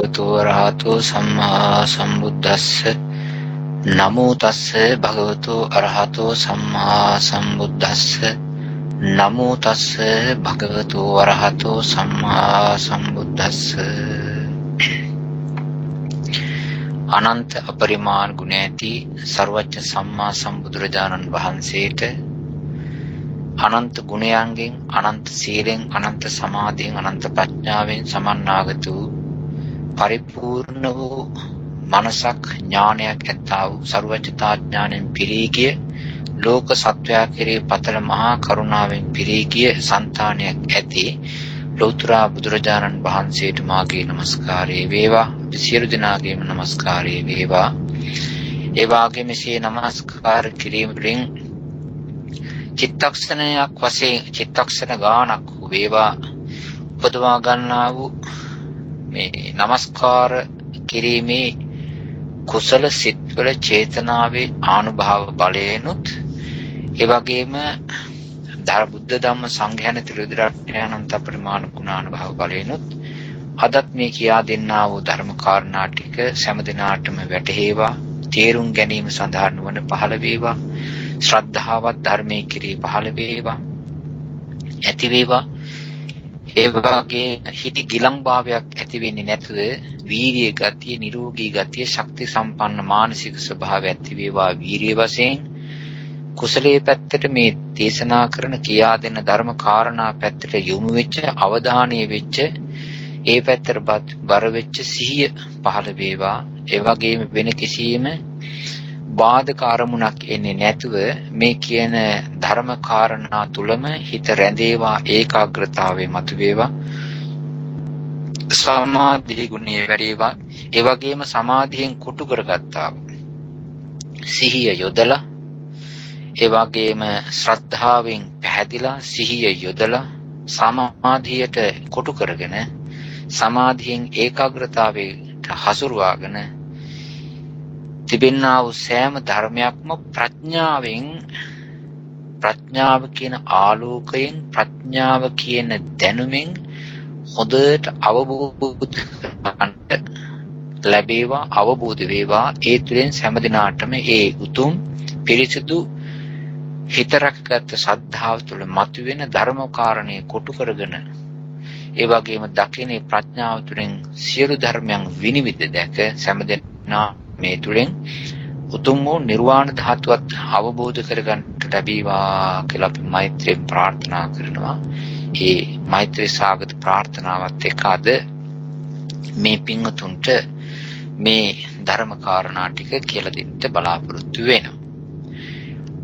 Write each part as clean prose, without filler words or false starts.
භගවතු අරහතෝ සම්මා සම්බුද්දස්ස නමෝ තස්ස භගවතු අරහතෝ සම්මා සම්බුද්දස්ස නමෝ තස්ස භගවතු අරහතෝ සම්මා සම්බුද්දස්ස. අනන්ත අපරිමාණ ගුණ ඇති සර්වඥ සම්මා සම්බුදුරජාණන් වහන්සේට අනන්ත ගුණයන්ගෙන් අනන්ත සීලෙන් අනන්ත සමාධියෙන් අනන්ත ප්‍රඥාවෙන් සමන්නාගත වූ පරිපූර්ණ වූ මනසක් ඥානයක් ඇත්තා වූ සර්වඥතා ඥාණයෙන් පිරී ගිය ලෝක සත්වයා කෙරෙහි පතර මහා කරුණාවෙන් පිරී ගිය సంతානයක් ඇති ලෞතර බුදුරජාණන් වහන්සේට මාගේ নমස්කාරය වේවා. සියලු දෙනාගේම নমස්කාරය වේවා. ඒ වාගේ මෙසේ নমස්කාර කිරීමෙන් චිත්තක්ෂණයක් වශයෙන් චිත්තක්ෂණ ගානක් වේවා උපදවා ගන්නා වූ මේ নমස්කාර කිරීමේ කුසල සිත්වල චේතනාවේ ආනුභාව බලයෙන්ුත් ඒ වගේම බුද්ධ ධම්ම සංඝයාන ත්‍රිවිධ අපරිමාණ ගුණානුභාව බලයෙන්ුත් අදත් මේ කියා දෙන්නා වූ ධර්ම කාරණා ටික සෑම දිනාටම වැටහේවා. තේරුම් ගැනීම සඳහා නුවණ පහළ වේවා. ශ්‍රද්ධාවත් ධර්මයේ කිරී පහළ වේවා ඇති වේවා. ඒ වගේ හිටි ගිලන් භාවයක් ඇති වෙන්නේ නැතුව වීර්ය ගතිය, නිරෝගී ගතිය, ශක්ති සම්පන්න මානසික ස්වභාවය ඇති වේවා. වීර්ය වශයෙන් කුසලයේ පැත්තට මේ දේශනා කරන කියා දෙන ධර්ම කාරණා පැත්තට යොමු වෙච්ච අවධානය වෙච්ච ඒ පැත්තට බර වෙච්ච සිහිය පහළ වේවා. ඒ වගේම වෙන කිසියම් බාධක අරමුණක් එන්නේ නැතුව මේ කියන ධර්ම කාරණා තුලම හිත රැඳේවා. ඒකාග්‍රතාවයේ මතුවේවා. සමාධි ගුණය වැඩිවා. ඒ වගේම සමාධියෙන් කුටු කරගත්තා සිහිය යොදලා, ඒ වගේම ශ්‍රද්ධාවෙන් පැහැදිලා සිහිය යොදලා සමාධියට කොටු කරගෙන සමාධියෙන් ඒකාග්‍රතාවයට හසුරුවාගෙන තිබෙනා වූ සෑම ධර්මයක්ම ප්‍රඥාව කියන ආලෝකයෙන්, ප්‍රඥාව කියන දැනුමින් හොඳට අවබෝධ කරගන්න ලැබේවා, අවබෝධ වේවා. ඒ තුළින් හැම දිනාටම ඒ උතුම් පිරිසිදු හිත රැකගත් ශ්‍රද්ධාව තුළ මතුවෙන ධර්ම කාරණේ කොටු කරගෙන ඒ වගේම දකින්නේ ප්‍රඥාව තුළින් සියලු ධර්මයන් විනිවිද දැක හැම දිනා මේ තුළින් උතුම් වූ නිර්වාණ ධාතුවත් අවබෝධ කරගන්න ලැබීවා කියලා අපි මෛත්‍රියෙන් ප්‍රාර්ථනා කරනවා. ඒ මෛත්‍රී සාගත ප්‍රාර්ථනාවත් එක්ක අද මේ පින්වතුන්ට මේ ධර්ම කාරණා ටික කියලා දෙන්න බලාපොරොත්තු වෙනවා.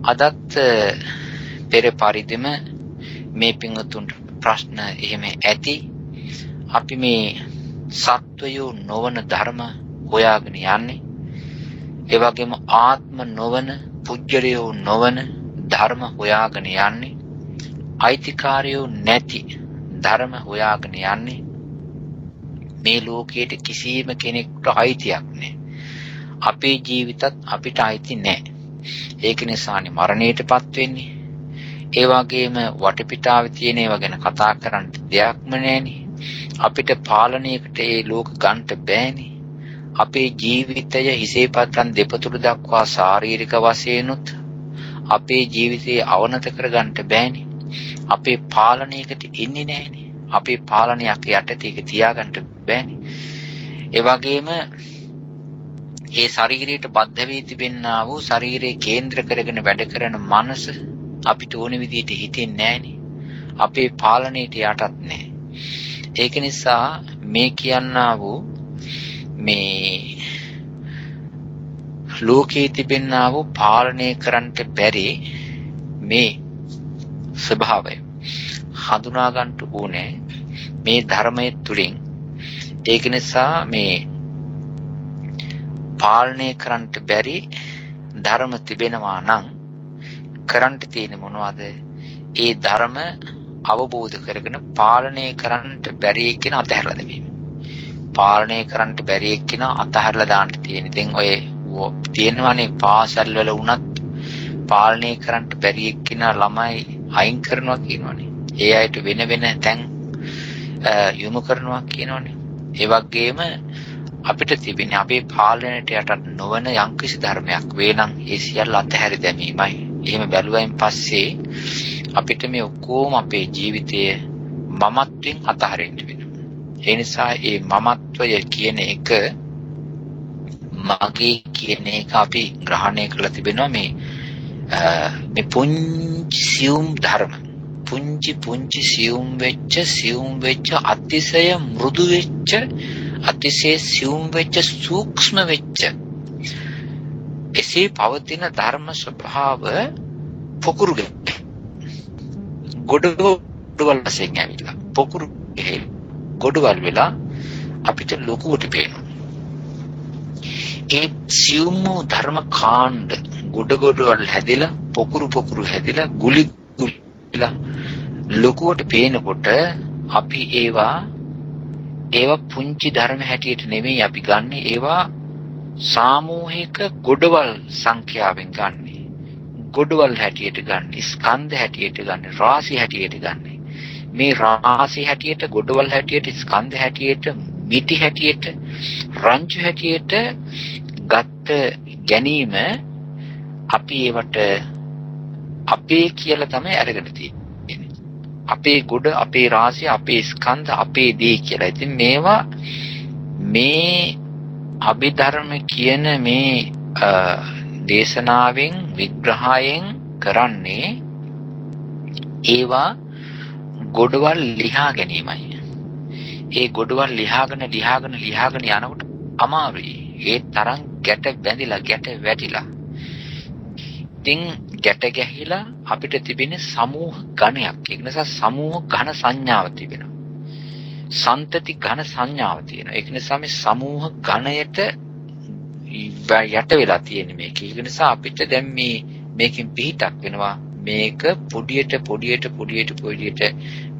අදත් පෙර පරිදිම මේ පින්වතුන්ට ප්‍රශ්න එහෙම ඇති. අපි මේ සත්වයෝ නොවන ධර්ම හොයාගෙන යන්නේ. ඒ වගේම ආත්ම නොවන, පුජ්‍යලයෝ නොවන ධර්ම හොයාගෙන යන්නේ. අයිතිකාරයෝ නැති ධර්ම හොයාගෙන යන්නේ. මේ ලෝකයේ කිසිම කෙනෙකුට අයිතියක් නැහැ. අපේ ජීවිතත් අපිට අයිති නැහැ. ඒක නිසානේ මරණයටපත් වෙන්නේ. ඒ වගේම වටපිටාවේ තියෙන ඒවා ගැන කතා කරන්න දෙයක්ම නැහැනේ. අපිට පාලනයකට ඒ ලෝක ගන්නට බෑනේ. අපේ ජීවිතය හිසේ පටන් දෙපතුරු දක්වා ශාරීරික වශයෙන්ුත් අපේ ජීවිතේ අවනත කරගන්න බෑනේ. අපේ පාලනයකට ඉන්නේ නැහැනේ. අපේ පාලනයක් යටතේ ඒක තියාගන්න බෑනේ. ඒ වගේම ඒ ශරීරයට බද්ධ වී තිබෙනා වූ ශරීරයේ කේන්ද්‍ර කරගෙන වැඩ කරන මනස අපිට ඕන විදිහට හිතෙන්නේ නැහැනේ. අපේ පාලනයට යටත් නැහැ. ඒක නිසා මේ කියනා වූ මේ ලෝකයේ තිබෙනා වූ පාලනය කරන්න බැරි මේ ස්වභාවය හඳුනා ගන්න ඕනේ මේ ධර්මයේ තුලින්. ඒක නිසා මේ පාලනය කරන්න බැරි ධර්ම තිබෙනවා නම් කරන්න තියෙන්නේ මොනවද? ඒ ධර්ම අවබෝධ කරගෙන පාලනය කරන්න බැරි කියන අතහැරලා දෙවීම. පාලනය කරන්න බැරි කියන අතහැරලා දාන්න තියෙන. ඉතින් ඔය තියෙනවානේ පාසල් වල වුණත් පාලනය කරන්න බැරි කියන ළමයි අයින් කරනවා කියනවනේ. ඒ අයට වෙන වෙන තැන් යොමු කරනවා කියනවනේ. ඒ වගේම අපිට තිබෙන්නේ අපේ පාලනයට යට නොවන යම්කිසි ධර්මයක් වේ නම් ඒ සියල්ල අතහැරි දැමීමයි. එහෙම බැලුවයින් පස්සේ අපිට මේ ඔක්කොම අපේ ජීවිතයේ මමත්වෙන් අතහරින්න වෙනවා. ඒ නිසා මේ මමත්වය කියන එක මගේ කියන එක අපි ග්‍රහණය කරලා තිබෙනවා මේ පුංචි සියුම් ධර්ම. පුංචි සියුම් වෙච්ච අතිශය මෘදු වෙච්ච අතිශය සියුම් වෙච්ච සූක්ෂම වෙච්ච එසේ පවතින ධර්ම ස්වභාව පොකුරු ගොඩවල් වශයෙන් ඇවිල්ලා පොකුරු ගොඩවල් වෙලා අපිට ලොකුවට පේනවා. ඒ සියුම් ධර්ම කාණ්ඩ ගොඩවල් හැදිලා පොකුරු හැදිලා ගුලි ගුලිලා ලොකුවට පේනකොට අපි ඒවා පුංචි ධර්ම හැටියට නෙමෙයි අපි ගන්නෙ, ඒවා සාමූහික ගොඩවල් සංඛ්‍යාවෙන් ගන්නෙ. ගොඩවල් හැටියට ගන්නෙ, ස්කන්ධ හැටියට ගන්නෙ, රාශි හැටියට ගන්නෙ. මේ රාශි හැටියට, ගොඩවල් හැටියට, ස්කන්ධ හැටියට, මිටි හැටියට, රංචු හැටියට ගත්ත ගැනීම අපි ඒවට අපේ කියලා තමයි අරගෙන තියෙන්නේ. අපේ ගොඩ, අපේ රාශිය, අපේ ස්කන්ධ, අපේ දේ කියලා. ඉතින් මේවා මේ අභිධර්ම කියන මේ දේශනාවෙන් විග්‍රහයෙන් කරන්නේ ඒවා ගොඩවල් ලියා ගැනීමයි. ඒ ගොඩවල් ලියාගෙන යනකොට අමාරුයි. ඒ තරම් ගැට බැඳිලා ගැට වැටිලා. ඉතින් ගැට ගැහිලා අපිට තිබෙන සමූහ ඝණයක්. ඒ නිසා සමූහ ඝන සංඥාව තිබෙනවා. සන්තති ඝන සංඥාව තියෙනවා. ඒක නිසා මේ සමූහ ඝණයට යට වෙලා තියෙන මේක. ඒක නිසා අපිට දැන් මේකෙන් පිටක් වෙනවා. මේක පොඩියට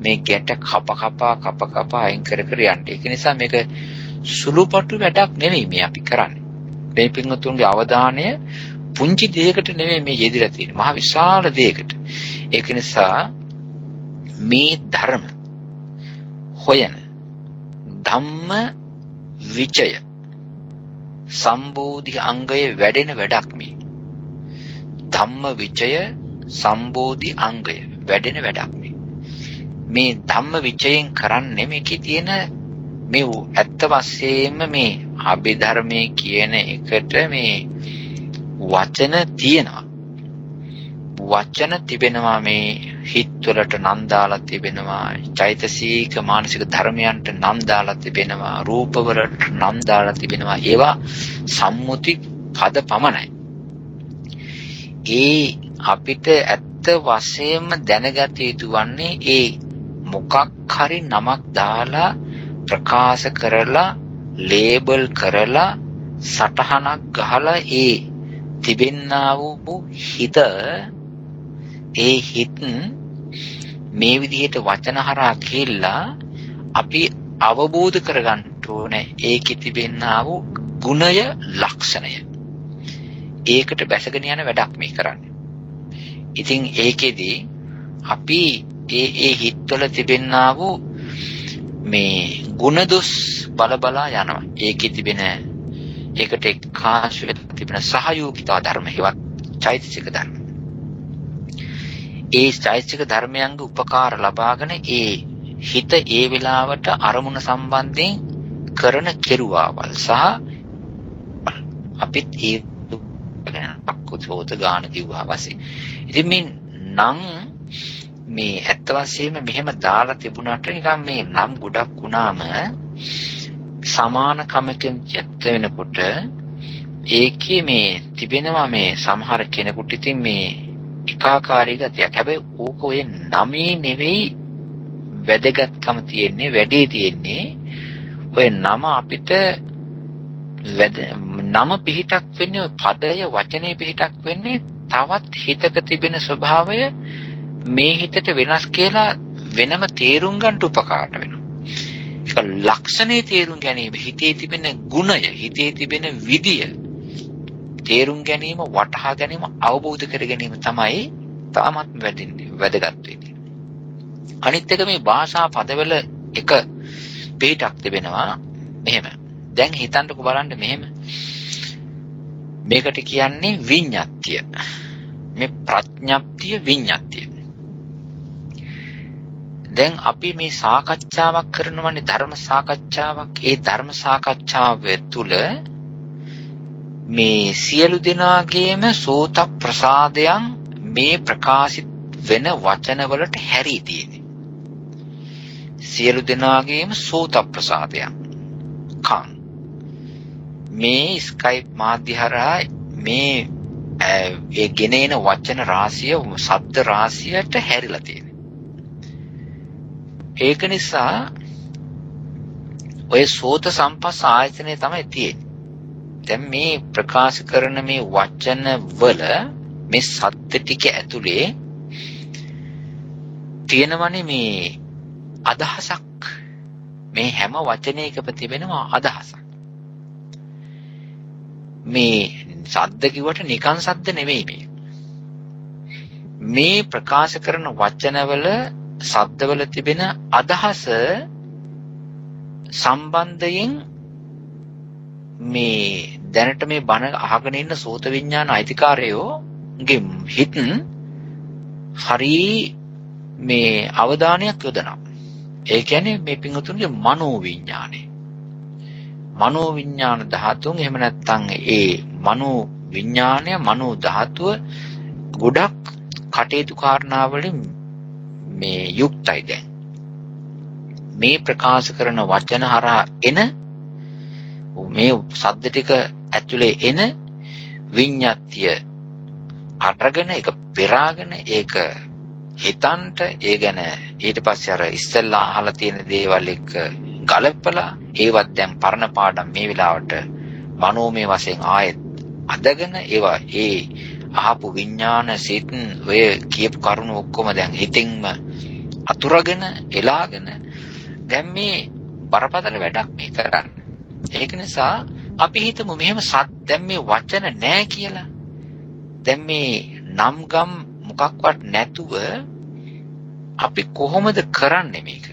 මේ ගැට කප අයින් කර යන්න. ඒක නිසා මේක සුළුපටු වැඩක් නෙවෙයි මේ අපි කරන්නේ. මේ පින්වතුන්ගේ අවධානය පුංචි දෙයකට නෙවෙයි මේ යෙදিলা තියෙන්නේ. මහ විශාල දෙයකට. ඒක නිසා මේ ධර්ම හොයන ධම්ම විචය සම්බෝධි අංගය වැඩෙන වැඩක් මේ. ධම්ම විචය සම්බෝධි අංගය වැඩෙන වැඩක් මේ. මේ ධම්ම විචයෙන් කරන්නේ මේකේ තියෙන මේ ඇත්ත වශයෙන්ම මේ අභිධර්මයේ කියන එකට මේ වචන තියෙනවා. වචන තිබෙනවා, මේ හිත්වලට නම් දාලා තිබෙනවා, චෛතසික මානසික ධර්මයන්ට නම් දාලා තිබෙනවා, රූපවලට නම් දාලා තිබෙනවා. ඒවා සම්මුති පද පමණයි. ඒ අපිට ඇත්ත වශයෙන්ම දැනගත යුතු වන්නේ ඒ මොකක් හරි නමක් දාලා ප්‍රකාශ කරලා ලේබල් කරලා සටහනක් ගහලා ඒ තිබෙන්නා වූ හිත, ඒ හිත මේ විදිහට වචන හරහා කියලා අපි අවබෝධ කරගන්න ඕනේ ඒකේ තිබෙන්නා වූ ගුණය, ලක්ෂණය. ඒකට බැසගෙන යන වැඩක් මේ කරන්නේ. ඉතින් ඒකෙදී අපි ඒ හිතවල තිබෙන්නා වූ මේ ගුණ දොස් බලා යනවා. ඒකේ තිබෙන ඒකට එක්කාසු වෙලා තිබෙන සහයෝගිතා ධර්ම, හේවත් චෛතසික ධර්ම. ඒ චෛතසික ධර්මයන්ගේ උපකාර ලබාගෙන ඒ හිත ඒ වෙලාවට අරමුණ සම්බන්ධයෙන් කරන කෙරුවාවල් සහ අපිත් ඒ අක්කුතෝත ගාන කිව්වා වශයෙන්. ඉතින් මේ නම් මේ ඇත්ත වශයෙන්ම මෙහෙම දාලා තිබුණාට නිකන් මේ නම් ගොඩක් වුණාම සමානකමකින් යත් වෙනකොට ඒකේ මේ තිබෙනවා මේ සමහර කෙනෙකුට ඉතින් මේ ඒකාකාරී ගතියක්. හැබැයි ඕක ඔය නමේ නෙවෙයි වැදගත්කම තියෙන්නේ, වැඩේ තියෙන්නේ ඔය නම අපිට නම පිහිටක් වෙන්නේ, ඔය පදය වචනේ පිහිටක් වෙන්නේ තවත් හිතක තිබෙන ස්වභාවය මේ හිතට වෙනස් කියලා වෙනම තේරුම් ගන්න උපකාර වෙනවා. ඒක ලක්ෂණේ තේරුම් ගැනීම, හිතේ තිබෙන ගුණය, හිතේ තිබෙන විදිය තේරුම් ගැනීම, වටහා ගැනීම, අවබෝධ කර ගැනීම තමයි තාමත් වැදගත් වෙන්නේ. අනිත් එක මේ භාෂා පදවල එක පිටක් තිබෙනවා. මෙහෙම දැන් හිතන්නකෝ බලන්න මෙහෙම. මේකට කියන්නේ විඤ්ඤාත්තිය. මේ ප්‍රඥප්තිය විඤ්ඤාත්තිය. දැන් අපි මේ සාකච්ඡාවක් කරනවානේ ධර්ම සාකච්ඡාවක්. ඒ ධර්ම සාකච්ඡාව තුළ මේ සියලු දෙනාගේම සෝත ප්‍රසාදයන් මේ ප්‍රකාශිත වෙන වචන වලට හැරී තියෙන්නේ. සියලු දෙනාගේම සෝත ප්‍රසාදයන් කන් මේ ස්කයිප් මාධ්‍ය හරහා මේ ඒ ගෙනෙන වචන රාශිය ශබ්ද රාශියට හැරිලා තියෙනවා. ඒක නිසා ඔය සෝත සම්පස්ස ආයතනය තමයි තියෙන්නේ. දැන් මේ ප්‍රකාශ කරන මේ වචන වල මේ සත්‍ය ටික ඇතුලේ තියෙනවනේ මේ අදහසක්. මේ හැම වචනයකම තිබෙනවා අදහසක්. මේ සද්ද කිව්වට නිකන් සද්ද නෙමෙයි මේ. මේ ප්‍රකාශ කරන වචනවල සද්දවල තිබෙන අදහස සම්බන්ධයෙන් මේ දැනට මේ බණ අහගෙන ඉන්න සෝත විඥාන අයිතිකාරයෝගේ හිත හරි මේ අවධානයක් යොදනවා. ඒ කියන්නේ මේ පිංගුතුන්ගේ මනෝ විඥානේ. මනෝ විඥාන ධාතුන් එහෙම නැත්නම් ඒ මනෝ විඥානය මනෝ ධාතුව ගොඩක් කටයුතු කාරණා වලින් මේ යුක්තයි දැන්. මේ ප්‍රකාශ කරන වචන හරහා එන මේ ශබ්ද ටික ඇතුලේ එන විඤ්ඤාත්‍ය අටගෙන ඒක පෙරාගෙන ඒක හිතන්ට ඒ ගැන ඊට පස්සේ අර ඉස්සෙල්ලා අහලා තියෙන දේවල් එක්ක ගලපලා ඒවත් දැන් පරණ පාඩම් මේ වෙලාවට මනෝමය වශයෙන් ආයෙත් අදගෙන ඒවා ඒ අහපු විඥාන සිත් ඔය කියපු කරුණු ඔක්කොම දැන් හිතින්ම අතුරගෙන එලාගෙන දැන් මේ බරපතල වැඩක් මේ කරන්නේ. ඒක නිසා අපි හිතමු මෙහෙම දැන් මේ වචන නැහැ කියලා. දැන් මේ නම් ගම් මොකක්වත් නැතුව අපි කොහොමද කරන්නේ මේක?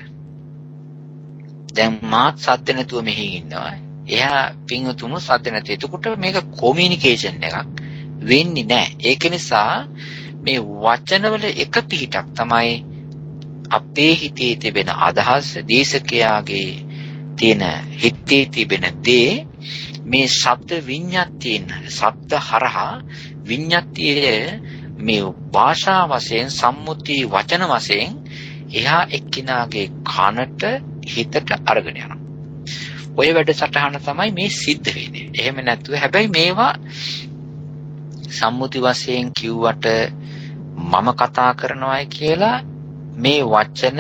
දැන් මාත් සද්ද නැතුව මෙහි ඉන්නවා. එයා පින්වතුණු සද්ද නැති. එතකොට මේක කොමියුනිකේෂන් එකක් වෙන්නේ නැහැ. ඒක නිසා මේ වචනවල එක පිටක් තමයි අපේ හිතේ තිබෙන අදහස් දේශකයාගේ තියෙන හිතේ තිබෙන දේ මේ ශබ්ද විඤ්ඤාතියෙන් ශබ්ද හරහා විඤ්ඤාතියේ මේ භාෂා වශයෙන් සම්මුති වචන වශයෙන් එහා එක්කිනාගේ කනට හිතට අරගෙන යනවා. ඔය වැඩසටහන තමයි මේ සිද්ධ වෙන්නේ. එහෙම නැතුව හැබැයි මේවා සම්මුති වශයෙන් කිව්වට මම කතා කරනවායි කියලා මේ වචන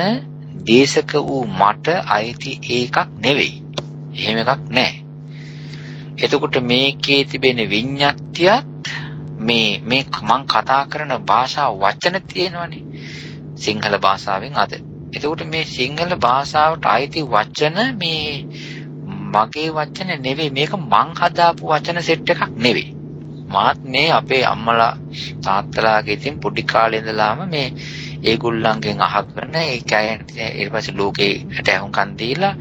දේශක වූ මට අයිති එකක් නෙවෙයි. එහෙම එකක් නැහැ. එතකොට මේකේ තිබෙන විඤ්ඤාත්‍යත් මේ මම කතා කරන භාෂා වචන තියෙනවනේ සිංහල භාෂාවෙන් අද. එතකොට මේ සිංහල භාෂාවට අයිති වචන මේ මගේ වචන නෙවෙයි. මේක මං හදාපු වචන සෙට් එකක් නෙවෙයි. මාත් මේ අපේ අම්මලා තාත්තලාගේ ඉතින් පොඩි කාලේ ඉඳලාම මේ ඒගොල්ලන්ගෙන් අහගෙන ඊට පස්සේ ලෝකේට අහුම්කන් දීලා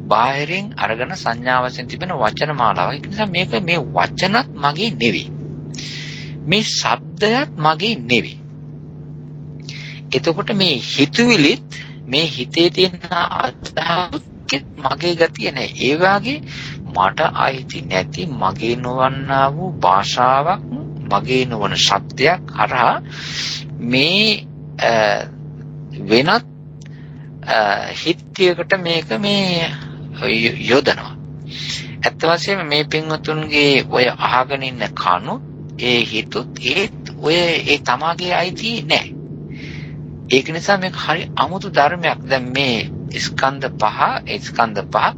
බාහිරින් අරගෙන සංඥා වශයෙන් තිබෙන වචන මාලාව. ඒ නිසා මේක මේ වචනත් මගේ නෙවෙයි. මේ ශබ්දයක් මගේ නෙවෙයි. එතකොට මේ හිතුවිලිත් මේ හිතේ තියෙන අදහසත් මගේ ගතිය නෑ. ඒ වගේ මට අයිති නැති මගේ නොවන්නා වූ භාෂාවක් මගේ නොවන ශබ්දයක් හරහා මේ වෙනත් හිතයකට මේක මේ යොදනවා. ඇත්ත වශයෙන්ම මේ පින්වතුන්ගේ ඔය අහගෙන ඉන්න කණු ඒ හිතුත් ඔය ඒ තමාගේ අයිති නෑ. ඒක නිසා මේක හරි අමුතු ධර්මයක්. දැන් මේ ස්කන්ධ පහක්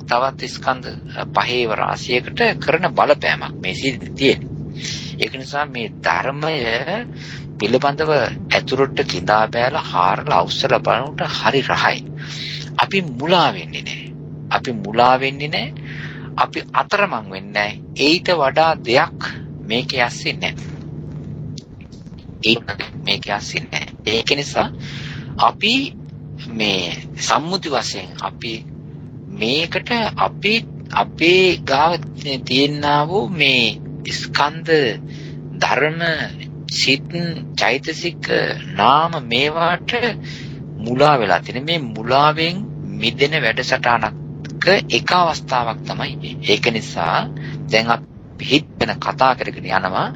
තවත් ස්කන්ධ පහේව රාශියකට කරන බලපෑමක් මේ සිද්ධ තියෙන්නේ. ඒක නිසා මේ ධර්මය පිළිබඳව ඇතුළට කිඳා බෑලා හාරලා අවසල බලනකොට හරි රහයි. අපි මුලා වෙන්නේ නැහැ. අපි අතරමං වෙන්නේ නැහැ. ඊට වඩා දෙයක් මේකේ ඇස්සේ නැහැ. ඒක නිසා අපි මේ සම්මුති වශයෙන් අපි මේකට අපි අපේ ගාව තියෙනා වූ මේ ස්කන්ධ ධර්ම සිත් චෛතසික නාම මේවාට මුලා වෙලා තියෙන මේ මුලාවෙන් මිදෙන වැඩසටහනක එක අවස්ථාවක් තමයි. ඒක නිසා දැන් අපි හිත වෙන කතා කරගෙන යනවා.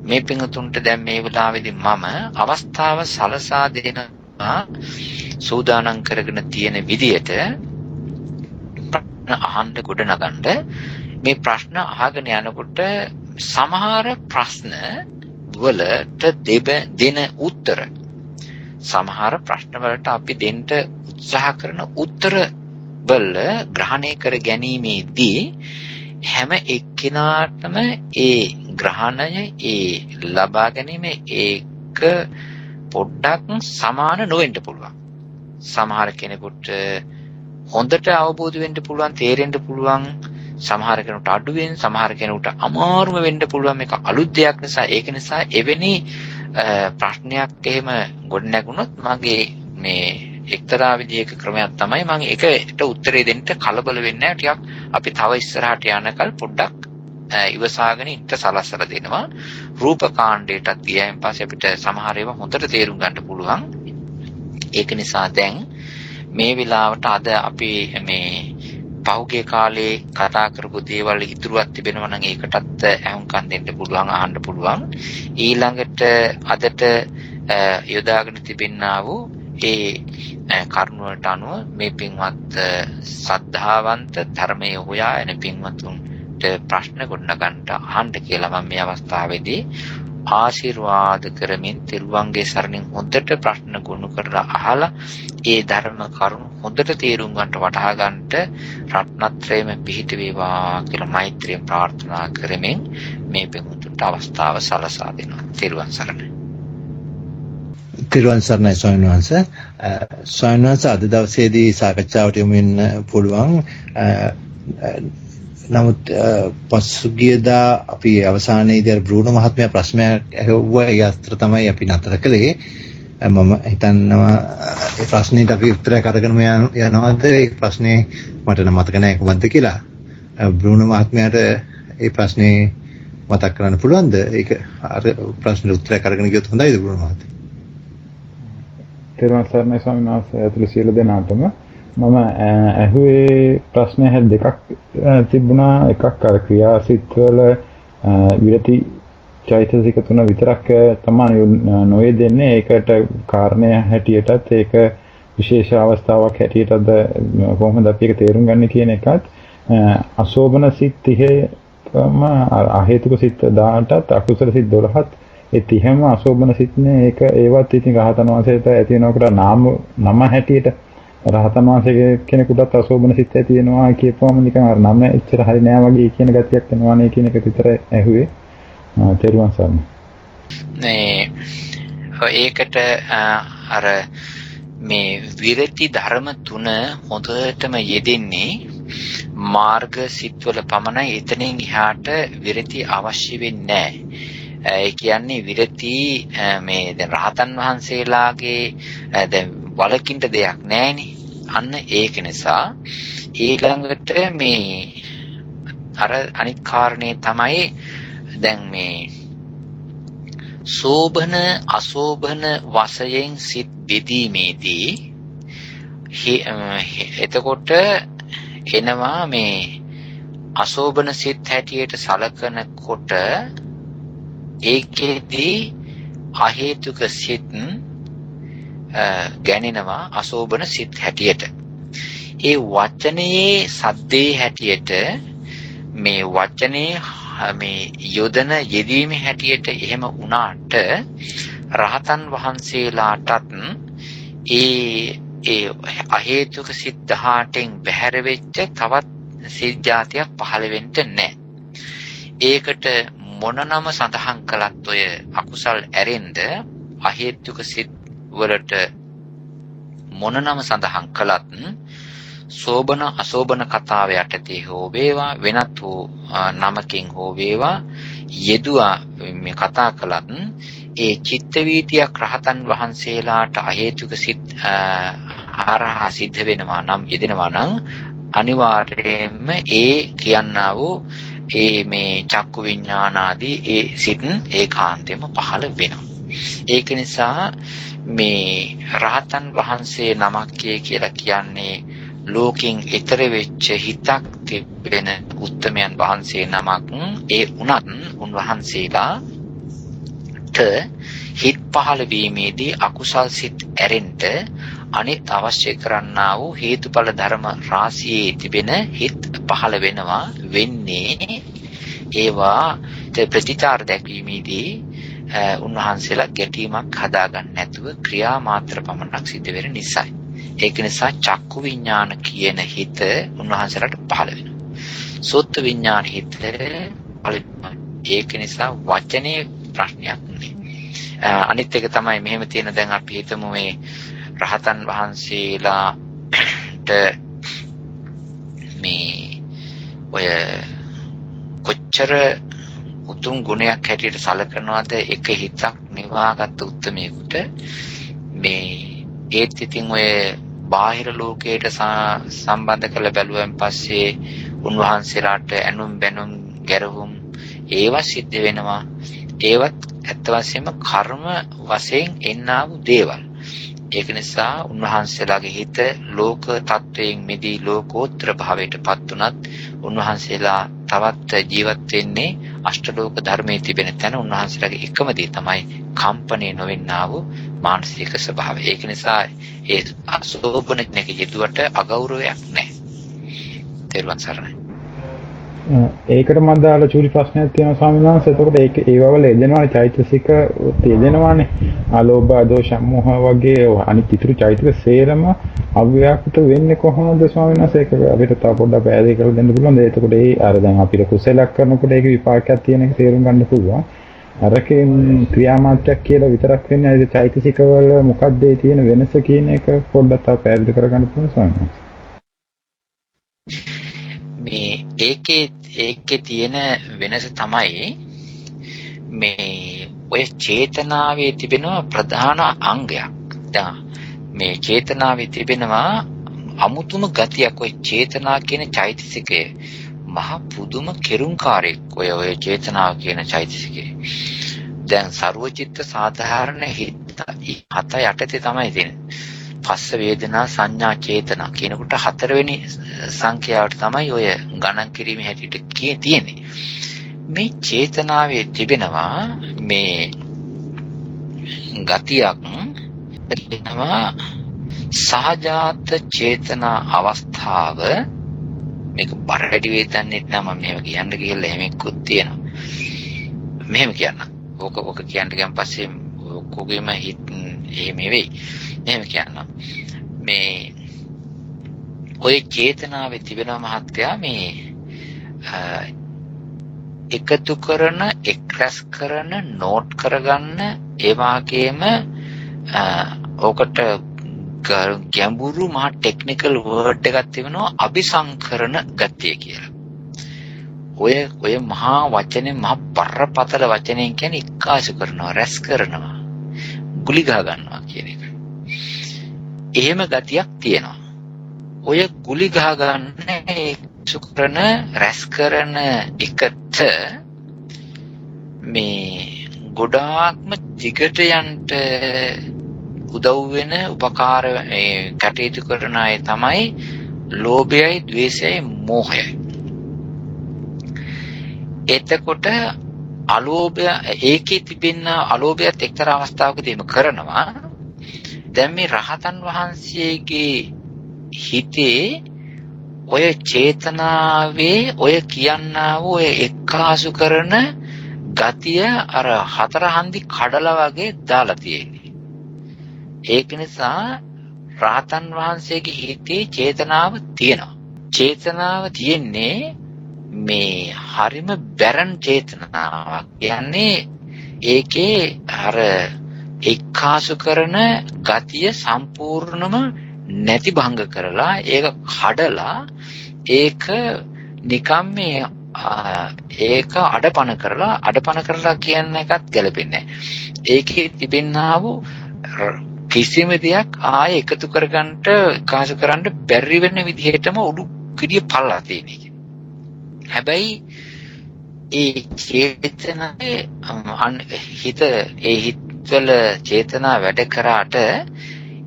මේ පින්තුන්ට දැන් මේ වෙලාවේදී මම අවස්ථාව සලසා දෙනවා සූදානම් කරගෙන තියෙන විදියට ප්‍රශ්න අහන්න ගොඩ නගන්න. මේ ප්‍රශ්න අහගෙන යනකොට සමහර ප්‍රශ්න වලට දෙන උත්තර සමහර ප්‍රශ්න වලට අපි දෙන්න උත්සාහ කරන උත්තර වල ග්‍රහණය කර ගැනීමේදී හැම එක්කිනාටම ඒ ග්‍රහණය ඒ ලබා ගැනීම ඒක පොඩ්ඩක් සමාන නොවෙන්න පුළුවන්. සමහර කෙනෙකුට හොඳට අවබෝධ වෙන්න පුළුවන්, තේරෙන්න පුළුවන්. සමහර කෙනෙකුට අඩුවෙන්, සමහර කෙනෙකුට අමාරුම වෙන්න පුළුවන්. මේක අලුත් දෙයක් නිසා. ඒක නිසා එවැනි ප්‍රශ්නයක් එහෙම ගොඩ නැගුණොත් මගේ මේ එක්තරා විදිහක ක්‍රමයක් තමයි මම ඒකට උත්තරේ දෙන්න කලබල වෙන්නේ නැහැ. ටිකක් අපි තව ඉස්සරහට යනකල් පොඩ්ඩක් ඉවසාගෙන ඉන්න සලස්සලා දෙනවා. රූපකාණ්ඩයටත් ගියයින් පස්සේ අපිට සමහර ඒවා හොඳට තේරුම් ගන්න පුළුවන්. ඒක නිසා දැන් මේ වෙලාවට අද අපි මේ පහුගිය කාලේ කතා කරපු දේවල් ඉතුරුවක් තිබෙනවා නම් ඒකටත් අහුම්කම් දෙන්න පුළුවන්, අහන්න පුළුවන්. ඊළඟට අදට යොදාගෙන තිබෙනා වූ ඒ කරුණ වලට අනුව මේ පින්වත් සද්ධාවන්ත ධර්මයේ හොයා එන පින්වතුන්ට ප්‍රශ්න ගොඩනගන්න අහන්න කියලා මම මේ අවස්ථාවේදී ආශිර්වාද කරමින් තිරුවන්ගේ සරණින් හොඳට ප්‍රශ්න ගොනු කරලා අහලා ඒ ධර්ම කරුණු හොඳට තේරුම් ගන්නට වටහා ගන්නට රත්නත්‍රයම පිහිට වේවා කියලා මෛත්‍රියෙන් ප්‍රාර්ථනා කරමින් මේ පින්වතුන්ට අවස්ථාව සලසා දෙනවා. තිරුවන් සරණයි. තිරුවන් සරණයි ස්වාමීන් වහන්සේ. ස්වාමීන් වහන්සේ අද දවසේදී සාකච්ඡාවට යොමු වෙන්න පුළුවන්. නමුත් පසුගියදා අපි අවසානයේදී බ්‍රූනෝ මහත්මයා ප්‍රශ්නයක් අහුවා. ඒ අස්තර තමයි අපි නතර කළේ. මම හිතනවා ඒ ප්‍රශ්නෙට අපි උත්තරයක් අරගෙන යනවාද? ඒ ප්‍රශ්නේ මට නම් මතක නැහැ කොහොමද කියලා. බ්‍රූනෝ මහත්මයාට ඒ ප්‍රශ්නේ මතක් කරන්න පුළුවන්ද? ඒක අර ප්‍රශ්නෙට උත්තරයක් අරගෙන ගියොත් හොඳයිද බ්‍රූනෝ මහත්මයා? තිරුවන් සරණයි ස්වාමීන් වහන්සේ ඇතුළු සියලු දෙනාටම මම ඇහුවේ ප්‍රශ්න දෙකක් තිබුණා. එකක් අර ක්‍රියාසිටවල විරති චෛතසික තුන විතරක් තමයි නොයේ දෙන්නේ. ඒකට කාරණය හැටියටත් ඒක විශේෂ අවස්ථාවක් හැටියටද කොහොමද අපි ඒක තේරුම් ගන්න කියන එකත් අශෝභන සිත් 30ම අහේතුක සිත් 18ත් අකුසල සිත් 12ත් ඒ 30ම අශෝභන සිත්නේ. ඒක ඒවත් ඉතින් රහතන් වහන්සේට ඇති වෙනකොට නම හැටියට රහතන් වහන්සේ කෙනෙකුටත් අශෝභන සිත් ඇති වෙනවා කියපුවම නිකන් අර නම එච්චර හරි නෑ වගේ කියන ගතියක් එනවානේ කියන එක විතර ඇහුවේ. තේරුවන් සරණයි. ඒකට අර මේ විරති ධර්ම තුන හොඳටම යෙදෙන්නේ මාර්ග සිත්වල පමණයි. එතනින් එහාට විරති අවශ්‍ය වෙන්නේ නැහැ. ඒ කියන්නේ විරති මේ දැන් රහතන් වහන්සේලාගේ දැන් වලකින්ට දෙයක් නැහැනේ. අන්න ඒක නිසා ඊළඟට මේ අර අනිත් කාරණේ තමයි දැන් මේ සෝභන අසෝභන වශයෙන් සිත් බෙදීමේදී එතකොට එනවා මේ අසෝභන සිත් හැටියට සලකනකොට ඒකෙදී අහේතුක සිත් ගැනෙනවා අශෝභන සිත් හැටියට. ඒ වචනේ සද්දේ හැටියට මේ වචනේ මේ යොදන යෙදීම හැටියට එහෙම වුණාට රහතන් වහන්සේලාටත් ඒ අහේතුක සිත් 18න් බැහැර වෙච්ච තවත් සිත් જાතියක් පහළ වෙන්න නැහැ. ඒකට මොන නම සඳහන් කළත් ඔය අකුසල් ඇරෙන්න අහේතුක සිත් වලට මොන නම සඳහන් කළත් සෝබන අසෝබන කතාව යටතේ හෝ වේවා වෙනත් වූ නමකින් හෝ වේවා යෙදුවා මේ කතා කළත් ඒ චිත්ත වීතියක් රහතන් වහන්සේලාට අහේතුක සිත් හරහා සිද්ධ වෙනවා නම් යෙදෙනවා නම් අනිවාර්යයෙන්ම ඒ කියන්නා වූ ඒ මේ චක්කු විඥානාදී ඒ සිත් ඒකාන්තයෙන්ම පහළ වෙනවා. ඒක නිසා මේ රහතන් වහන්සේ නමක් කියලා කියන්නේ ලෝකෙන් ඈතර වෙච්ච හිතක් තිබෙන උත්තමයන් වහන්සේ නමක්. ඒ උනත් උන්වහන්සේලාට හිත් පහළ වීමේදී අකුසල් සිත් ඇරෙන්න අනිත් අවශ්‍ය කරන්නා වූ හේතුඵල ධර්ම රාශියේ තිබෙන හිත් පහළ වෙනවා. වෙන්නේ ඒවා ප්‍රතිචාර දැක්වීමේදී උන්වහන්සේලා ගැටීමක් හදාගන්න නැතුව ක්‍රියා මාත්‍ර පමණක් සිද්ධ වෙන නිසායි. ඒක නිසා චක්කු විඥාන කියන හිත උන්වහන්සේලාට පහළ වෙනවා. සෝත්ත විඥාන හිත පහළ වෙනවා. ඒක නිසා වචනේ ප්‍රශ්නයක් නෙවෙයි. අනිත් එක තමයි මෙහෙම තියෙන දැන් අපි හිතමු මේ රහතන් වහන්සේලාට මේ ඔය කොච්චර උතුම් ගුණයක් හැටියට සැලකනවාද එක හිතක් නිවාගත් උත්මයෙකුට මේ ඒත් ඉතින් ඔය බාහිර ලෝකයට සම්බන්ධ කළ බැලුවෙන් පස්සේ උන්වහන්සේලාට ඇනුම් බැනුම් ගැරහුම් ඒවා සිද්ධ වෙනවා. ඒවත් ඇත්ත වශයෙන්ම කර්ම වශයෙන් එන්නා වූ දේවල්. ඒක නිසා උන්වහන්සේලාගේ හිත ලෝක තත්වයෙන් මිදී ලෝකෝත්තර භාවයට පත් උනත් උන්වහන්සේලා තවත් ජීවත් වෙන්නේ අෂ්ටලෝක ධර්මයේ තිබෙන තැන. උන්වහන්සේලාගේ එකම දේ තමයි කම්පණය නොවෙන්නා වූ මානසික ස්වභාවය. ඒක නිසා ඒ අසෝබන කෙනෙක් යෙදුවට අගෞරවයක් නැහැ. තේරුවන් සරණයි. ඒකට මම දාලා චූටි ප්‍රශ්නයක් තියෙනවා ස්වාමීන් වහන්සේ. එතකොට ඒක ඒවවල එදෙනවානේ චෛතසික තියෙනවානේ. ආලෝභ දෝෂ මොහ වගේ අනිත් ඉතුරු චෛතසික සේරම අව්‍යාකෘත වෙන්නේ කොහොමද ස්වාමීන් වහන්සේ? ඒක අපිට තව පොඩ්ඩක් පැහැදිලි කරලා දෙන්න පුළුවන්ද? එතකොට ඒ අර දැන් අපිට කුසලයක් කරනකොට ඒක විපාකයක් තියෙන එක තේරුම් ගන්න පුළුවන්. අරකේ ක්‍රියාමාත්‍රයක් කියලා විතරක් වෙන්නේ ඒ චෛතසික වල මොකක්ද ඒ තියෙන වෙනස කියන එක පොඩ්ඩක් තව පැහැදිලි කරගන්න පුළුවන් ස්වාමීන් වහන්සේ. මේ ඒකේ තියෙන වෙනස තමයි මේ ඔය චේතනාවේ තිබෙන ප්‍රධාන අංගයක්. දැන් මේ චේතනාවේ තිබෙනවා අමුතුම ගතියක්. ඔය චේතනා කියන චෛතසිකය මහ පුදුම කෙරුම්කාරයක්. ඔය චේතනාව කියන චෛතසිකය. දැන් සර්වචිත්ත සාධාරණ හිත හත යටතේ තමයි තියෙන්නේ. පස්ස වේදනා සංඥා චේතනා කියනකොට හතරවෙනි සංඛ්‍යාවට තමයි ඔය ගණන් කිරීමේ හැටියට තියෙන්නේ. මේ චේතනාවේ තිබෙනවා මේ ගතියක් එනවා සහජාත චේතනා අවස්ථාව. මේක බර වැඩි වේදන්නේ නැහැ. මම මෙහෙම කියන්න ගිහලා එහෙම එක්කුත් තියෙනවා. මෙහෙම කියන්න. ඕක කියන්න ගියන් පස්සේ ඔක්කොගෙම හිත එහෙම වෙයි. එහෙම කියන්න. මේ ඔය චේතනාවේ තිබෙන මහත්යා මේ එකතු කරන, එක්රැස් කරන, නෝට් කරගන්න ඒ වගේම ඕකට ගැඹුරු මහා ටෙක්නිකල් වර්ඩ් එකක් තිබෙනවා අபிසංකරණ ගතිය කියලා. ඔය මහා වචනේ මහා බරපතල වචනෙන් කියන්නේ එක්කාසු කරනවා, රැස් කරනවා, ගුලි ගහ ගන්නවා කියන එක. එහෙම ගතියක් තියෙනවා. ඔය ගුලි ගහ ගන්න එක්සු කරන, රැස් කරන එකට මේ ගොඩාක්ම දිගට යන්න උදව් වෙන උපකාර කටයුතු කරන අය තමයි ලෝභයයි, ද්වේෂයයි, මෝහයයි. එතකොට අලෝභය ඒකේ තිබෙන අලෝභයත් එක්තරා අවස්ථාවකදීම කරනවා. දැන් මේ රහතන් වහන්සේගේ හිතේ ඔය චේතනාවේ ඔය කියන්නා වූ ඔය එක්කාසු කරන ගතිය අර හතර හන්දි කඩලා වගේ දාලා තියෙන්නේ. ඒක නිසා රහතන් වහන්සේගේ හිතේ චේතනාව තියෙනවා. චේතනාව තියෙන්නේ මේ හරිම බැරන් චේතනාවක්. කියන්නේ ඒකේ අර එක්කාසු කරන ගතිය සම්පූර්ණම නැති භංග කරලා ඒක කඩලා ඒක නිකම් මේ ඒක අඩපණ කරලා කියන එකත් ගැලපෙන්නේ නැහැ. ඒකේ තිබෙනා වූ කිසිම දෙයක් ආයෙ එකතු කරගන්න කාසු කරන්න බැරි වෙන විදිහටම උඩු කුඩිය පල්ලා තියෙන එක. හැබැයි ඒ චේතනාවේ හිතවල චේතනා වැඩ කරාට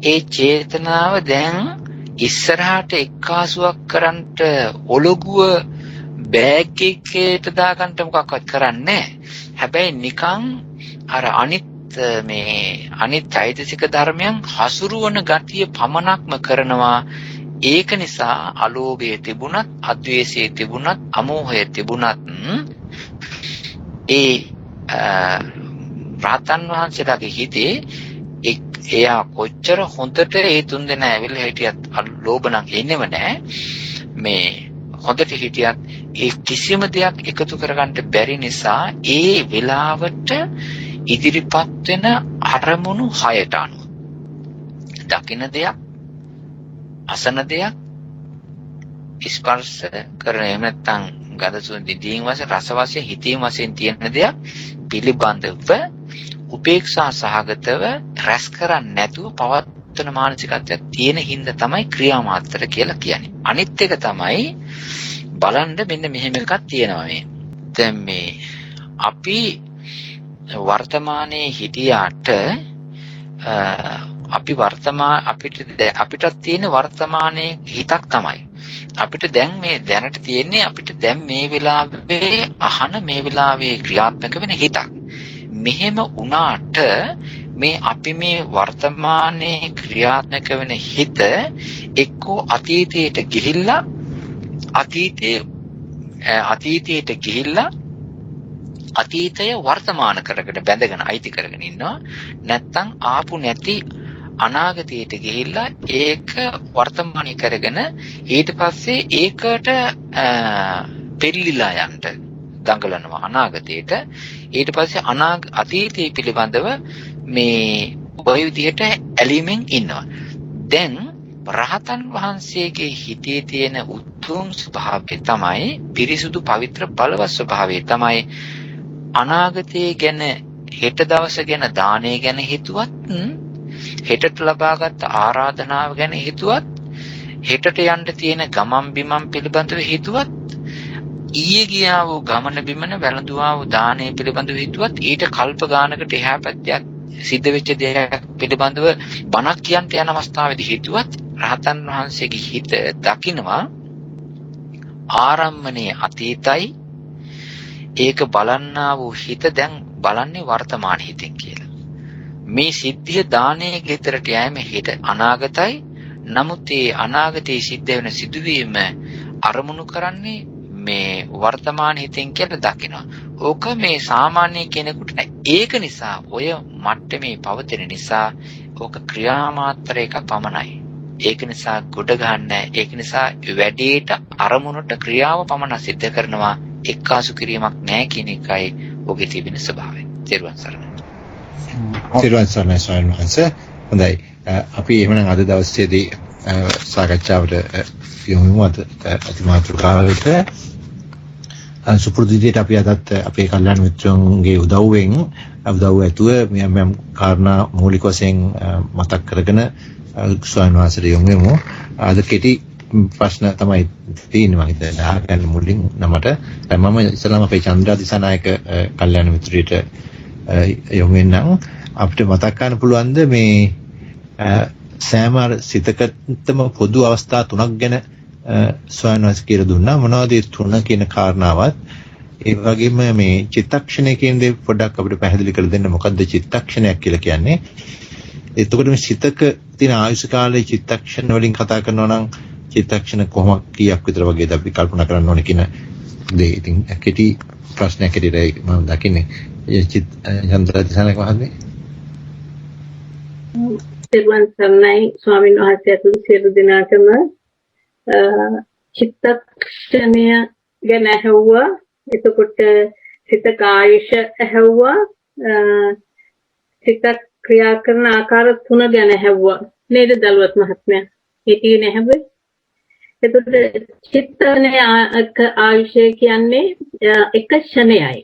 ඒ චේතනාව දැන් ඉස්සරහට එක්කාසුවක් කරන්නට ඔලොගුව බෑග් එකේට දාගන්න මොකක්වත් කරන්නේ. හැබැයි නිකන් අර අනිත් චෛතසික ධර්මයන් හසුරුවන ගතිය පමණක්ම කරනවා. ඒක නිසා අලෝභය තිබුණත්, අද්වේෂය තිබුණත්, අමෝහය තිබුණත් ඒ රහතන් වහන්සේලාගේ හිතේ එයා කොච්චර හොඳට ඒ තුන් දෙනා ඇවිල්ලා හිටියත් ලෝභ නම් එන්නේම නැහැ. මේ හොඳට හිටියත් ඒ කිසිම දෙයක් එකතු කරගන්න බැරි නිසා ඒ වෙලාවට ඉදිරිපත් වෙන අරමුණු 6ට අනුව දකින්න දෙයක්, අසන දෙයක්, ස්පර්ශ කරන එහෙම නැත්නම් ගඳ සුවඳ දිවීම වශයෙන්, රස වශයෙන්, හිතීම වශයෙන් තියෙන දෙයක් පිළිබඳව උපේක්ෂා සහගතව රැස් කරන්නේ නැතුව පවත්වන මානසිකත්වයක් තියෙන හින්දා තමයි ක්‍රියාමාත්‍ර කියලා කියන්නේ. අනිත් එක තමයි බලන්න මෙන්න මෙහෙම එකක් තියෙනවා මේ. දැන් මේ අපි වර්තමානයේ හිටියාට අපිට තියෙන වර්තමානයේ හිතක් තමයි. අපිට දැන් මේ දැනට තියෙන්නේ අපිට දැන් මේ වෙලාවේ අහන මේ වෙලාවේ ක්‍රියාත්මක වෙන හිතක්. මෙහෙම වුණාට මේ අපි මේ වර්තමානයේ ක්‍රියාත්මක වෙන හිත එක්කෝ අතීතයට ගිහිල්ලා අතීතය වර්තමාන කරගෙන බැඳගෙන අයිති කරගෙන ඉන්නවා. නැත්තම් ආපු නැති අනාගතයට ගිහිල්ලා ඒක වර්තමානී කරගෙන ඊට පස්සේ ඒකට පෙරලිලා යන්න දඟලනවා අනාගතයට. ඊට පස්සේ අතීතය පිළිබඳව මේ ඔය විදිහට ඇලීමෙන් ඉන්නවා. දැන් රහතන් වහන්සේගේ හිතේ තියෙන උතුම් ස්වභාවය තමයි, පිරිසුදු පවිත්‍ර බලවත් ස්වභාවය තමයි අනාගතය ගැන, හෙට දවස ගැන, දානය ගැන හිතුවත්, හෙටට ලබාගත් ආරාධනාව ගැන හිතුවත්, හෙටට යන්න තියෙන ගමන් බිමන් පිළිබඳව හිතුවත්, ඊයේ ගියා වූ ගමන බිමන වැළඳුවා වූ දානය පිළිබඳව හිතුවත්, ඊට කල්ප ගානකට එහා පැත්තක් සිද්ධ වෙච්ච දෙයක් පිළිබඳව බණක් කියන්න යන අවස්ථාවේදී හිතුවත්, රහතන් වහන්සේගේ හිත දකිනවා ආරම්මණයේ අතීතයි, ඒක බලන්නා වූ හිත දැන් බලන්නේ වර්තමාන හිතෙන් කියලා. මේ සිද්ධිය දානයේ ගෙතරට යෑම හිත අනාගතයි. නමුත් ඒ අනාගතයේ සිද්ධ වෙන සිදුවීම අරමුණු කරන්නේ මේ වර්තමාන හිතෙන් කියලා දකිනවා. ඕක මේ සාමාන්‍ය කෙනෙකුට නෑ. ඒක නිසා ඔය මට්ටමේ පවතින නිසා ඕක ක්‍රියාමාත්‍ර එක පමණයි. ඒක නිසා ගොඩ ගන්නෑ. ඒක නිසා වැඩේට අරමුණට ක්‍රියාව පමණ සිද්ධ කරනවා. එක්කාසු කිරීමක් නෑ කියන එකයි ඔගේ තිබෙන ස්වභාවය. තෙරුවන් සරණයි. තෙරුවන් සරණයි ස්වාමීන් වහන්සේ. හොඳයි. අපි එහෙමනම් අද දවසේදී සාකච්ඡාවට යොමු අතිමාත්‍රකාවට සුපුරුදු විදිහට අපි අදත් අපේ කල්යාණ මිත්‍රයන්ගේ උදව්වෙන් උදව් ඇතුව මෙම් කාරණා මූලික වශයෙන් මතක් කරගෙන ස්වාමීන් වහන්සේට යොමු වෙමු. අද කෙටි ප්‍රශ්න තමයි තියෙන්නේ මම හිතන්නේ අහගන්න මුලින් නමට. මම ඉස්සෙල්ලාම අපේ චන්ද්‍රා දිසානායක කල්යාණ මිත්‍රයට යොමු වෙනනම් අපිට මතක් ගන්න පුළුවන්ද මේ සෑම සිතකටම පොදු අවස්ථා තුනක් ගැන ස්වාමීන් වහන්සේ කියලා දුන්නා. මොනවද ඒ තුන කියන කාරණාවත්, ඒ වගේම මේ චිත්තක්ෂණය කියන දේ පොඩ්ඩක් අපිට පැහැදිලි කරලා දෙන්න. මොකද්ද චිත්තක්ෂණයක් කියලා කියන්නේ? එතකොට මේ සිතක තියෙන ආයුෂ කාලයේ චිත්තක්ෂණ වලින් කතා කරනවා නම් චිත්තක්ෂණ කොහොමද කීයක් විතර වගේද අපි කල්පනා කරන්න ඕනේ කියන දේ. ඉතින් කෙටි ප්‍රශ්නයක් හැටියට මම දකින්නේ චන්ද්‍රා දිසානායක මහත්මිය. තෙරුවන් සරණයි ස්වාමීන් වහන්සේ ඇතුළු සියලු දෙනාටම. චිත්තක්ෂණය ගැන ඇහුවා. එතකොට සිත කායශ ඇහුවා. සිත ක්‍රියා කරන ආකාර තුන ගැන ඇහුවා නේද දලුවත් මහත්මයා? හිතියේ නැහැබේ. එතකොට චිත්තනේ ආයශය කියන්නේ එක ක්ෂණයයි.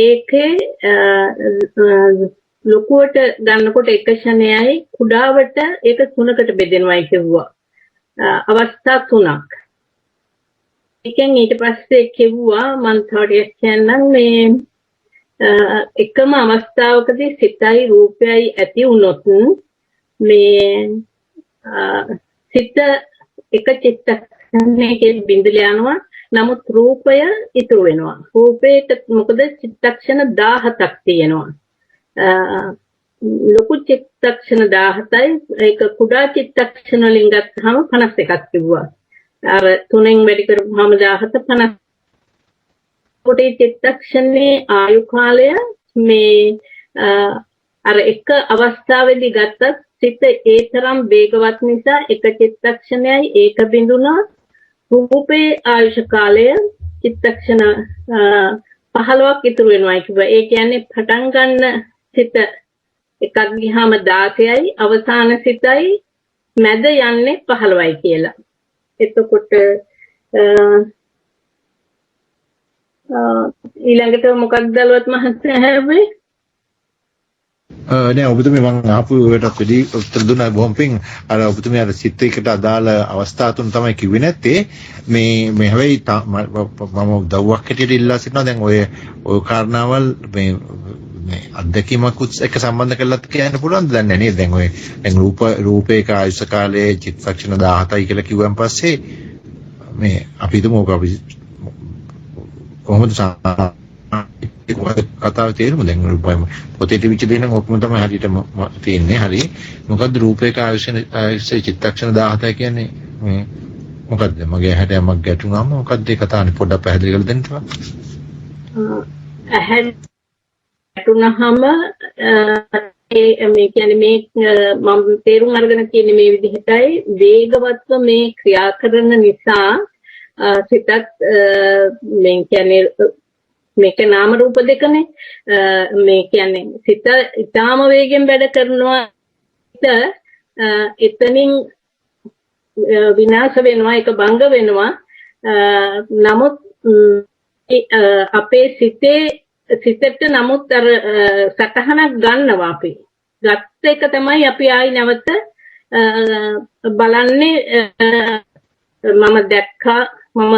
ඒකේ ලොකුවට ගන්නකොට එක ක්ෂණයයි, කුඩාවට ඒක තුනකට බෙදෙනවායි කියුවා. අවස්ථා තුනක්. එකෙන් ඊට පස්සේ කිව්වා මම තවටියක් කියන්නම් මේ එකම අවස්ථාවකදී සිතයි රූපයයි ඇති වුණොත් මේ සිත එක චිත්තක්ෂණයකින් බිඳලා යනවා. නමුත් රූපය ඉතුරු වෙනවා. රූපේට මොකද චිත්තක්ෂණ 17ක් තියෙනවා. ලොකු චිත්තක්ෂණ 17යි ඒක කුඩා චිත්තක්ෂණ වලින් ගත්තහම 51ක් තිබුණා. අර තුනෙන් වැඩි කරපුවාම 17 50. කොටේ චිත්තක්ෂණේ ආයු කාලය මේ අර එක අවස්ථාවේදී ගත්තත් සිත ඒ තරම් වේගවත් නිසා එක චිත්තක්ෂණයයි ඒක බිඳුණා. රූපේ ආයුෂ කාලය චිත්තක්ෂණ 15ක් ඉතුරු වෙනවා කිව්වා. ඒ කියන්නේ පටන් ගන්න සිත එකක් ගියාම 16යි අවසාන සිතයි මැද යන්නේ 15යි කියලා. එතකොට ඊළඟට මොකක්ද දලුවත් මහත්තයා හැබැයි නෑ ඔබතුමී මම ආපු ඒකට වැඩි උත්තර දුන්නා බොහොම පිං. අර ඔබතුමී අර සිත් එකට අදාළ අවස්ථා තුන තමයි කිව්වේ නැත්තේ. මේ හැබැයි මම දව්වක් හැටියට ඉල්ලා සිටිනවා. දැන් ඔය කාරණාවල් මේ අත්දැකීමකුත් එක්ක සම්බන්ධ කරලාත් කියන්න පුළුවන්ද? දැන් නෑ නේද? දැන් ඔය දැන් රූපේක ආයුෂ කාලයේ චිත්තක්ෂණ 17යි කියලා කිව්වන් පස්සේ මේ අපි හිතමු ඔක අපි කොහොමද කතාව තේරුම දැන් රූපයම පොතේ තිබිච්ච දේ නම් ඔක්කොම තමයි හරියටම තියෙන්නේ. හරි මොකද්ද රූපේක ආයුෂ චිත්තක්ෂණ 17 කියන්නේ මේ මොකද්ද? මගේ ඇහැට යමක් ගැටුණාම මොකද්ද ඒ කතාවනේ පොඩ්ඩක් පැහැදිලි කරලා දෙන්න තව. ඇහැ ගැටුණාම මේ කියන්නේ මේ මම තේරුම් අරගෙන කියන්නේ මේ විදිහටයි වේගවත්ව මේ ක්‍රියා කරන නිසා සිතත් මේ කියන්නේ මේක නාම රූප දෙකනේ. මේ කියන්නේ සිත ඊටාම වේගෙන් වැඩ කරනවා. එතනින් විනාශ වෙනවා, ඒක භංග වෙනවා. නමුත් අපේ සිතට නමුත් අර සතහනක් ගන්නවා අපි. ගත්ත එක තමයි අපි ආයි නැවත බලන්නේ. මම දැක්කා, මම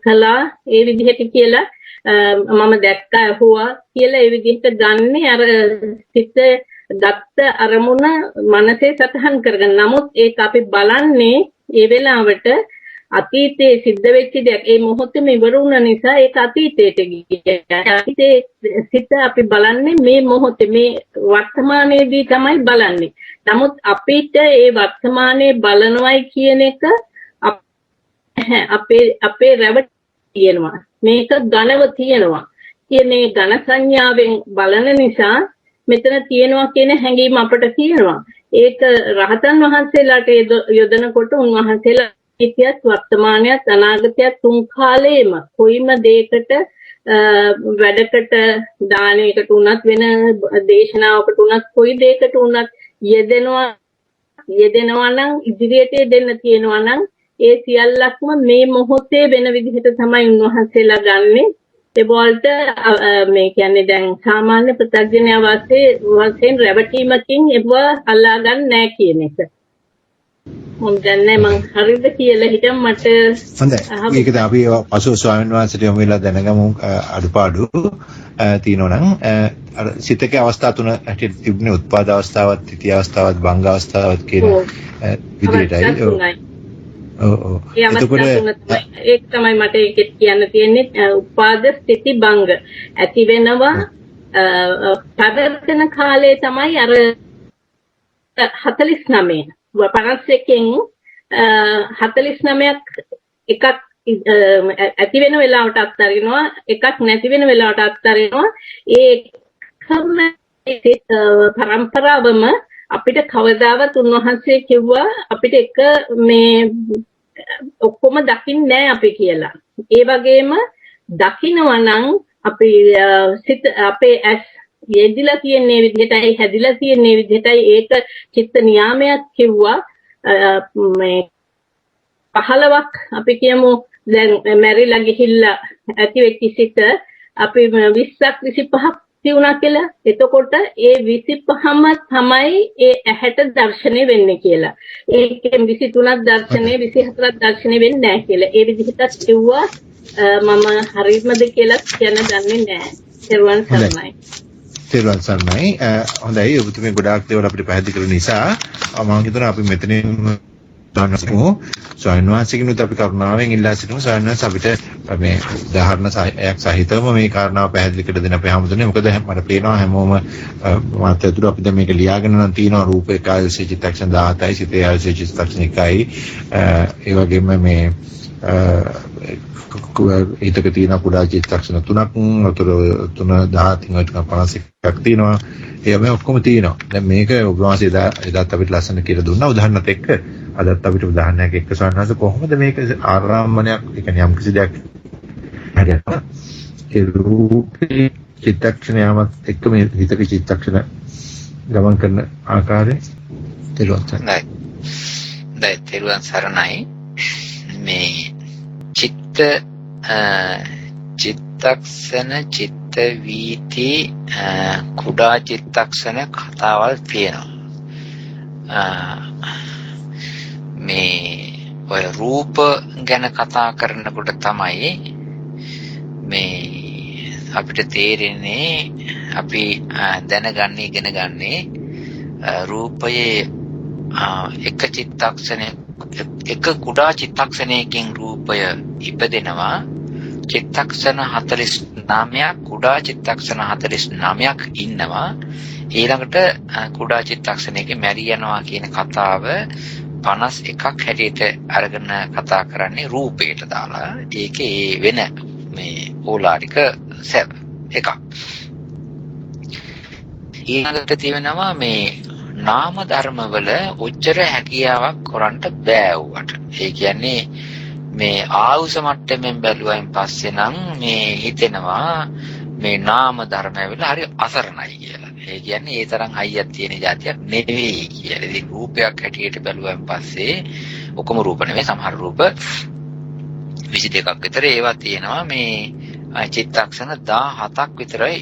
කළා ඒ විදිහට කියලා මම දැක්කා ඇහුවා කියලා ඒ විදිහට ගන්නේ අර සිත ගත්ත අරමුණ මනසේ සතහන් කරගෙන. නමුත් ඒක අපි බලන්නේ ඒ වෙලාවට අතීතයේ සිද්ධ වෙච්ච දෙයක්. ඒ මොහොතේම ඉවර වුණ නිසා ඒක අතීතයට ගියා. අතීතයේ සිත අපි බලන්නේ මේ මොහොතේ මේ වර්තමානයේදී තමයි බලන්නේ. නමුත් අපිට ඒ වර්තමානයේ බලනවයි කියන එක අපේ රැවට තියෙනවා. මේක ඝනව තියෙනවා. මේ ඝන සංඥාවෙන් බලන නිසා මෙතන තියෙනවා කියන හැඟීම අපට තියෙනවා. ඒක රහතන් වහන්සේලාට යොදනකොට උන්වහන්සේලා ඉතිහාස වර්තමානයත් අනාගතයත් තුන් කාලෙම කොයිම දෙයකට වැඩකට දානයකට උනත් වෙන දේශනාවකට උනත් කොයි දෙයකට උනත් යෙදෙනවා නම් ඉදිරියට දෙන්න තියෙනවා නම් ඒ සියල්ලක්ම මේ මොහොතේ වෙන විදිහට තමයි උන්වහන්සේලා ගන්නෙ. ඒ වලට මේ කියන්නේ දැන් සාමාන්‍ය ප්‍රත්‍යඥය වශයෙන් රැවටීමකින් ඒව අල්ලා ගන්න නැහැ කියන එක. මම දන්නේ මං හරිද කියලා හිතන් මට හොඳයි. ඒකද අපි පසු ස්වාමීන් වහන්සේට යොමු වෙලා දැනගමු අඩුපාඩු තියෙනවා නම් අර සිතකේ අවස්ථා තුන හැටියට තිබුණේ උත්පාද අවස්ථාවත්, ත්‍ිතිය අවස්ථාවත්, භංග අවස්ථාවත් කියන විදිහටයි. එතකොට ඒක තමයි මට ඒකෙත් කියන්න තියෙන්නේ. උපාද ස්ථಿತಿ භංග ඇති වෙනවා. පදර්ශන කාලේ තමයි අර 49 51න් 49ක් එකක් ඇති වෙන වෙලාවට අත්හරිනවා, එකක් නැති වෙන වෙලාවට අත්හරිනවා. ඒකම පරම්පරාවම අපිට කවදාවත් උන්වහන්සේ කිව්වා අපිට එක මේ ඔක්කොම දකින්නේ නැහැ අපි කියලා. ඒ වගේම දකින්නවා නම් අපි සිත අපේ ඇස් යෙදිලා තියෙන විදිහටයි හැදිලා තියෙන විදිහටයි ඒක චිත්ත නියාමයක් කිව්වා. මේ 15ක් අපි කියමු දැන් මැරිලා ගිහිල්ලා ඇති වෙච්ච සිත අපි 20ක් 25ක් වුණා කියලා. එතකොට ඒ 25ම තමයි ඒ ඇහැට දැర్శණය වෙන්නේ කියලා. ඒකෙන් 23ක් දැర్శණය 24ක් දැర్శණය වෙන්නේ නැහැ කියලා. ඒ විදිහට කිව්වා මම හරියටද කියලා කියන්න දන්නේ නැහැ. තෙරුවන් සරණයි. තෙරුවන් සරණයි. හොඳයි ඔබතුමී ගොඩාක් දේවල් අපිට පැහැදිලි කරන නිසා මම හිතනවා අපි මෙතනින් ස්වාමීන් වහන්සේගෙනුත් අපි කරුණාවෙන් ඉල්ලා සිටිමු ස්වාමීන් වහන්සේ අපිට මේ උදාහරණ සහිතවම මේ කාරණාව පැහැදිලි කර දෙන්න අපි හමුදුනේ. මොකද මට පේනවා හැමෝම මාත් ඇතුළු අපි දැන් මේක ලියාගෙන නම් තියෙනවා රූපේ කායසේ චිත්තක්ෂණ 17යි සිතේ ආයසේ චිත්තක්ෂණ 1යි. ඒ වගේම මේ හිතක තියෙන කුඩා චිත්තක්ෂණ 3ක් අතර 3 10 51ක් තියෙනවා. ඒවා ඔක්කොම තියෙනවා. දැන් මේක ඔබ වහන්සේ එදාත් අපිට ලස්සන කියලා දුන්නා උදාහරණත් එක්ක. අදත් අපිට උදාහරණයක් එක්ක සවන්නස කොහොමද මේක ආරම්භණයක් ඒ කියන්නේ යම් කිසි දෙයක් හරියට ඒ රූපේ චිත්තක්ෂණයමත් එක්ක මේ හිතක චිත්තක්ෂණ ගමන් කරන ආකාරය තේරුම් ගන්න. දැන් තේරුම් සරණයි මේ චිත්තක්ෂණ චිත්ත වීති කුඩා චිත්තක්ෂණ කතාවල් තියෙනවා. මේ ඔය රූප ගැන කතා කරනකොට තමයි මේ අපිට තේරෙන්නේ අපි දැනගන්නේ ඉගෙන ගන්නේ රූපයේ එක කුඩා චිත්තක්ෂණයකින් රූපය ඉපදෙනවා. චිත්තක්ෂණ 49ක් කුඩා චිත්තක්ෂණ 49ක් ඉන්නවා. ඊළඟට කුඩා චිත්තක්ෂණයක මැරි යනවා කියන කතාව 51ක් හැටියට අරගෙන කතා කරන්නේ රූපයට දාලා. ඒකේ වෙන මේ ඕලාරික එකක්. ඊළඟට තියෙනවා මේ නාම ධර්මවල උච්චර හැකියාවක් කරන්න බෑ උවට. ඒ කියන්නේ මේ ආයුෂ මට්ටමින් බැලුවයින් පස්සේ නම් මේ හිතෙනවා මේ නාම ධර්මවල හරි අසරණයි කියලා. ඒ කියන්නේ ඒ තරම් හයියක් තියෙන જાතියක් නෙවෙයි කියලා. ඉතින් රූපයක් හැටියට බැලුවයින් පස්සේ ඔක්කොම රූප නෙවෙයි සමහර රූප 22ක් විතර ඒවා තියෙනවා. මේ චිත්තක්ෂණ 17ක් විතරයි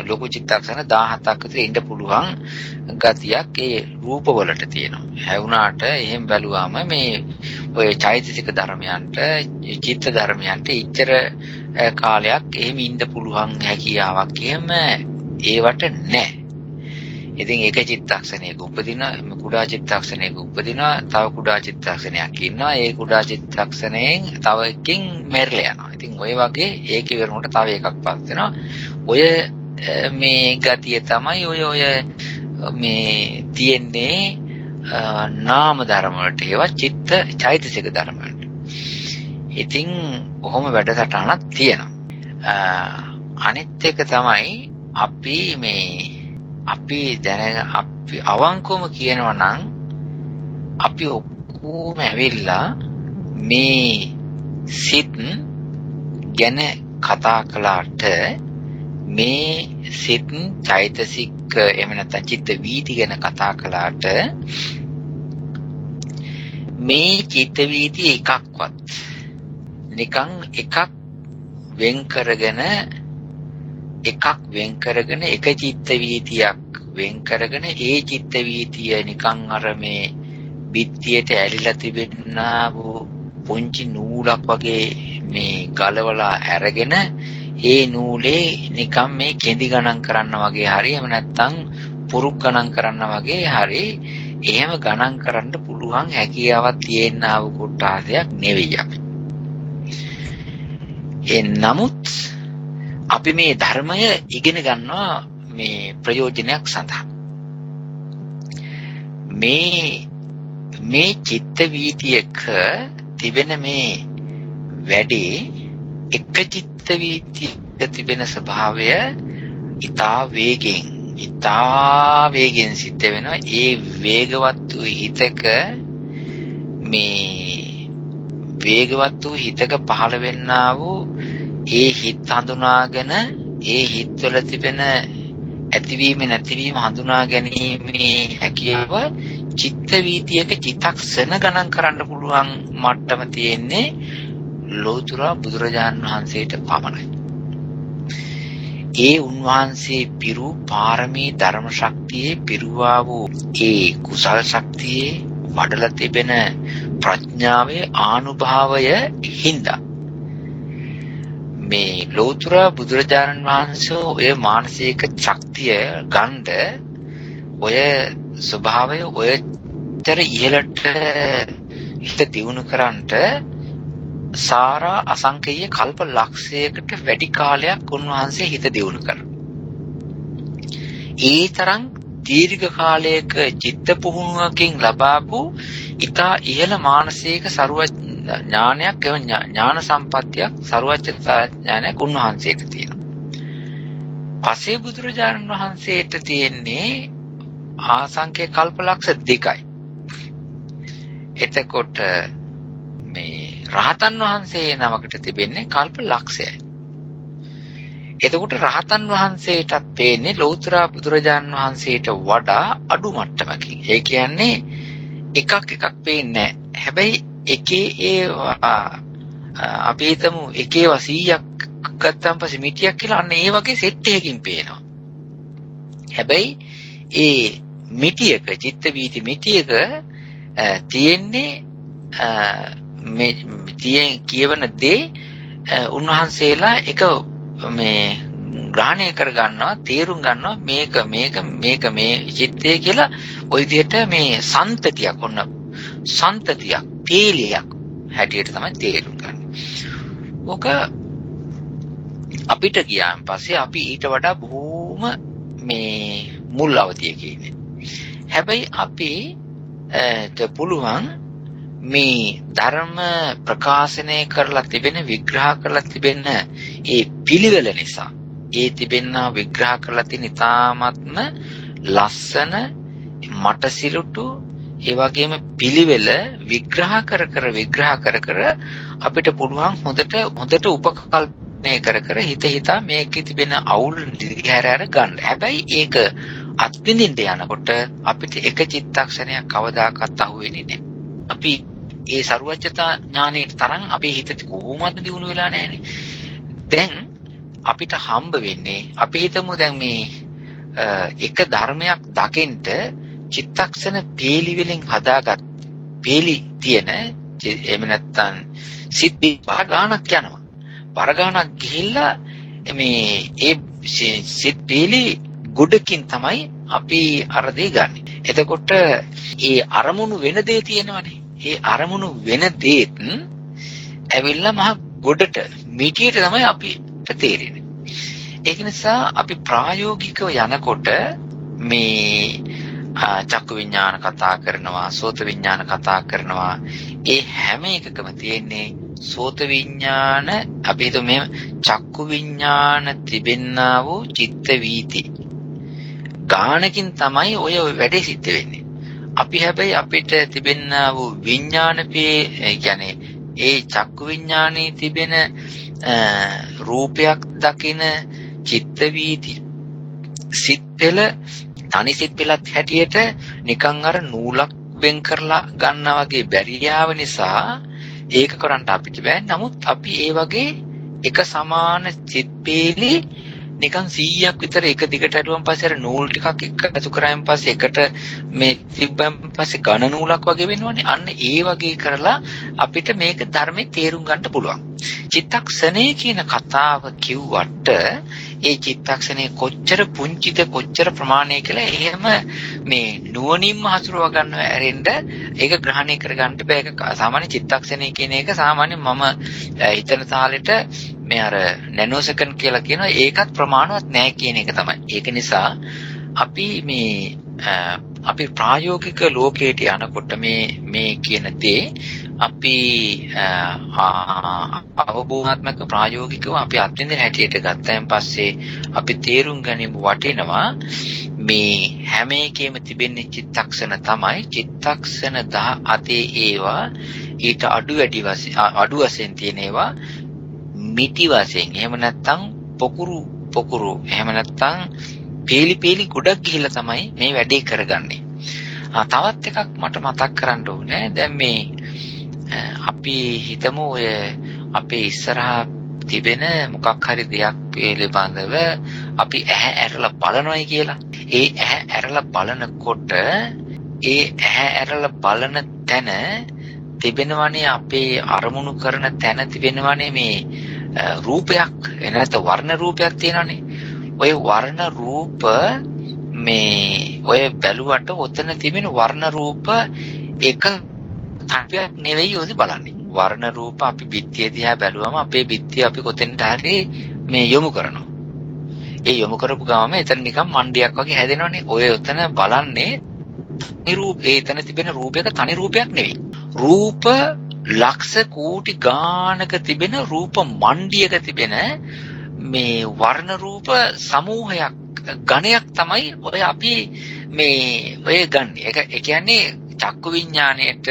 ලොකු චිත්තක්ෂණ 17ක් විතර ඉන්න පුළුවන් ගතියක් ඒ රූපවලට තියෙනවා. ඒ වුණාට එහෙම බැලුවාම මේ ඔය චෛතසික ධර්මයන්ට චිත්ත ධර්මයන්ට ඉච්ඡර කාලයක් එහෙම ඉන්න පුළුවන් හැකියාවක් එහෙම ඒවට නැහැ. ඉතින් ඒක චිත්තක්ෂණයක උපදින කුඩා චිත්තක්ෂණයක උපදිනවා. තව කුඩා චිත්තක්ෂණයක් ඉන්නවා. ඒ කුඩා චිත්තක්ෂණයෙන් තව එකකින් මැරිලා යනවා. ඉතින් ඔය වගේ ඒක ඉවරනකොට තව එකක් පස් වෙනවා. ඔය මේ ගතිය තමයි ඔය මේ තියෙන්නේ නාම ධර්ම වලට ඒවා චිත්ත චෛතසික ධර්ම වලට. ඉතින් කොහොම වැඩසටහනක් තියෙනවා. අනිත් එක තමයි අපි අවංකවම කියනවා නම් අපි ඔක්කොම ඇවිල්ලා මේ සිත් ගැන කතා කළාට මේ සිත් චෛතසික එහෙම නැත්නම් චිත්ත වීති ගැන කතා කළාට මේ චිත්ත වීති එකක්වත් නිකන් එකක් වෙන් කරගෙන එක චිත්ත වීතියක් වෙන් කරගෙන ඒ චිත්ත වීතිය නිකන් අර මේ බිත්තියට ඇලිලා තිබෙනා වූ පුංචි නූලක් වගේ මේ ගලවලා අරගෙන ඒ නූලේ නිකන් මේ කෙඳි ගණන් කරන්න වගේ හරි එහෙම නැත්නම් පුරුක් ගණන් කරන්න වගේ හරි එහෙම ගණන් කරන්න පුළුවන් හැකියාවක් තියෙනා වූ කොටාසයක් නෙවෙයි අපි. නමුත් අපි මේ ධර්මය ඉගෙන ගන්නවා මේ ප්‍රයෝජනයක් සඳහා. මේ චිත්ත වීතියක තිබෙන මේ වැඩේ එක චිත්ත වීතියක තිබෙන ස්වභාවය ඉතා වේගෙන් සිද්ධ වෙනවා. ඒ වේගවත් වූ හිතක පහළ වෙන්නා වූ ඒ හිත හඳුනාගෙන ඒ හිතවල තිබෙන ඇතිවීම නැතිවීම හඳුනා ගැනීමේ හැකියාව චිත්ත වීතියක චිත්තක්ෂණ ගණන් කරන්න පුළුවන් මට්ටම තියෙන්නේ ලෝතුරා බුදුරජාණන් වහන්සේට පමණයි. ඒ උන්වහන්සේ පිරු පාරමී ධර්ම ශක්තියේ පිරුවා වූ ඒ කුසල ශක්තියේ වඩලා තිබෙන ප්‍රඥාවේ ආනුභාවය හින්දා මේ ලෝතර බුදුරජාණන් වහන්සේ ඔය මානසික ශක්තිය ගන්න ඔය ස්වභාවය ඔයතර ඉහළට හිත දියුණු කරන්නට සාරා අසංකේය කල්ප ලක්ෂයකට වැඩි කාලයක් උන්වහන්සේ හිත දියුණු කරා. ඒ තරම් දීර්ඝ කාලයක චිත්ත පුහුණුවකින් ලබාපු ඉතා ඉහළ මානසික ඥානයක් ඥාන සම්පත්තියක් සර්වඥතා ඥානයක් උන්වහන්සේට තියෙනවා. පසේ බුදුරජාණන් වහන්සේට තියෙන්නේ ආසංඛ්‍ය කල්පලක්ෂ 2යි. එතකොට මේ රහතන් වහන්සේ නමකට තිබෙන්නේ කල්ප ලක්ෂයයි. එතකොට රහතන් වහන්සේටත් පේන්නේ ලෞතර බුදුරජාණන් වහන්සේට වඩා අඩු මට්ටමකින්. ඒ කියන්නේ එකක් පේන්නේ නැහැ. හැබැයි එකේ අපි හිතමු එකේ 100ක් ගත්තාම පස්සේ මිටියක් කියලා අන්න ඒ වගේ සෙට් එකකින් පේනවා. හැබැයි ඒ මිටියක චිත්ත වීති මිටියක තියෙන්නේ මේ කියවන දේ උන්වහන්සේලා එක මේ ග්‍රහණය කර ගන්නවා තේරුම් ගන්නවා මේක මේ චිත්තය කියලා ওই විදිහට මේ සන්තතියක් ඔන්න සන්තතියක් පීලියක් හැටියට තමයි තේරුම් ගන්න. ඔක අපිට ගියාන් පස්සේ අපි ඊට වඩා බොහෝම මේ මුල් අවධියක ඉන්නේ. හැබැයි අපිට පුළුවන් මේ ධර්ම ප්‍රකාශනය කරලා තිබෙන විග්‍රහ කරලා තිබෙන ඒ පිළිවෙල නිසා ඒ තිබෙන විග්‍රහ කරලා තියෙන ඉතාමත්ම ලස්සන මටසිරුටු ඒ වගේම පිළිවෙල විග්‍රහ කර අපිට පුළුවන් හොඳට උපකල්පනය කර හිතා මේකේ තිබෙන අවුල් දිගහැර ගන්න. හැබැයි ඒක අත්විඳින්න යනකොට අපිට එක චිත්තක්ෂණයක් කවදාකවත් අහුවෙන්නේ නැහැ. අපි ඒ සරුවච්චතා ඥානයේ තරම් අපේ හිත කොහොමද දියුණු වෙලා නැහැනේ. දැන් අපිට හම්බ වෙන්නේ අපි හිතමු දැන් මේ එක ධර්මයක් දකින්න චිත්තක්ෂණ පේලි වලින් හදාගත් පේලි තියෙන එහෙම නැත්නම් සිත් බාගානක් යනවා. බාගානක් ගිහිල්ලා මේ ඒ සිත් පේලි ගොඩකින් තමයි අපි අර දේ ගන්නෙ. එතකොට ඒ අරමුණු වෙන දේ තියෙනවනේ. ඒ අරමුණු වෙන දේත් ඇවිල්ලා මහ ගොඩට මිටියට තමයි අපිට තේරෙන්නේ. ඒක නිසා අපි ප්‍රායෝගිකව යනකොට මේ චක්කු විඥාන කතා කරනවා, සෝත විඥාන කතා කරනවා. ඒ හැම එකකම තියෙන්නේ සෝත විඥාන අපි හිතමු මේ චක්කු විඥාන තිබෙන්නා වූ චිත්ත වීති. ගානකින් තමයි ඔය වැඩේ සිද්ධ වෙන්නේ. අපි හැබැයි අපිට තිබෙනා වූ විඥානපේ කියන්නේ ඒ චක්කු විඥානයේ තිබෙන රූපයක් දකින චිත්ත වීති සිත් පෙළ තනි සිත් පෙළත් හැටියට නිකන් අර නූලක් වෙන් කරලා ගන්නා වගේ බැරියාව නිසා ඒක කරන්න අපිට බෑ. නමුත් අපි ඒ වගේ එක සමාන සිත් පෙළි නිකන් 100ක් විතර එක දිගට ඇදුවන් පස්සේ අර නූල් ටිකක් එකතු කරායින් පස්සේ එකට මේ තිබ්බන් පස්සේ ඝන නූලක් වගේ වෙනවනේ. අන්න ඒ වගේ කරලා අපිට මේක ධර්මයේ තේරුම් ගන්න පුළුවන්. චිත්තක්ෂණේ කියන කතාව කිව්වට ඒ චිත්තක්ෂණේ කොච්චර පුංචිද කොච්චර ප්‍රමාණය කියලා එහෙම මේ නුවණින්ම හසුරව ගන්නව ඇරෙන්න ඒක ග්‍රහණය කර ගන්න බෑ. ඒක සාමාන්‍ය චිත්තක්ෂණේ කියන එක සාමාන්‍ය මම හිතන තාලෙට මේ අර නැනෝ සෙකන්ඩ් කියලා කියනවා ඒකත් ප්‍රමාණවත් නෑ කියන එක තමයි. ඒක නිසා අපි ප්‍රායෝගික ලෝකයට යනකොට මේ කියන දේ අපි අවබෝධාත්මක ප්‍රායෝගිකව අපි අත්විඳින හැටියට ගත්තයින් පස්සේ අපි තේරුම් ගනිමු වටිනවා මේ හැම එකෙම තිබෙන චිත්තක්ෂණ තමයි. චිත්තක්ෂණ 17 ඒවා ඊට අඩු වශයෙන් තියෙන ඒවා මිටි වශයෙන් එහෙම නැත්නම් පොකුරු එහෙම නැත්නම් පේලි ගොඩක් ගිහිල්ලා තමයි මේ වැඩේ කරගන්නේ. තවත් එකක් මට මතක් කරන්න ඕනේ. දැන් මේ අපි හිතමු ඔය අපේ ඉස්සරහා තිබෙන මොකක් හරි දෙයක් පිළිබඳව අපි ඇහැ ඇරලා බලනවායි කියලා. ඒ ඇහැ ඇරලා බලනකොට ඒ ඇහැ ඇරලා බලන තැන තිබෙනවනේ අපේ අරමුණු කරන තැන තිබෙනවනේ මේ රූපයක් එනත වර්ණ රූපයක් තියෙනවනේ. ඔය වර්ණ රූප මේ ඔය බැලුවට ඔතන තිබෙන වර්ණ රූප එක තත්ත්වයක් නෙවෙයි ඔතන බලන්නේ. වර්ණ රූප අපි බිත්තිය දිහා බැලුවම අපේ බිත්තිය අපි කොතෙන්ට හරි මේ යොමු කරනවා. ඒ යොමු කරපු ගමම එතන නිකන් මණ්ඩියක් වගේ හැදෙනවනේ. ඔය ඔතන බලන්නේ නිරූපේ එතන තිබෙන රූපයක තනි රූපයක් නෙවෙයි. රූප ලක්ෂ කෝටි ගානක තිබෙන රූප මණ්ඩියක තිබෙන මේ වර්ණ රූප සමූහයක් ගණයක් තමයි ඔය අපි මේ ඔය ගන්න. ඒ කියන්නේ චක්කු විඥාණයට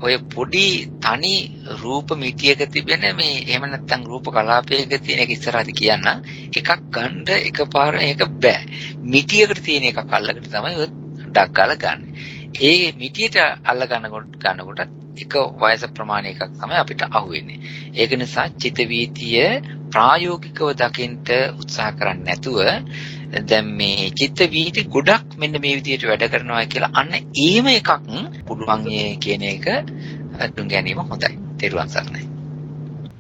ඔය පොඩි තනි රූප මිටියක තිබෙන මේ එහෙම නැත්නම් රූප කලාපයක තියෙන එක ඉස්සරහට කියන්න එකක් ගන්න එකපාර ඒක බෑ. මිටියකට තියෙන එකක් අල්ලකට තමයි ඔය ඩක් ගාලා ගන්න. ඒ මිටියට අල්ල ගන්නකොට එක වයස ප්‍රමාණයක තමයි අපිට අහුවෙන්නේ. ඒක නිසා චිත්ත වීතිය ප්‍රායෝගිකව දකින්න උත්සාහ කරන්නේ නැතුව දැන් මේ චිත්ත වීති ගොඩක් මෙන්න මේ විදිහට වැඩ කරනවා කියලා අන්න ඒම එකක් පුළුවන් කියන එක අඳුන් ගැනීම හොඳයි. තෙරුවන් සරණයි.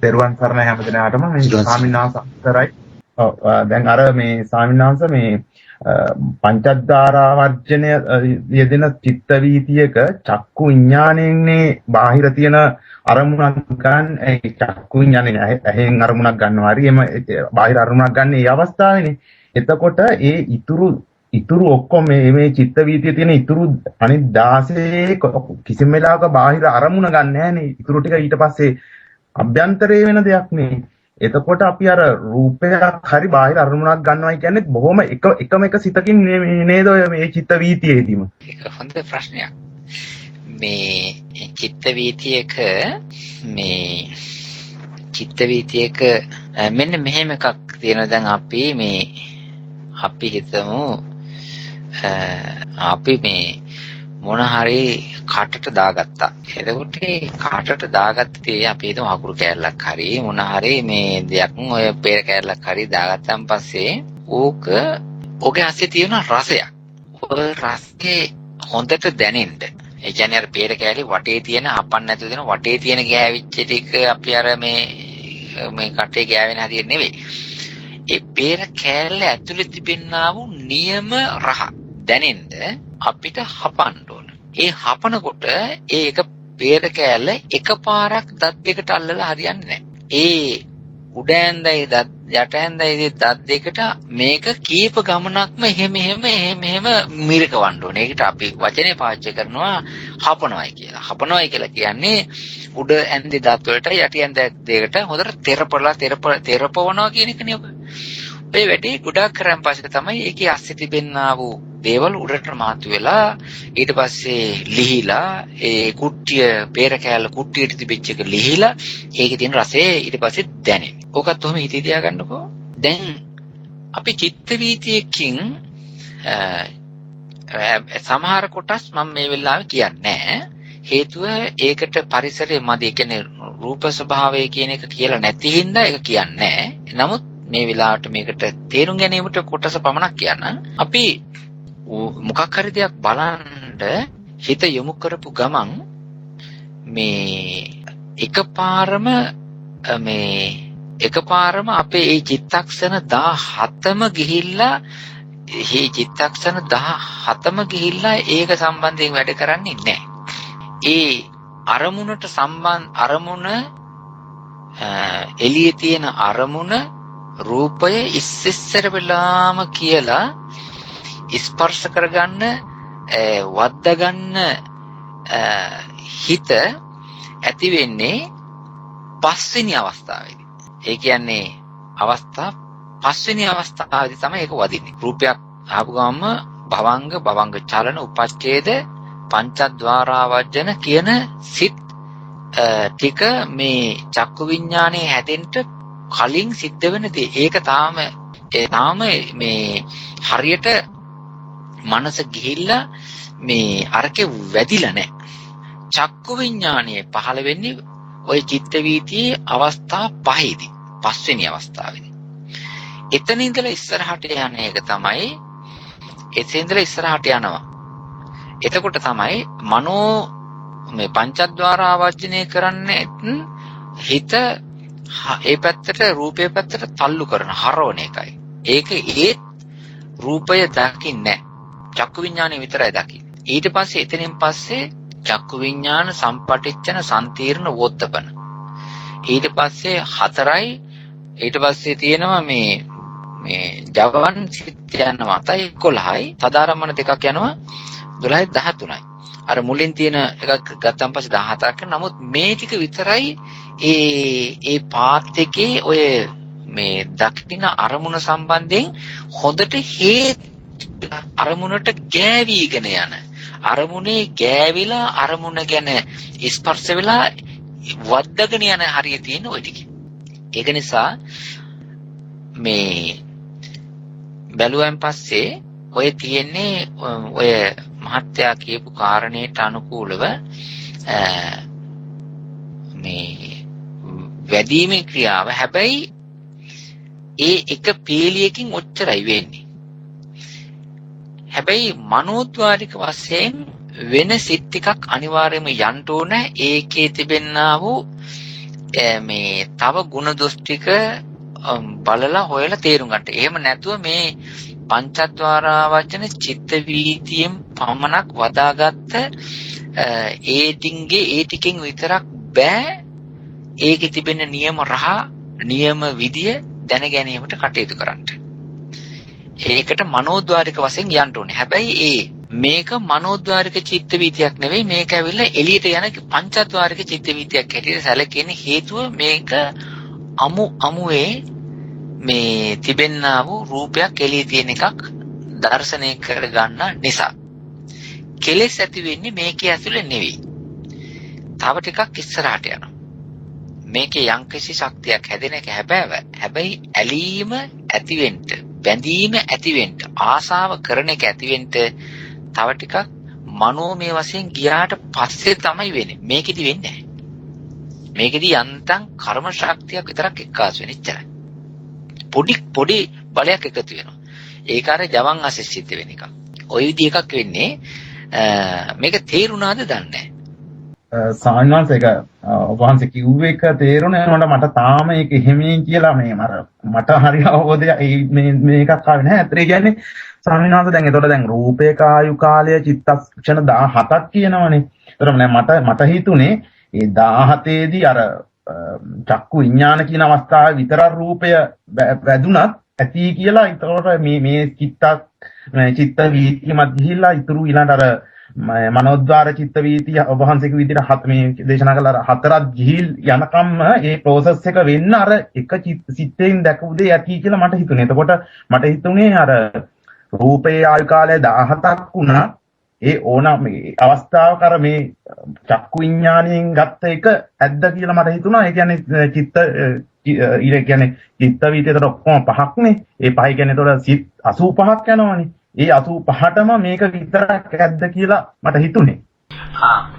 තෙරුවන් සරණයි හැමදෙනාටම. මේ ස්වාමීන් වහන්සේ අතරයි. ඔව් දැන් අර මේ ස්වාමීන් වහන්සේ මේ පංචද්වාරා වර්ජනය යෙදෙන චිත්ත වීතියක චක්කු විඥාණයෙන්නේ බාහිර තියෙන අරමුණක් ගන්න ඒ චක්කු විඥාණයෙන් ඇහෙන් අරමුණක් ගන්නවා හරි එම බාහිර අරමුණක් ගන්න ඒ අවස්ථාවේනේ. එතකොට ඒ ඉතුරු ඔක්කොම මේ චිත්ත වීතියේ තියෙන ඉතුරු අනිත් 16 කිසිම වෙලාවක බාහිර අරමුණ ගන්න නැහැනේ. ඉතුරු ටික ඊට පස්සේ අභ්‍යන්තරයේ වෙන දෙයක් නේ. එතකොට අපි අර රූපයක් හරි බාහිර අරමුණක් ගන්නවයි කියන්නේ බොහොම එකම එක සිතකින් නේද ඔය මේ චිත්ත වීතියේදීම. ඒක හොඳ ප්‍රශ්නයක්. මේ චිත්ත වීතියක මෙන්න මෙහෙම එකක් තියෙනවා. දැන් අපි හිතමු අපි මේ මොන හරි කටට දාගත්තා. එතකොට කටට දාගත්තේ අපි හිතමු අකුරු කෑල්ලක් හරි මොන හරි මේ දෙයක් ඔය පෙර කෑල්ලක් හරි දාගත්තාන් පස්සේ ඕකේ ඇස්සේ තියෙන රසයක්. ඔය රසයේ හොඳට දැනෙන්න. ඒ කියන්නේ අර පෙර කෑලි වටේ තියෙන අපන්න නැතුව දෙන වටේ තියෙන ගෑවිච්ච ටික අපි අර මේ කටේ ගෑවෙන හැටි නෙවෙයි. ඒ පෙර කෑල්ල ඇතුලේ තිබෙනා වූ නියම රහ දැනෙන්න අපිට හපන්න ඕන. ඒ හපනකොට ඒක පෙර කෑල්ල එකපාරක් දත් දෙකට අල්ලලා හරියන්නේ නැහැ. ඒ උඩ ඇඳයි දත් යට ඇඳයි දත් දෙකට මේක කීප ගමනක්ම එහෙම මිරිකවන්න ඕනේ. ඒකට අපි වචනේ පාවිච්චි කරනවා හපනවායි කියලා. හපනවායි කියලා කියන්නේ උඩ ඇඳේ දත් වලට යට ඇඳ දෙකට හොඳට තෙරපවනවා කියන එකනේ ඔබ. මේ වැඩේ ගොඩක් කරන් පස්සේ තමයි ඒකේ ASCII තිබෙන්නා වූ දේවල් උඩට මාතු වෙලා ඊට පස්සේ ලිහිලා ඒ කුට්ටිය පෙර කෑල්ල කුට්ටියට තිබෙච්ච එක ලිහිලා ඒකේ තියෙන රසය ඊට පස්සේ දැනෙන්නේ. ඕකත් ඔහොම හිතේ තියාගන්නකෝ. දැන් අපි චිත්ත වීතියකින් සමහර කොටස් මම මේ වෙලාවේ කියන්නේ නැහැ. හේතුව ඒකට පරිසරයේ මැද කියන්නේ රූප ස්වභාවය කියන එක කියලා නැති හින්දා ඒක කියන්නේ නැහැ. නමුත් මේ වෙලාවට මේකට තේරුම් ගැනීමට කොටස පමණක් කියන්න. අපි මොකක් හරි දෙයක් බලන්න හිත යොමු කරපු ගමන් මේ එකපාරම අපේ මේ චිත්තක්ෂණ 17ම ගිහිල්ලා ඒක සම්බන්ධයෙන් වැඩ කරන්නේ නැහැ. ඒ අරමුණ එළියේ තියෙන අරමුණ රූපය ඉස්සෙස්සර වෙලාම කියලා ස්පර්ශ කරගන්න වද්දා ගන්න හිත ඇති වෙන්නේ පස්වෙනි අවස්ථාවේදී. ඒ කියන්නේ පස්වෙනි අවස්ථාවේදී තමයි ඒක වදින්නේ. රූපයක් ආපු ගමන්ම භවංග චලන උපච්ඡේද පංචද්වාරා වජ්ජන කියන සිත් ටික මේ චක්කු විඥානයේ හැදෙන්න කලින් සිද්ධ වෙන දේ. ඒක තාම මේ හරියට මනස ගිහිල්ලා මේ අරකේ වැදිලා නැහැ. චක්කු විඥානයේ පහළ වෙන්නේ ওই චිත්ත වීතියේ අවස්ථා 5ේදී. පස්වෙනි අවස්ථාවේදී. එතන ඉඳලා ඉස්සරහට යන එක තමයි එතන ඉඳලා ඉස්සරහට යනවා. එතකොට තමයි මනෝ මේ පංචද්වාර ආවර්ජනය කරන්නේ හිත ඒ පැත්තට රූපේ පැත්තට තල්ලු කරන හරවන එකයි. ඒක ඒත් රූපය දකින්නේ චක්කු විඥානය විතරයි දකින්නේ. ඊට පස්සේ එතනින් පස්සේ චක්කු විඥාන සම්පටිච්ඡන සම්තීර්ණ වෝත්තපන. ඊට පස්සේ 4යි ඊට පස්සේ තියෙනවා මේ ජවන් සිත් යනවා 11යි සදාරම්මන දෙකක් යනවා 12යි 13යි. අර මුලින් තියෙන එකක් ගත්තන් පස්සේ 17ක්. නමුත් මේ ටික විතරයි ඒ පාත් එකේ ඔය මේ දක්ෂින අරමුණ සම්බන්ධයෙන් හොඳට අරමුණට ගෑවිගෙන යන අරමුණේ ගෑවිලා අරමුණ ගැන ස්පර්ශ වෙලා වද්දගෙන යන හරිය තියෙන ওই ටික. ඒක නිසා මේ බැලුවෙන් පස්සේ ඔය තියෙන්නේ ඔය මහත්තයා කියපු කාරණේට අනුකූලව මේ වැඩිමේ ක්‍රියාව. හැබැයි ඒ එක පීලියකින් ඔච්චරයි වෙන්නේ. හැබැයි මනෝද්වාරික වශයෙන් වෙන සිත් ටිකක් අනිවාර්යයෙන්ම යන්න ඕන. ඒකේ තිබෙන්නා වූ මේ තව ಗುಣ දොස් ටික බලලා හොයලා තේරුම් ගන්න. එහෙම නැතුව මේ පංචද්වාරාවචන චිත්ත වීතියෙන් පමණක් වදාගත්ත ඒ ටිකෙන් විතරක් බෑ ඒකේ තිබෙන නියම නියම විදිය දැන ගැනීමට කටයුතු කරන්න. ඒකට මනෝද්වාරික වශයෙන් යන්න ඕනේ. හැබැයි මේක මනෝද්වාරික චිත්ත වීතියක් නෙවෙයි. මේක ඇවිල්ලා එළියට යන පංචද්වාරික චිත්ත වීතියක් හැටියට සැලකෙන හේතුව මේක අමුවේ මේ තිබෙන්නා වූ රූපයක් එළියේ තියෙන එකක් දර්ශනය කර ගන්න නිසා. කෙලෙස් ඇති වෙන්නේ මේකේ ඇතුලේ නෙවෙයි. තව ටිකක් ඉස්සරහට යනවා. මේකේ යම්කිසි ශක්තියක් හැදෙන එක හැබැයි ඇලීම ඇතිවෙන්න, බැඳීම ඇතිවෙන්න, ආසාව කරන එක ඇතිවෙන්න තව ටිකක් මනෝමය වශයෙන් ගියාට පස්සේ තමයි වෙන්නේ. මේකෙදි වෙන්නේ නැහැ. මේකෙදි යන්තම් කර්ම ශක්තියක් විතරක් එක්කාසු වෙන ඉච්චරයි. පොඩි බලයක් එකතු වෙනවා. ඒක අර ජවන් අසෙසිත වෙන එක. ওই විදිහ එකක් වෙන්නේ. මේක තේරුණාද දන්නේ නැහැ. සාමාන්‍යයෙන් ඒක වහන්සේ කිව්ව එක තේරුණා. මට තාම ඒක එහෙමයි කියලා මට හරි අවබෝධය මේකක් ආවේ නැහැ. අත්‍තරේ කියන්නේ සාමාන්‍යයෙන් දැන් එතකොට දැන් රූපේක ආයු කාලය චිත්තක්ෂණ 17ක් කියනවනේ. ඒතර මට හිතුනේ ඒ 17 දී අර චක්කු විඥාන කියන අවස්ථාවේ විතර රූපය වැදුනත් ඇති කියලා. ඒතකොට මේ චිත්ත වීතියමත් ගිහිල්ලා ඉතුරු ඊළඟ අර මනෝද්වාර චිත්ත වීතිය ඔබ වහන්සේක විදිහට මේ දේශනා කළා අර 4ක් ගිහිල් යනකම්ම මේ process එක වෙන්න අර එක සිත්තෙන් දැකපු දේ ඇති කියලා මට හිතුනේ. එතකොට මට හිතුනේ අර රූපේ ආයු කාලය 17ක් වුණා. ඒ ඕනම අවස්ථාවක අර මේ චක්කු විඥාණයෙන් ගත්ත එක ඇද්ද කියලා මට හිතුණා. ඒ කියන්නේ චිත්ත වීතියට ඔක්කොම 5ක්නේ. ඒ 5 කියන්නේ එතකොට සිත් 85ක් යනවනේ. ඒ 85ටම මේක විතරක් ඇද්ද කියලා මට හිතුනේ.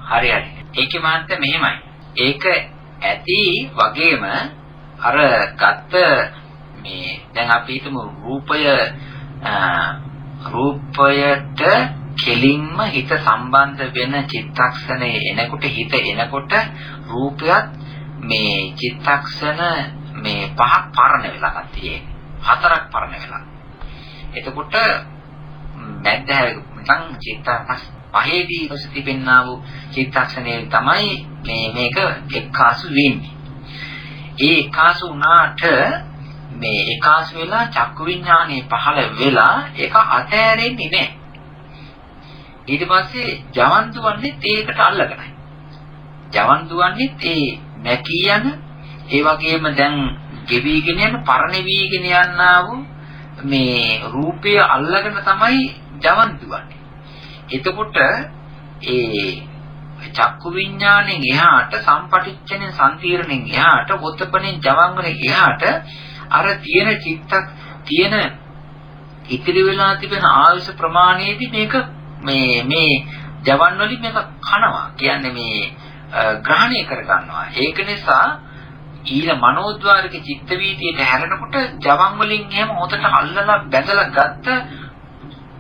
හරි. ඒකේ මාන්ත මෙහෙමයි. ඒක ඇති වගේම අර ගත්ත මේ දැන් අපි හිතමු රූපයට කෙලින්ම හිත සම්බන්ධ වෙන චිත්තක්ෂණේ එනකොට රූපයත් මේ චිත්තක්ෂණ මේ 5ක් පරණ වෙලා තියෙන්නේ. 4ක් පරණ වෙලා. එතකොට මැද්දහැර නිකන් චිත්තක්ෂණ පහේදී තිබෙනා වූ චිත්තක්ෂණේ තමයි මේක එක්කාසු වෙන්නේ. ඒ එක්කාසු වුණාට මේ එක්කාසු වෙලා චක්කු විඥානේ පහළ වෙලා ඒක අතෑරෙන්නේ නැහැ. ඊට පස්සේ ජවන් දුවන්නේ ඒකට අල්ලගෙනයි. ජවන් දුවන්නේ ඒ නැකී යන ඒ වගේම දැන් ගෙවිගෙන යන පරණ වීගෙන යනා වූ මේ රූපය අල්ලගෙන තමයි ජවන් දුවන්නේ. එතකොට ඒ චක්කු විඥාණයෙන් එහාට සම්පටිච්ඡනෙන් සම්තිරණයෙන් එහාට වොත්තපණෙන් ජවන් වලින් එහාට අර තියෙන ඉතිරි වෙලා තිබෙන ආයුෂ ප්‍රමාණයේදී මේක මේ ජවන් වලින් මේක කනවා. කියන්නේ මේ ග්‍රහණය කර ගන්නවා. ඒක නිසා ඊළ මනෝද්වාරික චිත්ත වීතියට හැරෙනකොට ජවන් වලින් එහෙම හොතට අල්ලලා බැඳලා ගත්ත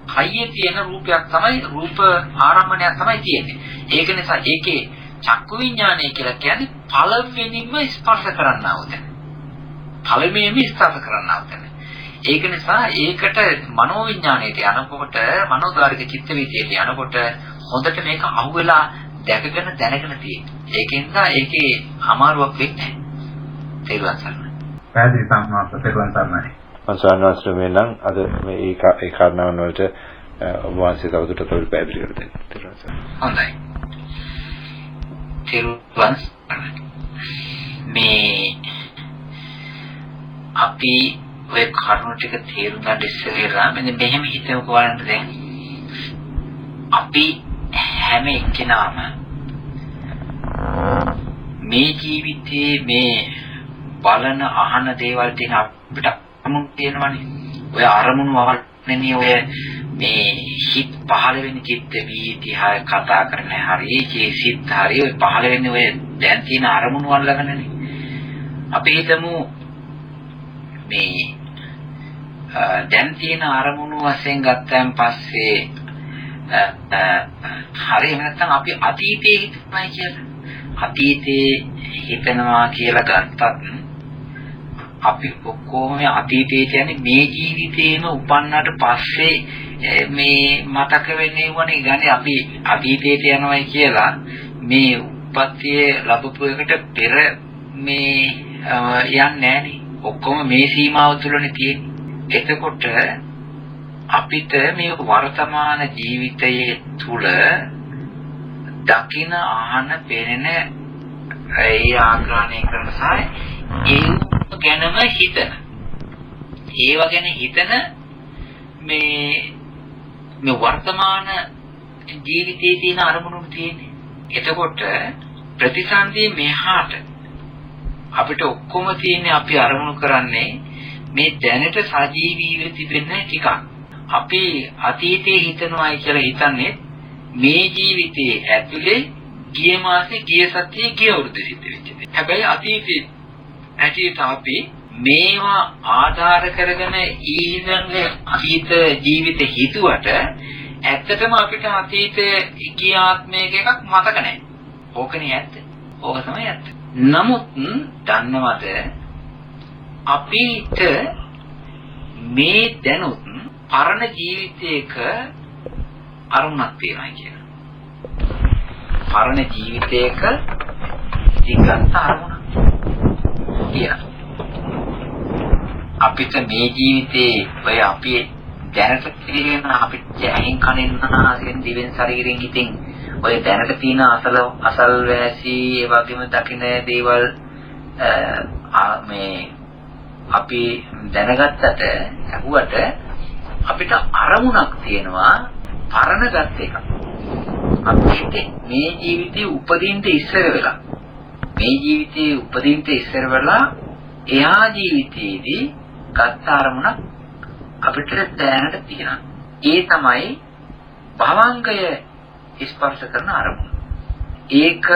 කයේ තියෙන රූපයක් තමයි රූප ආරම්භණයක් තමයි තියෙන්නේ. ඒක නිසා ඒකේ චක්කු විඥානය කියලා කියන්නේ පළවෙනිම ස්පර්ශ කරන්නා වූ තැන. පළවෙනිම ස්පර්ශ කරන්නා වූ තැන. ඒක නිසා ඒකට මනෝ විඥාණයට යනකොට මනෝද්වාරික චිත්ත වීතියට යනකොට හොඳට මේක අහුවෙලා දැකගෙන දැනගෙන තියෙනවා. ඒකෙන්ද ඒකේ අමාරුවක් වෙන්නේ නැහැ. තේරුම් ගන්න. පැහැදිලි සම්මාස තේරුම් ගන්නයි. මසානවාස්ට මේ නම් අද මේ ඒ කාරණාවන් වලට ඔබ වහන්සේ තවදුරටත් පැහැදිලි කර දෙන්න. තේරුම් ගන්න. හොඳයි. මේ අපි ඔය කරුණු ටික තේරුම් ගන්න ඉස්සෙල්ලා මෙන්න මෙහෙම හිතමුකෝ බලන්න දැන්. අපි හැම එක්කෙනාම මේ ජීවිතේ මේ බලන අහන දේවල් තියෙන අපිට අරමුණු තියෙනවනේ. ඔය අරමුණු වලනේ ඔය මේ හිත පහළ වෙන චිත්ත වීති හය කතා කරන හරිය චේසිත හරිය ඔය පහළ වෙන්නේ ඔය දැන් තියෙන අරමුණු වල ළඟනේ. අපි හිතමු මේ දැන් තියෙන අරමුණු වශයෙන් ගත්තන් පස්සේ හරියම නැත්නම් අපි අතීතයේ හිතනවා කියලා. අතීතයේ හිතනවා කියලා ගත්තත් අපි ඔක්කොම අතීතයේ කියන්නේ මේ ජීවිතේම උපන්නට පස්සේ මේ මතක වෙන්නේ වනේ ගන්නේ අපි අතීතයට යනවායි කියලා මේ උපත්තිය ලැබපු එකට පෙර මේ යන්නේ නැහනේ. ඔක්කොම මේ සීමාව තුළනේ තියෙන්නේ. එතකොට අපිට මේ වර්තමාන ජීවිතයේ තුල දකින ආහන පෙනෙන ඒ ආග්‍රහණය කරන සහ ඒ ගැනම හිතන ඒව ගැන හිතන මේ වර්තමාන ජීවිතයේ තියෙන අරමුණු තියෙන්නේ. එතකොට ප්‍රතිසන්දියේ මෙහාට අපිට ඔක්කොම තියෙන්නේ අපි අරමුණු කරන්නේ මේ දැනට සජීවීව තිබෙන ටිකක්. අපි අතීතයේ හිතනවායි කියලා හිතන්නේ මේ ජීවිතයේ ඇතුලේ ගිය මාසේ ගිය සතියේ ගිය වෘද්ධ සිද්ධ වෙච්ච දේ. හැබැයි අතීතයේ ඇටියට අපි මේවා ආධාර කරගෙන ඊළඟ අතීත ජීවිත හිතුවට ඇත්තටම අපිට අතීතයේ ගිය ආත්මයක එකක් මතක නැහැ. ඕකනේ ඇත්ත. ඕක තමයි ඇත්ත. නමුත් දන්නවද අපිට මේ දැනුත් පරණ ජීවිතයක අරුණක් තියෙනවා කියලා. පරණ ජීවිතයක ඉතිගත් අරුණක් තියෙනවා. අපිට මේ ජීවිතේ ඔය අපි දැනට තියෙන අපිට ඇහෙන් කනෙන් නාසයෙන් දිවෙන් ශරීරයෙන් හිතින් ඔය දැනට තියෙන අසල් වැසි ඒ වගේම දකින්න දේවල් මේ අපි දැනගත්තට අහුවට අපිට අරමුණක් තියෙනවා පරණගත් එකක්. අපිට මේ ජීවිතේ උපදින්න ඉස්සර වෙලා එහා ජීවිතයේදී ගත් අරමුණක් අපිට දැනට තියෙනවා. ඒ තමයි භවංගය ස්පර්ශ කරන අරමුණ. ඒක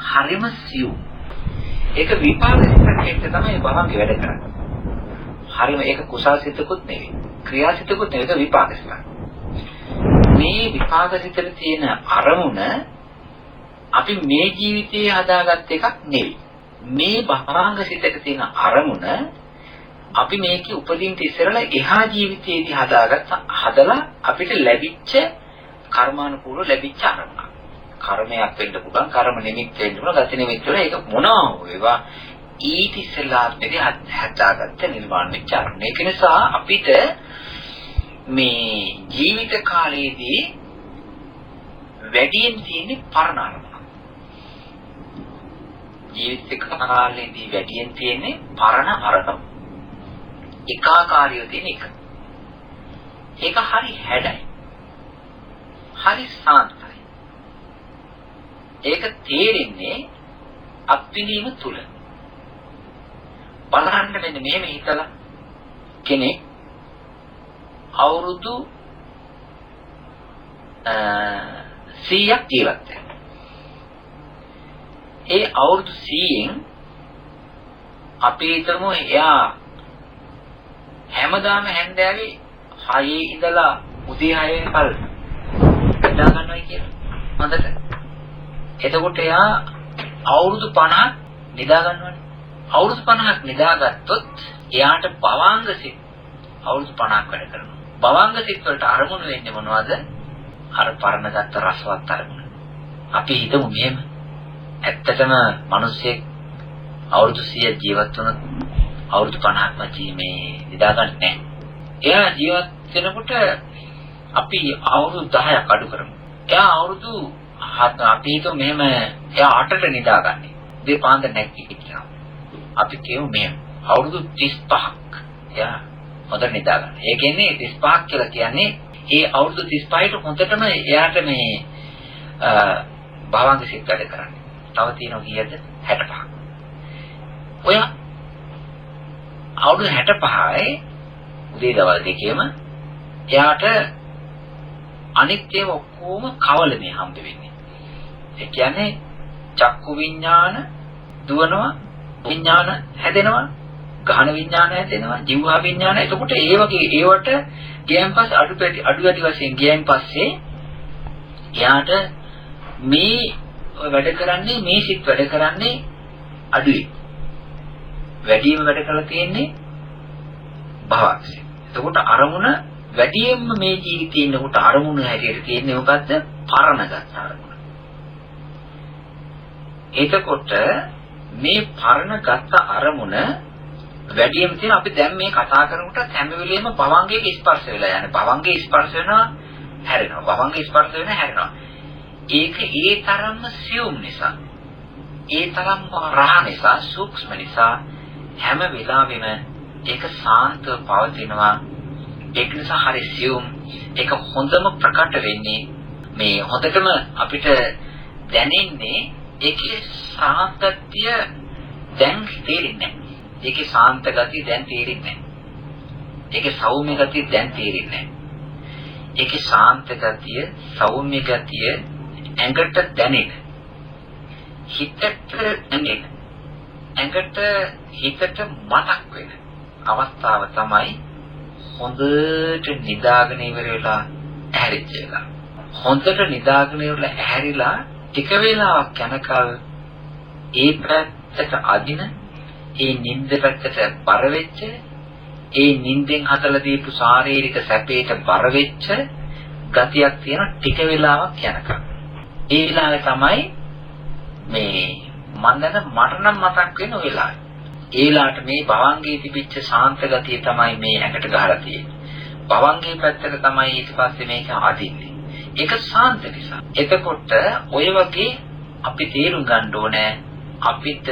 හරිම සියුම්. ඒක විපාක සිතකට තමයි භවංගය වැඩ කරන්නේ. හරිම ඒක කුසල් සිතකුත් නෙවෙයි. ක්‍රියාසිතකුත් නෙවෙයි. ඒක විපාක සිතක්. මේ විපාක සිතේ තියෙන අරමුණ අපි මේ ජීවිතයේ හදාගත් එකක් නෙවෙයි. මේ භවංග සිතක තියෙන අරමුණ අපි මේකේ උපදින්න ඉස්සරලා එහා ජීවිතයේදී හදලා අපිට ලැබිච්ච කර්මානුකූලව ලැබිච්ච අරමුණ. කර්මයක් වෙන්න පුළුවන්, කර්ම නිමිත්ත වෙන්න පුළුවන්, ගති නිමිත්ත වල ඒක මොනවා වේවා ඊට ඉස්සෙල්ලා අපිට හදාගත්ත නිර්මාණ වෙච්ච අරමුණ. ඒක නිසා අපිට මේ ජීවිත කාලයේදී වැඩියෙන් තියෙන පරණ අරමුණ. ජීවිත කාලයේදී වැඩියෙන් තියෙන්නේ පරණ අරමුණ. ඒකාකාරීව තියෙන එක. ඒක හරි හැඩයි. හරි සාන්තයි. ඒක තේරෙන්නේ අත්විඳීම තුල. බලන්න මෙන්න මෙහෙම හිතලා කෙනෙක් අවුරුදු 100ක් ජීවත් වෙනවා. ඒ අවුරුදු 100න් අපි හිතමු එයා හැමදාම හැන්දෑවේ 6 ඉඳලා උදේ 6 වෙනකල් නිදා ගන්නවා කියලා. හොඳට. එතකොට එයා අවුරුදු 50ක් නිදා ගන්නවනේ. අවුරුදු 50ක් නිදාගත්තොත් එයාට භවංග සිත් අවුරුදු 50ක් වැඩ කරනවා. භවංග සිත් වලට අරමුණු වෙන්නේ මොනවද? අර පරණගත්ත රසවත් අරමුණ. අපි හිතමු මෙහෙම. ඇත්තටම මිනිස්සෙක් අවුරුදු 100 ජීවත් වුණොත් අවුරුදු 50ක්ම මේ නිදාගන්නේ නැහැ. එයා ජීවත් වෙනකොට අපි අවුරුදු 10ක් අඩු කරමු. එයා අවුරුදු අපි හිතමු මෙහෙම එයා 8ට නිදාගන්නේ. උදේ පාන්දර නැගිටිනවා. අපි කියමු මෙහෙම අවුරුදු 35ක් එයා හොඳට නිදාගන්න. ඒ කියන්නේ 35ක් කියලා කියන්නේ ඒ අවුරුදු 35ට හොඳටම එයාට මේ භවංග සිත් වැඩ කරන්නේ. තව තියෙනවා කීයද? 65ක්. ඔය අවුරුදු 65යි උදේ දවල් දෙකේම එයාට අනිත් ඒවා ඔක්කොම කවලමේ හම්බ වෙන්නේ. ඒ කියන්නේ චක්කු විඥාන දුවනවා, විඥාන හැදෙනවා, ගහන විඥාන හැදෙනවා, ජීවහා විඥාන. එතකොට ඒ වගේ ඒවට ගියන් පස්සේ අඩු වැඩි වශයෙන් ගියන් පස්සේ එයාට මේ වැඩ කරන්නේ මේ සිත් වැඩ කරන්නේ අඩුයි. වැඩිම වැඩ කරලා තියෙන්නේ භවක්ෂය. එතකොට අරමුණ වැඩියෙන්ම මේ ජීවිතේ ඉන්නකොට අරමුණ හැටියට තියෙන්නේ මොකද්ද? පරණගත් අරමුණ. එතකොට මේ පරණගත් අරමුණ වැඩියෙන්ම තියෙන අපි දැන් මේ කතා කරනකොට හැම වෙලෙම භවංගයේ ස්පර්ශ වෙලා යන්නේ. භවංගයේ ස්පර්ශ වෙනවා හැරෙනවා. භවංගයේ ස්පර්ශ වෙනවා හැරෙනවා. ඒක ඒ තරම්ම සියුම් නිසා, ඒ තරම්ම රහ නිසා, සූක්ෂම නිසා හැම වෙලාවෙම ඒක සාන්තව පවතිනවා. ඒක නිසා හරි සියුම්. ඒක හොඳම ප්‍රකට වෙන්නේ මේ හොඳටම අපිට දැනෙන්නේ ඒකේ සාන්තත්‍ය දැන් තේරෙන්නේ නැහැ. ඒකේ සාන්ත ගතිය දැන් තේරෙන්නේ නැහැ. ඒකේ සෞම්‍ය ගතිය දැන් තේරෙන්නේ නැහැ. ඒකේ සාන්ත ගතිය, සෞම්‍ය ගතිය ඇඟට දැනෙන. හිතට දැනෙන. ඇඟට හිතට මතක් වෙන අවස්ථාව තමයි හොඳට නිදාගෙන ඉවර වෙලා ඇහැරිච්ච එක. හොඳට නිදාගෙන ඉවරලා ඇහැරිලා ටික වේලාවක් යනකල් ඒ පැත්තට අදින, ඒ නිින්ද පැත්තට බර වෙච්ච, ඒ නිින්දෙන් හදලා දීපු ශාරීරික සැපේට බර වෙච්ච ගතියක් තියෙන ටික වේලාවක් යනකල්. ඒ වෙලාවේ තමයි මේ මන්දන මට නම් මතක් වෙන වෙලාව. ඒ වෙලාවට මේ භවංගයේ තිබිච්ච ශාන්ත ගතිය තමයි මේ ඇඟට ගහලා තියෙන්නේ. භවංගයේ පැත්තට තමයි ඊට පස්සේ මේක අදින්නේ. ඒක ශාන්ත නිසා. එතකොට ඔය වගේ අපි තේරුම් ගන්න ඕනේ අපිට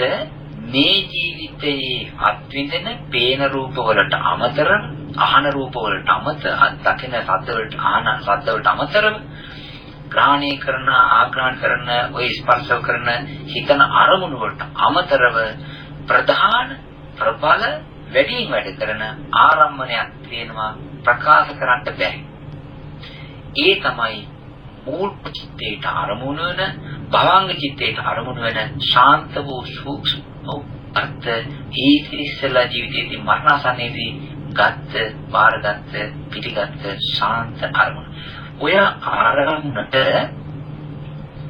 මේ ජීවිතයේ අත්විඳින පේන රූප වලට අමතර, අහන රූප වලට අමතර, දකින ශබ්ද වලට අහන ශබ්ද වලට අමතරව ග්‍රහණය කරන, ආග්‍රහණ කරන, ඔය ස්පර්ශ කරන, හිතන අරමුණු වලට අමතරව ප්‍රධාන ප්‍රබල වැඩියෙන් වැඩ කරන ආරම්මණයක් තියෙනවා ප්‍රකාශ කරන්න බැරි. ඒ තමයි මූල චිත්තේට අරමුණු වෙන, භවංග චිත්තේට අරමුණු වෙන ශාන්ත වූ සූක්ෂම අර්ථ ඉතිරිසලා ජීවිතයේ මරණසන්නේදී ගත්ත, බාරගත්ත, පිටිගත්ත ශාන්ත අරමුණ.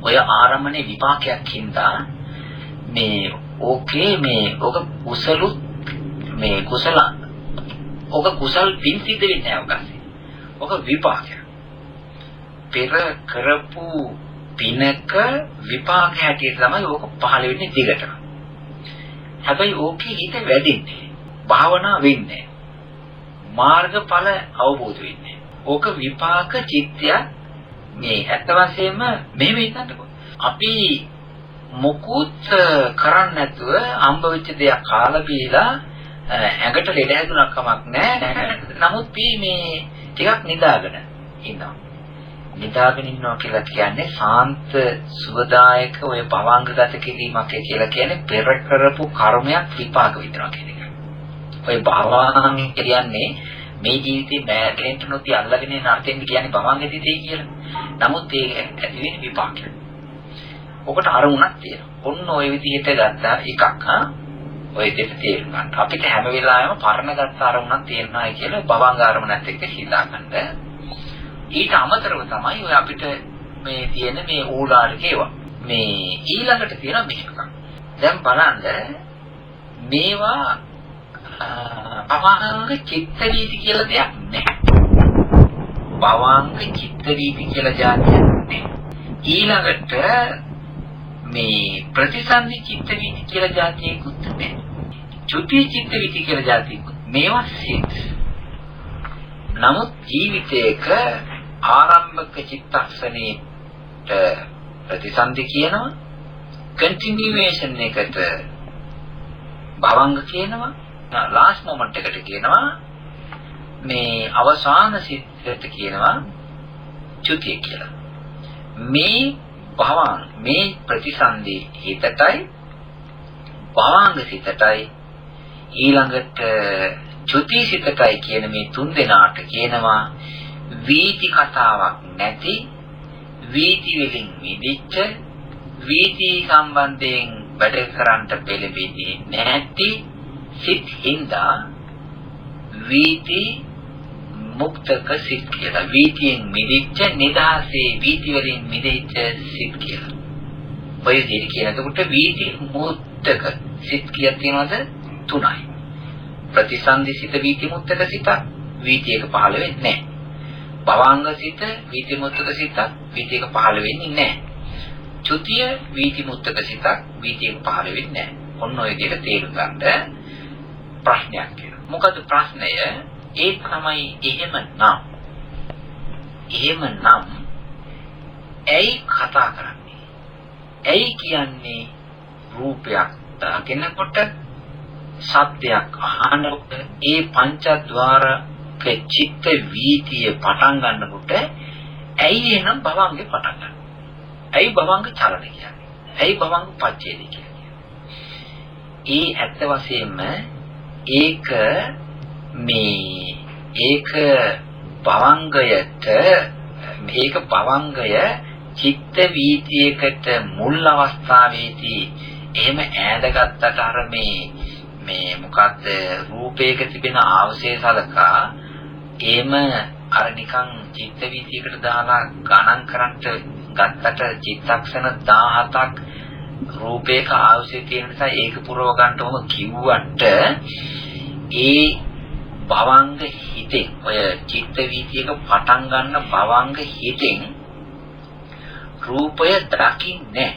ඔය ආරම්මනේ විපාකයක් හින්දා මේ ඕකේ මේ ඔක කුසල මේ කුසල් පින් සිද්ධ වෙන්නේ නැහැ ඔක විපාකයක්. පෙර කරපු පිනක විපාක හැටියට තමයි ඕක පහළ වෙන්නේ දිගට. හැබැයි ඕකේ හිත වැඩින්නේ, භාවනා වෙන්නේ, මාර්ගඵල අවබෝධ වෙන්නේ. ඕක විපාක චිත්තය මේ ඇත්ත වශයෙන්ම මෙහෙම හිතන්නකෝ. අපි මොකුත් කරන්නේ නැතුව අම්බ වෙච්ච දෙයක් කාලා බීලා ඇඟට ලෙඩ හැදුනක් කමක් නැහැ. නමුත් මේ ටිකක් නිදාගෙන ඉන්නවා. නිදාගෙන ඉන්නවා කියලා කියන්නේ සාන්ත සුවදායක ඔය භවංගගත කිරීමක් කියලා කියන්නේ පෙර කරපු කර්මයක් විපාක විඳිනවා කියන එක. ඔය භවංග කියන්නේ මේ ජීවිතේ බෑගෙන්ට නොති අල්ලගෙන යන අර්ථයෙන් කියන්නේ භවංගදිතේ කියලා. නමුත් ඒක ඇති වෙන්නේ විපාකයක්. ඔකට අරමුණක් තියෙනවා. ඔන්න ඔය විදිහට ගත්තා එකක් ඔය දෙක තේරුම් ගන්න. අපිට හැම වෙලාවෙම පරණ ගත්ත අරමුණක් තේරෙනවා කියලා භවංග අරමුණත් එක්ක හිතා ගන්න. ඊට අමතරව තමයි ඔය අපිට මේ තියෙන මේ ඕලාරික ඒවා. මේ ඊළඟට තියෙන මෙහෙම එකක්. දැන් බලන්න මේවා භවංග චිත්ත වීති කියලා දෙයක් නැහැ. භවංග චිත්ත වීති කියලා જાතියක් නැහැ. ඊළඟට මේ ප්‍රතිසන්දි චිත්ත වීති කියලා જાතියකුත් නැහැ. චුති චිත්ත වීති කියලා જાතියකුත් මේවා සිත්. නමුත් ජීවිතයක ආරම්භක චිත්තක්ෂණයට ප්‍රතිසන්දි කියනවා, කන්ටිනියුේෂන් එකට භවංග කියනවා, ලාස්ට් මොමන්ට් එකට කියනවා, මේ අවසාන සිතට කියනවා චුතිය කියලා. මේ භවංග මේ ප්‍රතිසන්දි හිතටයි භවංග සිතටයි ඊළඟට චුති සිතටයි කියන මේ තුන් දෙනාට කියනවා වීති කතාවක් නැති, වීති වලින් මිදිච්ච, වීති සම්බන්ධයෙන් වැඩ කරන්න පෙළඹෙන්නේ නැති සිත් හින්දා වීති මුක්තක සිත් කියලා. වීතියෙන් මිදිච්ච, නිදහසේ වීති වලින් මිදිච්ච සිත් කියලා. ඔය දෙක කියනකොට වීති මුක්තක සිත් කියක් තියෙනවද? 3යි. ප්‍රතිසන්දි සිත වීති මුක්තක සිත වීතියක පහළ වෙන්නේ නැහැ. භවංග සිත වීති මුක්තක සිත වීතියක පහළ වෙන්නේ නැහැ. චුතිය වීති මුක්තක සිත වීතියක පහළ වෙන්නේ නැහැ. ඔන්න ඔය විදිහට තේරුම් ගන්න ප්‍රශ්නයක් කියලා. මොකද ප්‍රශ්නය? ඒ තමයි එහෙමනම් ඇයි කතා කරන්නේ? ඇයි කියන්නේ රූපයක් දකිනකොට, ශබ්දයක් අහනකොට, ඒ පංචද්වාරක චිත්ත වීතිය පටන් ගන්නකොට ඇයි එහෙනම් භවංගේ පටන් ගන්නේ? ඇයි භවංග චලන කියන්නේ? ඇයි භවංග පච්චේද කියන්නේ? ඒ ඇත්ත වශයෙන්ම ඒක භවංගය චිත්ත වීතියකට මුල් අවස්ථාවේදී එහෙම ඈඳගත්තට අර මේ මොකද්ද රූපයක තිබෙන ආවශේෂලකා එහෙම අර නිකන් චිත්ත වීතියකට දාලා ගණන් කරන්ට ගත්තට චිත්තක්ෂණ 17ක් රූපයක ආවශේ තියෙන නිසා ඒක පුරව ගන්නවම කිව්වට ඒ භවංග හිතෙන් ඔය චිත්ත වීතියක පටන් ගන්න භවංග හිතෙන් රූපය දකින්නේ,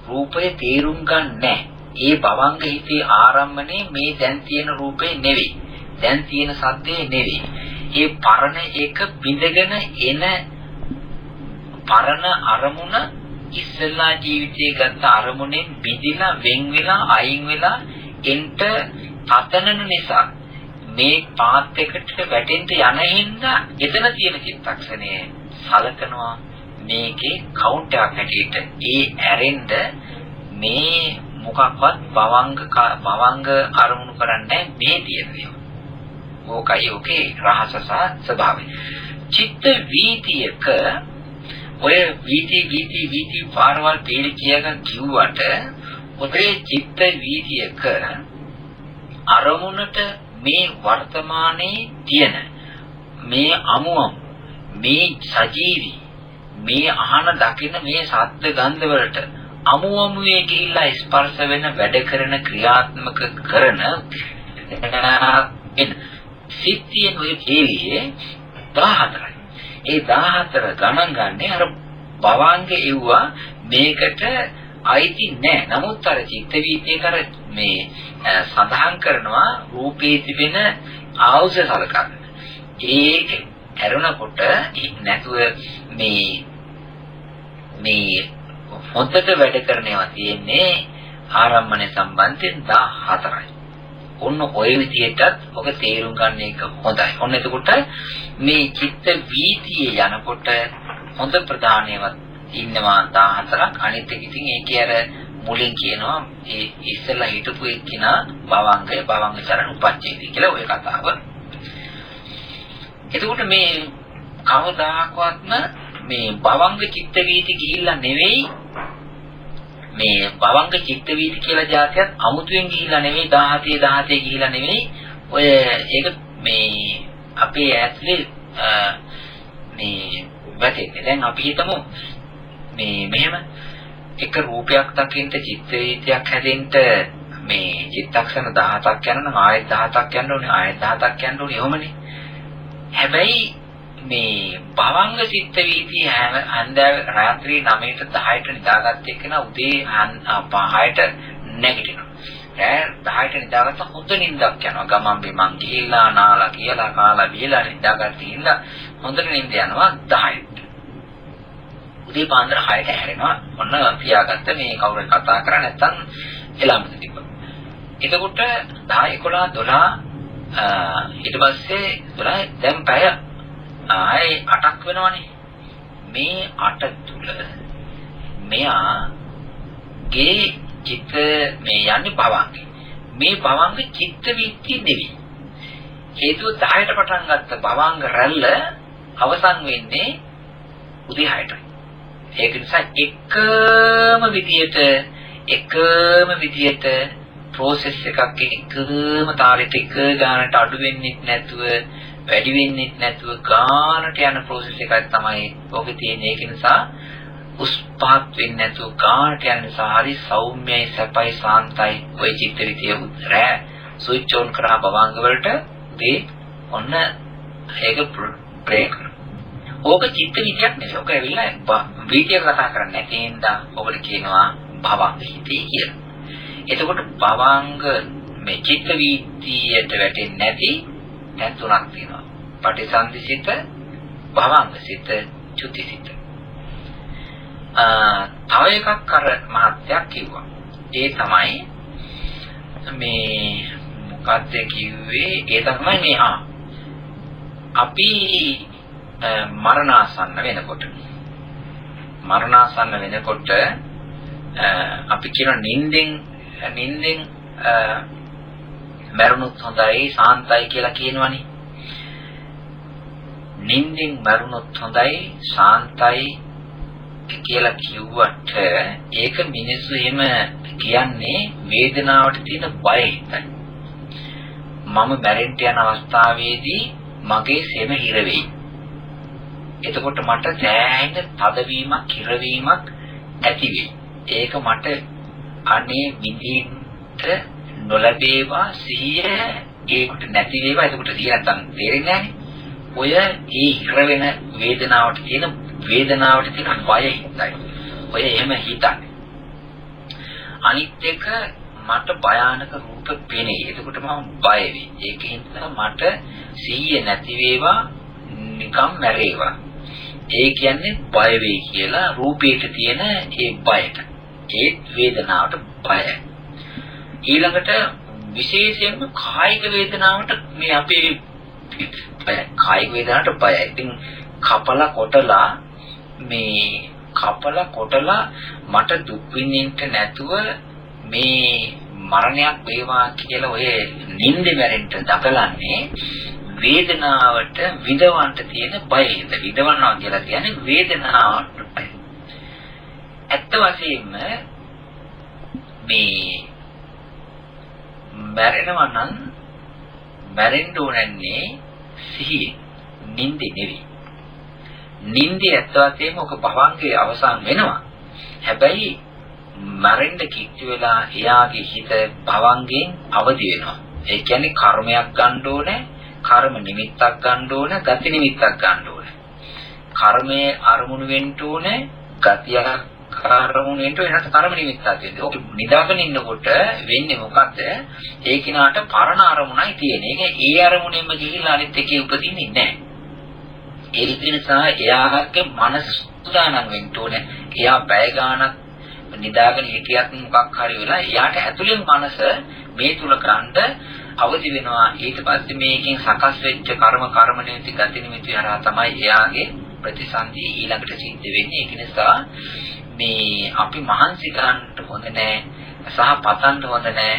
රූපය තේරුම් ගන්නෑ. ඒ භවංග හිතේ ආරම්භනේ මේ දැන් තියෙන රූපේ නෙවෙයි, දැන් තියෙන සද්දේ නෙවෙයි. ඒ පරණ එක බිඳගෙන එන පරණ අරමුණ ඉස්සෙල්ලා ජීවිතයේ ගත්ත අරමුණෙන් බිඳිලා වෙන් වෙලා අයින් වෙලා එන්ට අතනන නිසා මේ පාත් එකට වැටෙන්න යන හින්දා එතන තියෙන චිත්තක්ෂණය සලකනවා මේකේ කවුන්ට් එකක් හැටියට. ඒ ඇරෙන්න මේ මොකක්වත් භවංග අරමුණු කරන්නේ මේ තියෙන දේ. ඕකයි ඔකේ රහස සහ ස්වභාවය. චිත්ත වීතියක ඔය වීති පාරවල් තේරි කියගෙන කිව්වට ඔතේ චිත්ත වීතියක අරමුණට මේ වර්තමානයේ තියෙන මේ අමුම මේ සජීවි මේ අහන දකින මේ ශබ්ද ගන්ධ වලට අමුමුවේ ගිහිල්ලා ස්පර්ශ වෙන වැඩ කරන ක්‍රියාත්මක කරන සිත්තියෙන් ඔය කේලියේ 14යි. ඒ 14 ගණන් ගන්නේ අර භවංග එව්වා මේකට අයිති නෑ. නමුත් අර චිත්ත වීතිය කර මේ සඳහන් කරනවා රූපේ තිබෙන ආවුස සලකන්න. ඒක ඇරුණකොට නැතුව මේ හොඳට වැඩ කරනවා තියෙන්නේ ආරම්භන සම්බන්ධයෙන් 14යි. ඔන්න ඔය විදිහටත් ඔක තේරුම් ගන්න එක හොඳයි. ඔන්න එතකොට මේ චිත්ත වීතියේ යනකොට හොඳ ප්‍රධානයවත් ඉන්නවා 14ක්. අනිත් එක ඉතින් ඒකේ අර මුලින් කියනවා ඒ ඉස්සෙල්ලා හිටපු එක්කිනා භවංග චරණ උපච්ඡේදය කියලා ඔය කතාව. එතකොට මේ කවදාකවත්ම මේ භවංග චිත්ත වීති ගිහිල්ලා නෙවෙයි මේ භවංග චිත්ත වීති කියලා જાතියක් අමුතුවෙන් ගිහිලා නෙවෙයි 17 ගිහිලා නෙවෙයි ඔය ඒක මේ අපේ ඇතුලේ මේ වැටෙන්නේ. දැන් අපි හිතමු මේ මෙහෙම එක රූපයක් දකින්න චිත්ත වීතියක් හැදෙන්න මේ චිත්තක්ෂණ 17ක් යනනම් ආයෙත් 17ක් යන්න ඕනේ ආයෙත් 17ක් යන්න ඕනේ එහෙමනේ. හැබැයි මේ භවංග චිත්ත වීතිය හන්දෑ රාත්‍රී 9ට 10ට නිදාගත්ත එකන උදේ 5ට නැගිටිනවා. ඈ 10ට නිදාගත්ත හොඳ නිින්දක් යනවා. ගමන් බිමන් ගිහිල්ලා නාලා කියලා කාලා බීලා නිදාගත්ත ඉඳලා හොඳට නිින්ද යනවා 10ට. උදේ පාන්දර 6ට හැරෙනවා. ඔන්න තියාගත්ත මේ කවුරු කතා කරා නැත්තම් එළඹ තිබ්බා. එතකොට 10 11 12 ඊට පස්සේ 12 දැන් පැය ආයේ 8ක් වෙනවනේ. මේ 8 තුල මෙයාගේ චිත්ත මේ යන්නේ භවංගේ. මේ භවංග චිත්ත වීති නෙවෙයි. හේතුව 10ට පටන් ගත්ත භවංග රැල්ල අවසන් වෙන්නේ උදේ 6ට. ඒක නිසා එකම විදියට process එකක් එකම තාලෙට එක ගානට අඩු වෙන්නේ නැතුව වැඩි වෙන්නේ නැතුව ගානට යන process එකක් තමයි ඔගේ තියෙන. ඒක නිසා උස්පාත් වෙන්නේ නැතුව ගානට යන නිසා හරි සෞම්‍යයි සපයි සාන්තයි ඔය චිත්ත විදිය උත්තරය ස්විච් ඔන් කරා භවංග වලට මේ ඔන්න ඒක බ්‍රේක්. ඕක චිත්ත විදියක් නෙවෙයි. ඔක ඇවිල්ලා වීතිය කතා කරන්නේ නැති හින්දා ඔකට කියනවා භවංග හිතේ කියලා. එතකොට භවංග මේ චිත්ත වීතියට වැටෙන්නේ නැති දැන් තුනක් තියෙනවා. පටිසන්ධිසිත, භවංගසිත, චුතිසිත. තව එකක් අර මහත්යක් කිව්වා. ඒ තමයි මේ මොකක්ද කිව්වේ? ඒ තමයි මේ අපි මරණාසන්න වෙනකොට අපි කියන නිින්දෙන් මරුණොත් හොඳයි සාන්තයි කියලා කියනවනේ. නිින්දෙන් මරුණොත් හොඳයි සාන්තයි කියලා කිව්වට ඒක මිනිස්සු එහෙම කියන්නේ වේදනාවට තියෙන බය හිතයි. මම මැරෙන්න යන අවස්ථාවේදී මගේ සෙම හිර වෙයි. එතකොට මට දැනෙන තදවීමක් හිරවීමක් ඇති වෙයි. ඒක මට අනේ විඳින්න නොලැබේවා සිහිය ඒකට නැති වේවා. එතකොට සිහිය නැත්තම් තේරෙන්නේ නැහනේ. ඔය ඒ හිර වෙන වේදනාවට තියෙන බය හිතයි. ඔය එහෙම හිතන්නේ. අනිත් එක මට භයානක රූප පෙනේ. එතකොට මම බය වෙයි. ඒකෙන් මට සිහිය නැති වේවා නිකම් මැරේවා. ඒ කියන්නේ බය වෙයි කියලා රූපයට තියෙන ඒ බයට. ඒ වේදනාවට බයයි. ඊළඟට විශේෂයෙන්ම කායික වේදනාවට මේ අපේ කායික වේදනාවට බයයි. ඉතින් කපලා කොටලා මට දුක් විඳින්න නැතුව මේ මරණයක් වේවා කියලා ඔය නිින්දේ මැරෙන්න දකලන්නේ වේදනාවට විඳවන්න තියෙන බය. විඳවනවා කියලා කියන්නේ වේදනාවට බය. ඇත්ත වශයෙන්ම මේ මැරෙනවා නම් මැරෙන්න ඕනන්නේ සිහිය නිින්දේ නෙවෙයි. නිින්දේ ඇත්ත වශයෙන්ම ඔක භවංගේ අවසන් වෙනවා. හැබැයි මැරෙන්න කිච්ච වෙලා එයාගේ හිත භවංගෙන් අවදි වෙනවා. ඒ කියන්නේ කර්මයක් ගන්න ඕනේ, කර්ම නිමිත්තක් ගන්න ඕනේ, ගති නිමිත්තක් ගන්න ඕනේ. කර්මයේ අරමුණු වෙන්න ඕනේ, ගතියක් අරමුණු වෙන්න ඕනේ, නැත්නම් කර්ම නිමිත්තක් වෙන්නේ. ඔක නිදාගෙන ඉන්නකොට වෙන්නේ මොකද්ද? ඒ කිනාට පරණ අරමුණයි තියෙන්නේ. ඒක ඒ අරමුණෙන්ම ගිහිල්ලා අනිත් එකේ උපදින්නේ නැහැ. ඒ නිසා එයාගේ මනස සූදානම් වෙන්න ඕනේ. එයා පැය ගානක් නිදාගෙන හිටියත් මොකක් හරි වෙලා එයාට ඇතුළෙන් මනස මේ තුල කරන්ට අවදි වෙනවා. ඊට පස්සේ මේකෙන් සකස් වෙච්ච කර්ම නිමිති ගති නිමිති හරහා තමයි එයාගේ ප්‍රතිසන්දි ඊළඟට සිද්ධ වෙන්නේ. ඒක නිසා මේ අපි මහන්සි ගන්න හොඳ නැහැ සහ පතන්න හොඳ නැහැ.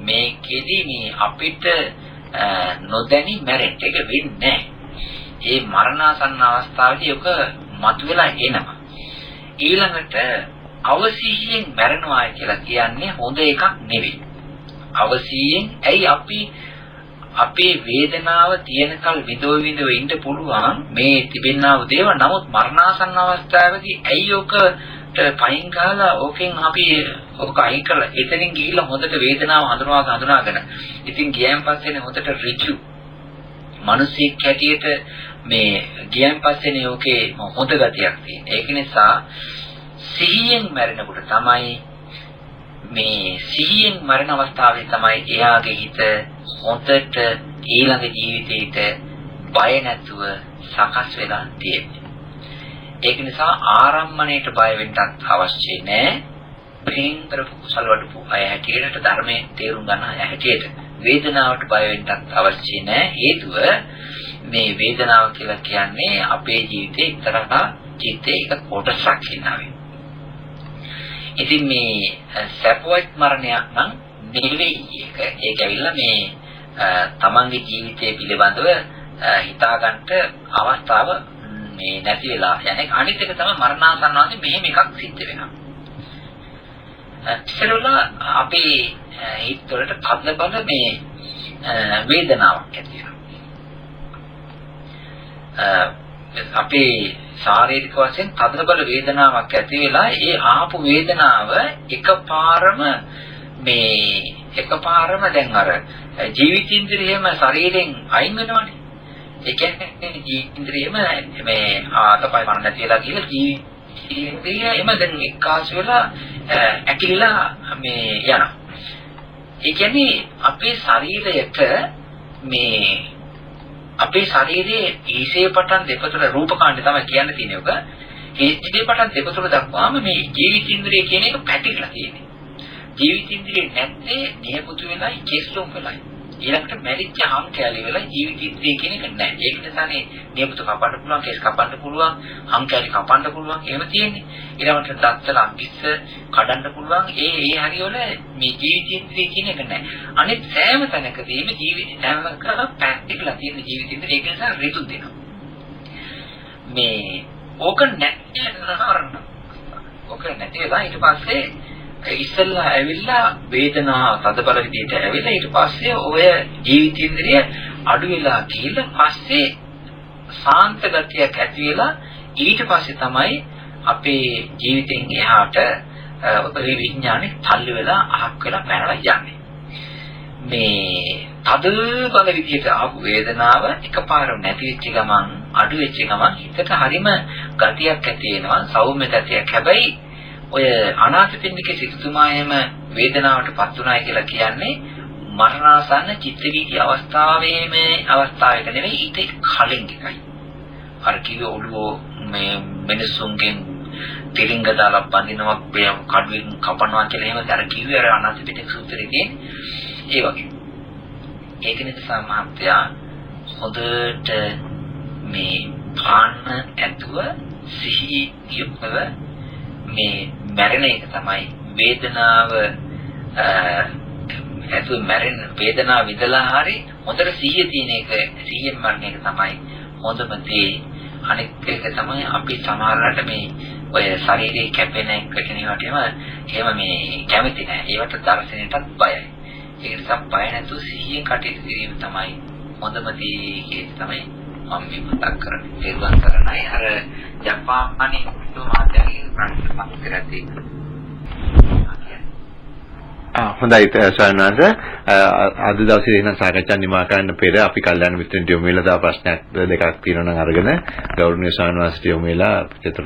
මේකෙදි මේ අපිට නොදැනි මැරෙන්න එක වෙන්නේ නැහැ. ඒ මරණාසන්න අවස්ථාවේදී ඔක මතුවලා එනවා. ඊළඟට අවසිහියෙන් මැරෙනවා කියලා කියන්නේ හොඳ එකක් නෙවෙයි. අවසිහියෙන් ඇයි අපි අපේ වේදනාව තියෙනකල් විඳව ඉන්න පුළුවන් මේ තිබෙනා වූ දේව. නමුත් මරණාසන්න අවස්ථාවේදී ඇයි ඔකට පයින් ගහලා ඕකෙන් අපි ඔක අයින් කරලා එතනින් ගිහිල්ලා හොඳට වේදනාව හඳුනාගෙන ඉතින් ගියන් පස්සේනේ හොඳට ඍජු මිනිස්සෙක් හැටියට මේ ගියන් පස්සේනේ ඔකේ හොඳ ගතියක් තියෙන. ඒක නිසා සිහියෙන් මැරෙනකොට තමයි මේ සිහියෙන් මරණ අවස්ථාවේ තමයි එයාගේ හිත හොඳට ඊළඟ ජීවිතේට බය නැතුව සකස් වෙලා තියෙන්නේ. ඒක නිසා ආරම්මණයට බය වෙන්නත් අවශ්‍ය නැහැ. ප්‍රේම කරපු කුසල වඩපු අය හැටියට ධර්මයේ තේරුම් ගන්න අය හැටියට වේදනාවට බය වෙන්නත් අවශ්‍ය නැහැ. හේතුව මේ වේදනාව කියලා කියන්නේ අපේ ජීවිතේ එක්තරා චිත්තේ එක කොටසක් ඉන්නවා. ඉතින් මේ සැපවත් මරණයක් නම් නෙවෙයි ඒක. ඒක ඇවිල්ලා මේ තමන්ගේ ජීවිතය පිළිබඳව හිතාගන්න අවස්ථාව මේ නැති වෙලා යන්නේ. අනිත් එක තමයි මරණාසන්න වාසේ මෙහෙම එකක් සිද්ධ වෙනවා. ඉස්සරලා අපේ හිතවලට කද්ද බල මේ වේදනාවක් ඇති වෙනවා. අපේ ශාරීරික වශයෙන් තදබල වේදනාවක් ඇති වෙලා ඒ ආපු වේදනාව එකපාරම දැන් අර ජීවිතින්ද්‍රියම ශරීරයෙන් අයින් වෙනවනේ. ඒ කියන්නේ ජීවිතින්ද්‍රියම මේ ආතපය මරණ නැති වෙලා කියලා ජීවිතින්ද්‍රිය එම දැන් එක්කාසු වෙලා ඇකිලිලා මේ යනවා. ඒ කියන්නේ අපේ ශරීරයට මේ අපේ ශරීරයේ ඊසේ පටන් දෙපතුල රූපකාණ්ඩය තමයි කියන්න තියෙන්නේ ඔක. ඊසේ පටන් දෙපතුල දක්වාම මේ ජීවිතින්ද්‍රිය කියන එක පැතිරලා තියෙන්නේ. ජීවිතින්ද්‍රිය නැත්තේ නියපොතු වෙලයි කෙස්ලොම් වෙලයි. ඊළඟට මැරිච්ච හම් කැලි වෙලයි ජීවිතින්ද්‍රිය කියන එක නැහැ. ඒක නිසානේ නියපොතු කපන්න පුළුවන්, කෙස් කපන්න පුළුවන්, හම් කැලි කපන්න පුළුවන් එහෙම තියෙන්නේ. ඊළඟට දත්තල අම්බිස්ස කඩන්න පුළුවන්. ඒ හරියවල මේ ජීවිතින්ද්‍රිය කියන එක නැහැ. අනිත් සෑම තැනකදීම සෑමක පැතිරලා තියෙන ජීවිතින්ද්‍රිය ඒක නිසා ඍතු දෙනවා. මේ ඕක නැති වෙලා ඊට පස්සේ ඉස්සෙල්ලා ඇවිල්ලා වේදනාව තදබල විදිහට ඇවිල්ලා ඊට පස්සේ ඔය ජීවිතින්ද්‍රිය අඩු වෙලා ගිහිල්ලා පස්සේ සාන්ත ගතියක් ඇති වෙලා ඊට පස්සේ තමයි අපේ ජීවිතෙන් එහාට ඔය විඥානේ තල්ලු වෙලා අහක් වෙලා පැනලා යන්නේ. මේ තදබල විදිහට ආපු වේදනාව එකපාරම නැති වෙච්ච ගමන් අඩු වෙච්ච ගමන් හිතට හරිම ගතියක් ඇති වෙනවා, සෞම්‍ය ගතියක්. හැබැයි ඔය අනාථපිණ්ඩික සිටුතුමායම වේදනාවටපත් උනායි කියලා කියන්නේ මරණාසන්න චිත්ත වීති අවස්ථාවේම අවස්ථාවක නෙවෙයි ඊට කලින් එකයි. අර කිව්ව ඔළුව මේ මිනිසුන්ගෙන් තිරින්ග දාලා බඳිනවා කඩුවෙන් කපනවා කියලා එහෙම අර කිව්වේ අර අනාථපිණ්ඩික සූත්‍රයේදී ඒ වගේ. ඒක නිසා මහත්තයා හොඳට මේ පාන්න ඇතුව සිහි යුක්තව මේ මැරෙන එක තමයි වේදනාව ඇතුව මැරෙන වේදනාව විඳලා හරි හොඳට සිහිය තියෙන එක සිහියෙන් මරණ එක තමයි හොඳම දේ. අනිත් එක තමයි අපි සමහරවිට මේ ඔය ශරීරයේ කැපෙන එකට නිවටම එහෙම මේ කැමති නැහැ. ඒවට දර්ශනයටත් බයයි. ඒ නිසා බය නැතුව සිහියෙන් කටයුතු කිරීම තමයි හොඳම දේ කියලා තමයි මම මතක් කරන්නේ. ඒවන් කරනයි අර ජපානයේ මාත්‍යාගේ ප්‍රශ්න කරති. හොඳයි සයන්නාද අද දවසේ ඉන්න සාකච්ඡා නිමා කරන්න පෙර අපි කල්යනා මිත්‍රන්ට යොමු වෙලා දා ප්‍රශ්නයක් දෙකක් තියෙනවා නම් අරගෙන ගෞරවනීය සයන්වාසට යොමු වෙලා අපිට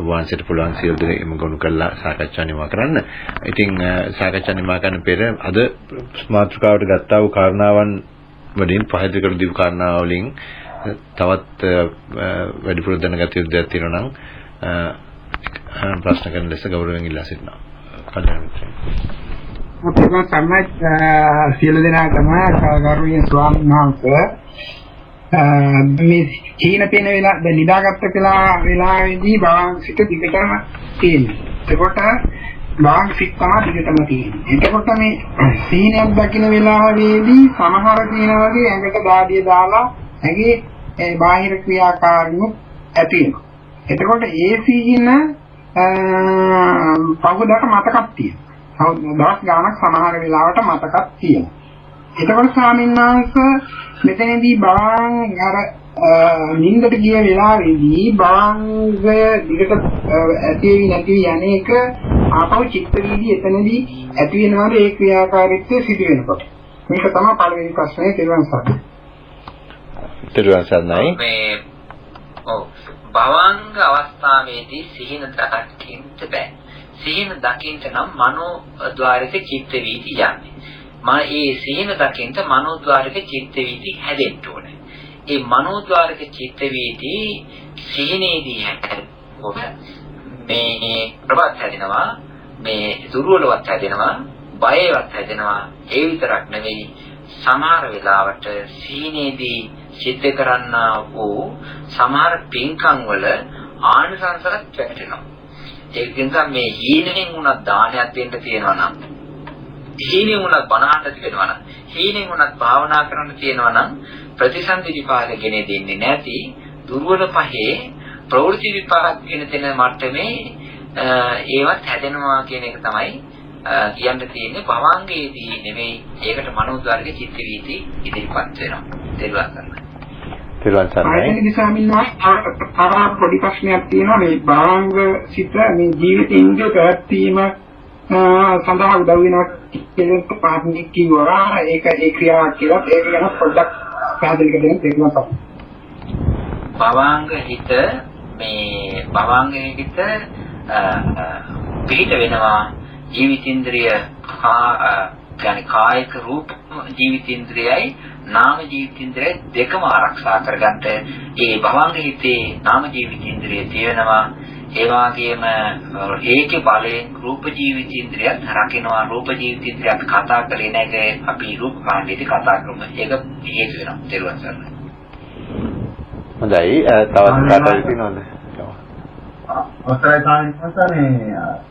වහන්සේට පුළුවන් සියලු දෙනෙක්ම ගොනු කරලා සාකච්ඡා නිමා කරන්න. ඉතින් සාකච්ඡා නිමා කරන්න පෙර අද මාතෘකාවට ගත්තා වූ කාරණාවන් වලින් පහදලා කර දීපු කාරණා වලින් තවත් වැඩිපුර දැනගත යුතු දෙයක් තියෙනවා නම් ප්‍රශ්න කරන ලෙස ගෞරවයෙන් ඉල්ලා සිටිනවා. කල්යනා මිත්‍රයන්. අපේ සම්මත සියලු දෙනාටම ගෞරවනීය ස්වාමීන් වහන්සේ මේ චීන පේන වෙලා දැන් නිදාගත්ත වෙලාවේදී භාවං සිට දිගටම තියෙනවා. ඒකට භාවං සිත් තමයි දිගටම තියෙන්නේ. එතකොට මේ සීනයක් දකින්න වෙලාවේදී සමහර දින වගේ ඇඟට දාඩිය දාලා ඇඟේ බාහිර ක්‍රියාකාරීත්වය ඇති වෙනවා. එතකොට ඒ සීන පහුදාට මතකක් තියෙනවා. දවස් ගාණක් සමහර වෙලාවට මතකක් තියෙනවා. එතකොට ස්වාමීන් වහන්සේ මෙතනදී භවං අර නින්දට ගිය වෙලාවේදී භවංගය දිගට ඇතිවි නැතිවි යන්නේක ආපහු චිත්ත වීදි එතනදී ඇති වෙනවාද ඒ ක්‍රියාකාරීත්වය සිදු වෙනකොට. මේක තමයි පළවෙනි ප්‍රශ්නේ තිරුවන් සරණයි. තිරුවන් සරණයි. මේ භවංග අවස්ථාවේදී සිහින දකින්න බෑ. සිහින දකින්න නම් මනෝ ద్వාරික චිත්ත වීදි යන්නේ. ඒ සිහින දකින්න මනෝ ద్వාරික චිත්ත වීදි හැදෙන්න ඕනේ. ඒ මනෝ ద్వාරික චිත්ත වීදි සිහිනේදී හැදෙනකොට මේ ප්‍රබත් හැදෙනවා, මේ දුර්වලවත් හැදෙනවා, බයවත් හැදෙනවා. ඒ විතරක් නෙවෙයි සමහර වෙලාවට සිහිනේදී සිද්ධ කරන්නා වූ සමහර පින්කම් වල ආනිසංසත් වැටෙනවා. ඒක නිසා මේ හීනෙන් උනත් දානයක් දෙන්න තියෙනවා නම්, හීනෙන් උනත් බණහට තියෙනවා නම්, හීනෙන් උනත් භාවනා කරන්න තියෙනවා නම් ප්‍රතිසන්දි විපාක ගෙන දෙන්නේ නැති දුර්වල පහේ ප්‍රවෘත්ති විපාක ගෙන දෙන මට්ටමේ ඒවත් හැදෙනවා කියන එක තමයි කියන්න තියෙන්නේ. භවංගයේදී නෙවෙයි, ඒකට මනෝද්වාරික චිත්ත වීති ඉදිරිපත් වෙනවා. තිරුවන් සරණයි. ආයතන ස්වාමීන් වහන්සේ පොඩි ප්‍රශ්නයක් තියෙනවා. මේ භවංග සිත මේ ජීවිත ඉන්ද්‍රිය පැවැත්වීම සඳහා උදව් වෙනවා කියලා පාඩම් කිව්වා. ඒක ඒ ක්‍රියාවක් කියලා ඒක ගැන පොඩ්ඩක් පැහැදිලි කරන්න තේරුම් ගන්න. භවංග හිත පිහිට වෙනවා ජීවිතේන්ද්‍රිය يعني කායික රූප ජීවිතේන්ද්‍රයයි නාම ජීවිතේන්ද්‍රයයි දෙකම ආරක්ෂා කරගන්න ඒ භවංග හිතේ නාම ජීවිතේන්ද්‍රය තියෙනවා. ඒ වගේම ඒකේ බලයෙන් රූප ජීවිතේන්ද්‍රයත් රකින්නවා. රූප ජීවිතේන්ද්‍රයත් කතා කරේ නැහැ. අපි රූප කාණ්ඩයේදී කතා කරමු. ඒක හේතු වෙනවා. තේරුවන් සරණයි. හොඳයි. තවත් කතා තියෙනවද? අවසරයි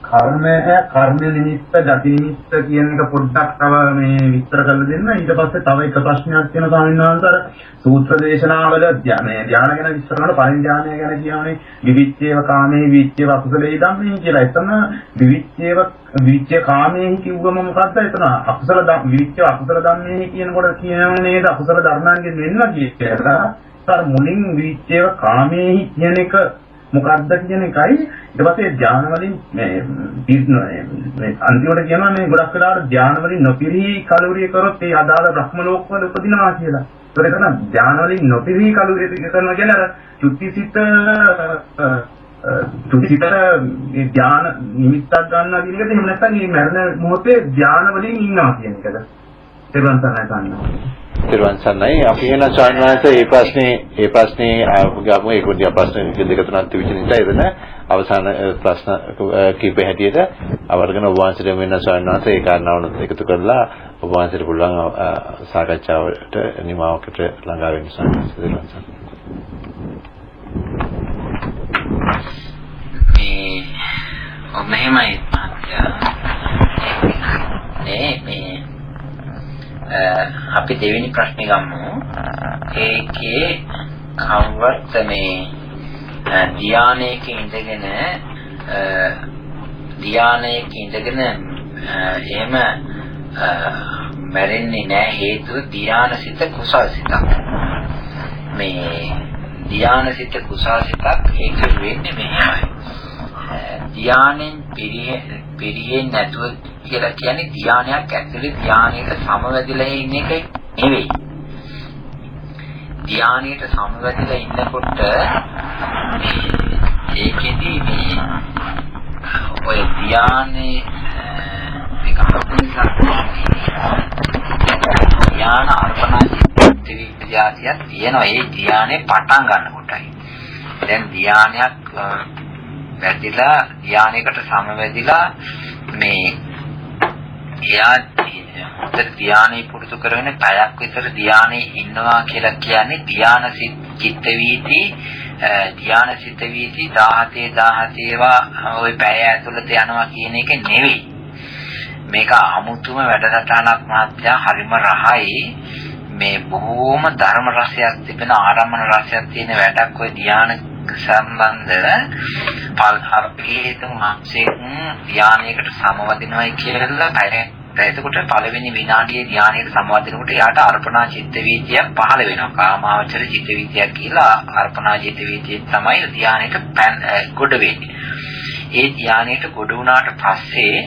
කාණ්ඩයේ කර්ම නිමිත්ත ගති නිමිත්ත කියන එක පොඩ්ඩක් තව මේ විස්තර කරලා දෙන්න. ඊට පස්සේ තව එක ප්‍රශ්නයක් තියෙනවා ස්වාමීන් වහන්සේ. අර සූත්‍ර දේශනාවල ධ්‍යාන ගැන විස්තර කරන පරිඥානය ගැන කියන්නේ විවිච්ඡේව කාමේ විවිච්ඡේව අකුසලේ ධම්මේ කියලා. එතන විවිච්ඡේ කාමේ කිව්වම මොකද්ද? එතන අකුසල විවිච්ඡේව අකුසල ධම්මේ කියනකොට කියන්නේ නේද අකුසල ධර්මයන්ගෙන් වෙන්න කියලා. අර මුලින් විවිච්ඡේව කාමේ කියන එක මොකක්ද කියන එකයි ඊට පස්සේ ධානය වලින් මේ අන්තිමට කියනවා මේ ගොඩක් වෙලාවට ධානය වලින් නොපිරී කලුරිය කරොත් ඒ අදාළ බ්‍රහ්ම ලෝක වල උපදිනවා කියලා. ඒක තමයි ධානය වලින් නොපිරී කලුරිය කරනවා කියන්නේ අර චුත්තිසිත මේ ධාන නිමිත්තක් ගන්නවා කියන එකද එහෙම නැත්නම් මේ මරණ මොහොතේ ධානය වලින් ඉන්නවා කියන එකද? තේරුම් ගන්න. තිරුවන් සරණයි. අපි එන ස්වාමීන් වහන්සේ මේ ප්‍රශ්නේ ගමු. ඒක උඩිය ප්‍රශ්න දෙක තුනක් තිබෙන නිසා එතන අවසාන ප්‍රශ්න කීප හැටියට අවර්ගන ඔබ වහන්සේට වෙන ස්වාමීන් වහන්සේ ඒ කාරණාවල එකතු කරලා ඔබ වහන්සේට පුළුවන් සාකච්ඡාවට නිමාවකට ළඟා වෙන්න ස්වාමීන් වහන්සේ. තිරුවන් සරණයි. මෙහෙමයි අපි දෙවෙනි ප්‍රශ්නේ ගමු. ඒකේ කවවත් මේ ධානයක ඉඳගෙන එහෙම මැරෙන්නේ නැහැ. හේතුව ධානසිත කුසල්සිතක්. මේ ධානසිත කුසල්සිතක් ඒක වෙන්නේ මෙහෙමයි. ධානයෙන් පිරිහෙන්නේ නැතුව කියලා කියන්නේ ධානයක් ඇතුලේ ධානයට සමවැදිලා ඉන්න එක නෙවෙයි. ධානයට සමවැදිලා ඉන්නකොට ඒකෙදි මේ ඔය ධානයේ ධාන අර්පණා චිත්තවිද්‍යාවක් තියෙනවා. ඒ ධානයේ පටන් ගන්න කොටයි. දැන් ධානයක් වැදිලා ධානයකට සමවැදිලා මේ එයා ධානයේ පුරුදු කරගෙන පැයක් විතර ධානයේ ඉන්නවා කියලා කියන්නේ ධාන චිත්ත වීති ධාන චිත්ත වීති 17 ඒවා ওই පැය ඇතුළත යනවා කියන එක නෙවෙයි. මේක අමුතුම වැඩසටහනක් මාත්‍යා හරිම රහයි. මේ බොහෝම ධර්ම රසයක් තිබෙන ආරම්භන රසයක් තියෙන වැඩක් ওই ධාන සම්බන්ධ පල්හර්පීතු මාක්ෂයෙන් ධානයකට සමවදිනවයි කියලා එතකොට පළවෙනි විනාඩියේ ධානයට සමවදිනකොට යාට අර්පණා චිත්ත වීතියක් පහළ වෙනවා. කාමාවචර චිත්ත වීතියක් කියලා අර්පණා චිත්ත වීතිය තමයි ධානයට ගොඩ වෙන්නේ. ඒ ධානයට ගොඩ වුණාට පස්සේ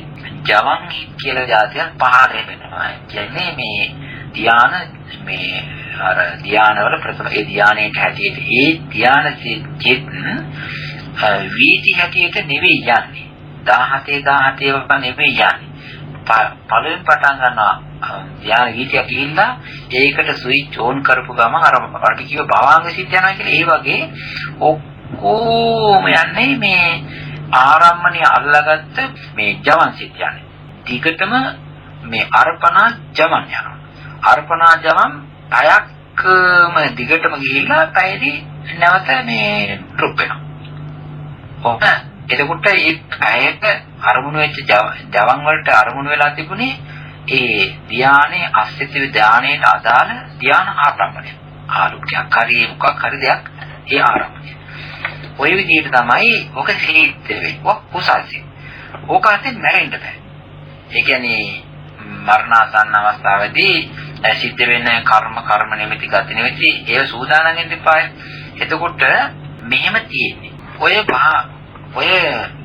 ජවන් කියලා જાතියක් පහළ වෙනවා. කියන්නේ මේ ධාන මේ අර ධානවල ප්‍රථම ඒ ධානයට හැටියට ඒ ධාන චිත් වීති හැටියට නෙවෙයි යන්නේ. 17 වක නෙවෙයි යන්නේ. පළවෙනි පටන් ගන්නවා ධාන වීතිය ගිහිල්ලා ඒකට ස්විච් ඕන් කරපු ගමන් අර අපි කිව්ව භවාංග සිත් යනවා කියලා ඒ වගේ ඔක්කොම යන්නේ මේ ආරම්මණය අල්ලාගත්ත මේ ජවන් සිත් යන්නේ. ටිකටම මේ අර්පණා ජවන් යනවා. අර්පණා ජවන් අයක්ම දිගටම ගිහිල්ලා පැයදී නැවත මේ ඩ්‍රොප් වෙනවා. එතකොට මේ පැයට අරමුණු වෙච්ච ජවන් වලට අරමුණු වෙලා තිබුණේ ඒ ධානයේ අස්තිත්ව ධානයට අදාළ ධාන ආරම්භණය. ආලෝකයක් හරි මොකක් හරි දෙයක් ඒ ආරම්භණය. ඔය විදිහට තමයි ඔක සිහිත වෙන්නේ. ඔක කුසල්සිත. ඕක අතෙන් මැරෙන්න බෑ. ඒ කියන්නේ මරණාසන්න අවස්ථාවේදී සිද්ධ වෙන කර්ම නිමිති ගති නිමිති ඒව සූදානම් වෙන්න එපායි. එතකොට මෙහෙම තියෙන්නේ. ඔය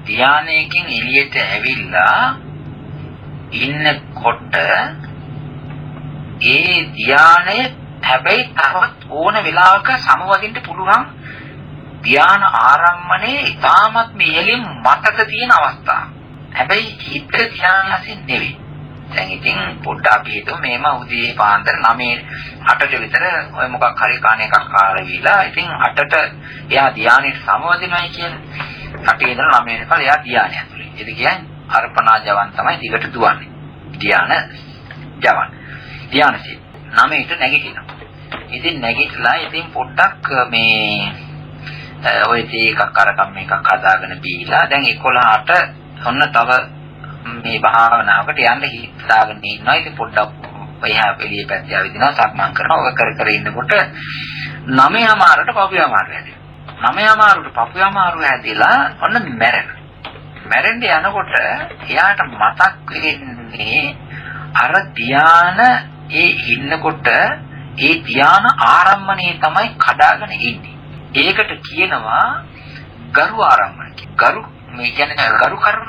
ධානයකින් එළියට ඇවිල්ලා ඉන්නකොට ඒ ධානය හැබැයි තවත් ඕන වෙලාවක සමවදින්න පුළුවන් ධාන ආරම්මණය ඉතාමත් මෙහෙලින් මතක තියෙන අවස්ථාව. හැබැයි හිත ධානයෙන් නෙවෙයි. දැන් ඉතින් පොඩ්ඩක් හිතුව මේම උදේ පාන්දර 9-8ට විතර ඔය මොකක් හරි කණ එකක් කාලා ගිහලා ඉතින් 8ට එයා ධානයට සමවදිනවයි කියන්නේ. 8 ඉඳලා 9 වෙනකල් එයා ධානය ඇතුලේ. ඒක කියන්නේ අර්පණා ජවන් තමයි දිගට දුවන්නේ. ධානසිත 9ට නැගිටිනවා. ඉතින් නැගිටලා ඉතින් පොඩ්ඩක් මේ ඔය තේ එකක් අරකම් එකක් හදාගෙන බීලා දැන් 11ට ඔන්න තව මේ භාවනාවකට යන්න හිතාගෙන ඉන්නවා. ඉතින් පොඩ්ඩක් එහා එළිය පැත්තේ ආවිදිනවා සක්මන් කරනවා. ඔය කර ඉන්නකොට 9:00ට පපුවමාරු හැදෙනවා. 9:00ට පපුවමාරු හැදිලා ඔන්න මැරෙනවා. මැරෙන්න යනකොට එයාට මතක් වෙන්නේ අර ධාන ඒ ඉන්නකොට ඒ ධාන ආරම්මණය තමයි කඩාගෙන ඉන්නේ. ඒකට කියනවා ගරු ආරම්මණය. ගරු මේ කියන්නේ ගරු කර්ම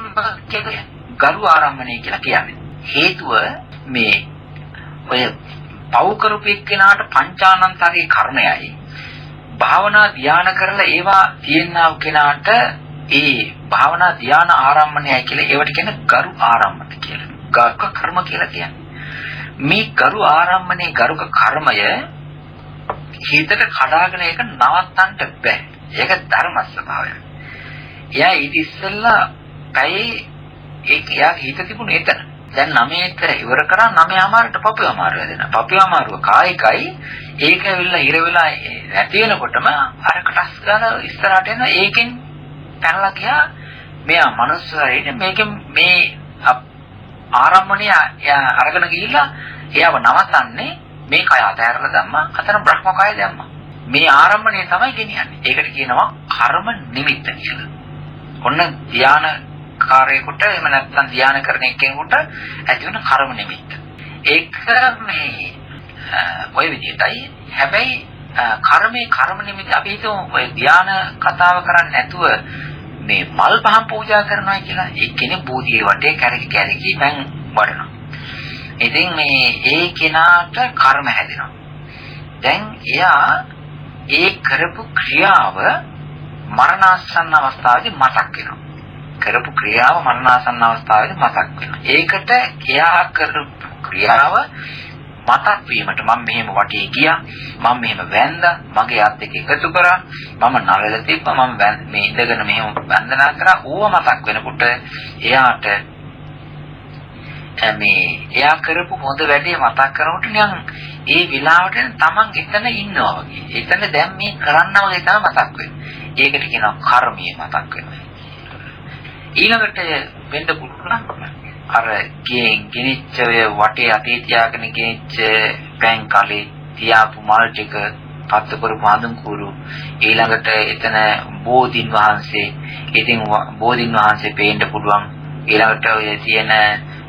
කියන්නේ ගරු ආරම්මණය කියලා කියන්නේ. හේතුව මේ ඔය පව් කරපු එක්කෙනාට පංචානන්තරී කර්මයයි. භාවනා ධානය කරලා ඒවා තියෙනා කෙනාට ඒ භාවනා ධාන ආරම්මණයයි කියලා ඒවට කියන ගරු ආරම්මණය කියලා. ගරුක කර්ම කියලා කියන්නේ. මේ ගරු ආරම්මණය ගරුක කර්මය හිතට කඩාගෙන ඒක නවත්තන්න බෑ. ඒක ධර්ම ස්වභාවය. එයා ඊට ඉස්සෙල්ලා පැයේ ඒක යා හිත තිබුණේ එතන. දැන් 9ට ඉවර කරා 9:00ට පපුවමාරු වෙනවා. පපුවමාරුව කායිකයි ඒක ඇවිල්ලා ඉර වෙලා නැති වෙනකොටම අර කටස් ගාලා ඉස්සරහට එන ඒකෙන් පැනලා ගියා මෙයා මනුස්ස ශරීරෙ මේකෙන් මේ ආරම්මණය අරගෙන ගිහිල්ලා එයාව නවත්තන්නේ මේ කය අතහැරලා දැම්මා අතන බ්‍රහ්ම කය දැම්මා. මේ ආරම්මණය තමයි ගෙනියන්නේ. ඒකට කියනවා කර්ම නිමිත්ත කියලා. ඔන්න ධානකාරයෙකුට එහෙම නැත්නම් ධානය කරන එක්කෙනෙකුට ඇති වෙන කර්ම නිමිත්ත. ඒක මේ ඔය විදිහටයි. හැබැයි කර්ම නිමිත්ත අපි හිතමු ඔය ධාන කතාව කරන්නේ නැතුව මේ මල් පහන් පූජා කරනවා කියලා. ඒ කෙනෙක් බෝධියේ වටේ කැරකි මං වඩනවා. ඉතින් මේ ඒ කෙනාට කර්ම හැදෙනවා. දැන් එයා ඒ කරපු ක්‍රියාව මරණාසන්න අවස්ථාවේදී මතක් වෙනවා. කරපු ක්‍රියාව මරණාසන්න අවස්ථාවේදී මතක් වෙනවා. ඒකට එයා කරපු ක්‍රියාව මතක් වීමට මම මෙහෙම වටේ ගියා, මම මෙහෙම වැන්දා, මගේ අත් දෙක එකතු කරා, මම නළල තිබ්බා, මම මේ ඉඳගෙන මෙහෙම වන්දනා කරා. ඕව මතක් වෙනකොට එයාට එයා කරපු හොඳ වැඩේ මතක් කරනකොට නිකන් ඒ විලාවට තමන් එතන ඉන්නවා වගේ. එතන දැන් මේ කරන්න වගේ තමයි මතක් වෙන්නේ. ඒකට කියනවා කර්මීය මතක් වෙනවා. ඊළඟට වෙන්න පුළුවන් අර ගෙනිච්ච වටේ අතේ තියාගෙන ගෙනිච්ච පෑන් කලේ තියාපු මල් ටික පත්තු කරපු හඳුන් කුරු ඊළඟට එතන බෝධින් වහන්සේ ඉතින් බෝධින් වහන්සේ පේන්න පුළුවන් ඊළඟට ඔය තියෙන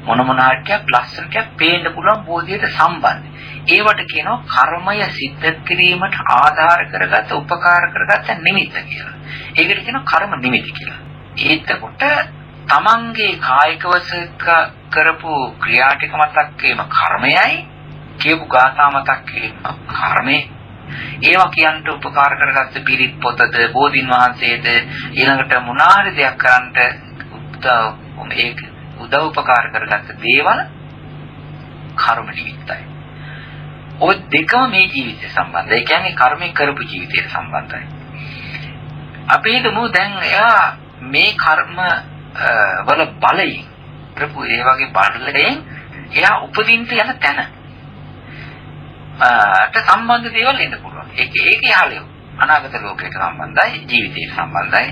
මොන හරියක් ලස්සනට පේන්න පුළුවන් බෝධියට සම්බන්ධ. ඒවට කියනවා කර්මය සිද්ධ කිරීමට ආධාර කරගත් උපකාර කරගත් නිමිත්ත කියලා. ඒකට කියනවා කර්ම නිමිති කියලා. ඒකකොට තමන්ගේ කායිකව කරපු ක්‍රියා ටික මතක් වීම කර්මයයි කියපු ගාථා මතක් වීම කර්මය. ඒවා කියන්න උපකාර කරගත්ත පිරිත් පොතද බෝධින් වහන්සේද ඊළඟට මොනාරි දෙයක් කරන්නට ඒක උදව් උපකාර කරගත්ත දේවල් කර්ම නිමිත්තයි. ඔය දෙකම මේ ජීවිතය සම්බන්ධයි. ඒ කියන්නේ කර්මය කරපු ජීවිතයට සම්බන්ධයි. අපි හිතමු දැන් එයා මේ කර්ම වල බලයෙන් කරපු ඒ වගේ බලයෙන් එයා උපදින්න යන තැන සම්බන්ධ දේවල් එන්න පුළුවන්. ඒක යාළුවෝ අනාගත ලෝකයට සම්බන්ධයි ජීවිතයට සම්බන්ධයි.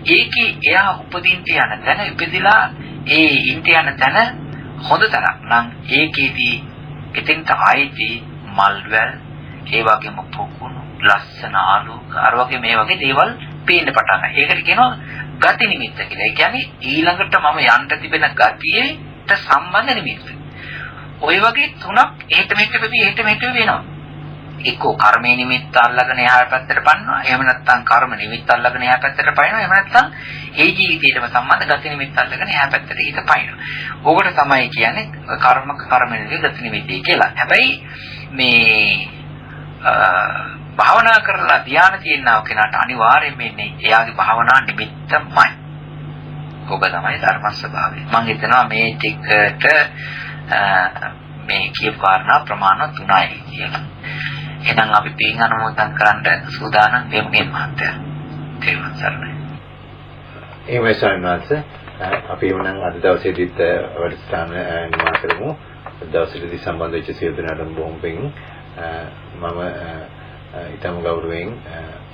ඒකේ එයා උපදින්න යන තැන ඉපදිලා ඒ ඉන්ට යන තැන හොඳ තැනක් නම් ඒකේදී එතෙන්ට ආයිති මල්වැල් ඒ වගේම පොකුණු ලස්සන ආලෝක අර වගේ මේ වගේ දේවල් පේන්න පටන් ගන්නවා. ඒකට කියනවා ගති නිමිත්ත කියලා. ඒ කියන්නේ ඊළඟට මම යන්න තිබෙන ගතියට සම්බන්ධ නිමිත්ත. ඔය වගේ තුනක් එහෙට මෙහෙට වෙනවා. එක්කෝ කර්මයේ නිමිත්ත අල්ලගෙන එහා පැත්තට පන්නවා. එහෙම නැත්නම් කර්ම නිමිත්ත අල්ලගෙන එහා පැත්තට පනිනවා. එහෙම නැත්නම් ඒ ජීවිතේටම සම්බන්ධ ගති නිමිත්ත අල්ලගෙන එහා පැත්තට හිත පනිනවා. ඕකට තමයි කියන්නේ කර්ම නිමිත්ත ගති නිමිත්ත කියලා. හැබැයි මේ භාවනා කරලා ධ්‍යාන තියෙනව කෙනාට අනිවාර්යයෙන්ම ඉන්නේ එයාගේ භාවනා නිමිත්තමයි. ඕක තමයි ධර්ම ස්වභාවය. මම හිතනවා මේ ටිකට මේ කියපු කාරණා ප්‍රමාණ 3යි කියලා. එහෙනම් අපි පින් අනුමෝදන් කරන්න සූදානම් වෙමු මේ මහත්තයා. තේරුම් ගන්නයි. එහෙමයි සාරනාථ. අපි වුණා අද දවසේදීත් වැඩසටහන නිමා කරමු. දවසේදී සම්බන්ධ වෙච්ච සියලු දෙනාටම බොහොම පිං. මම ඊටම ගෞරවයෙන්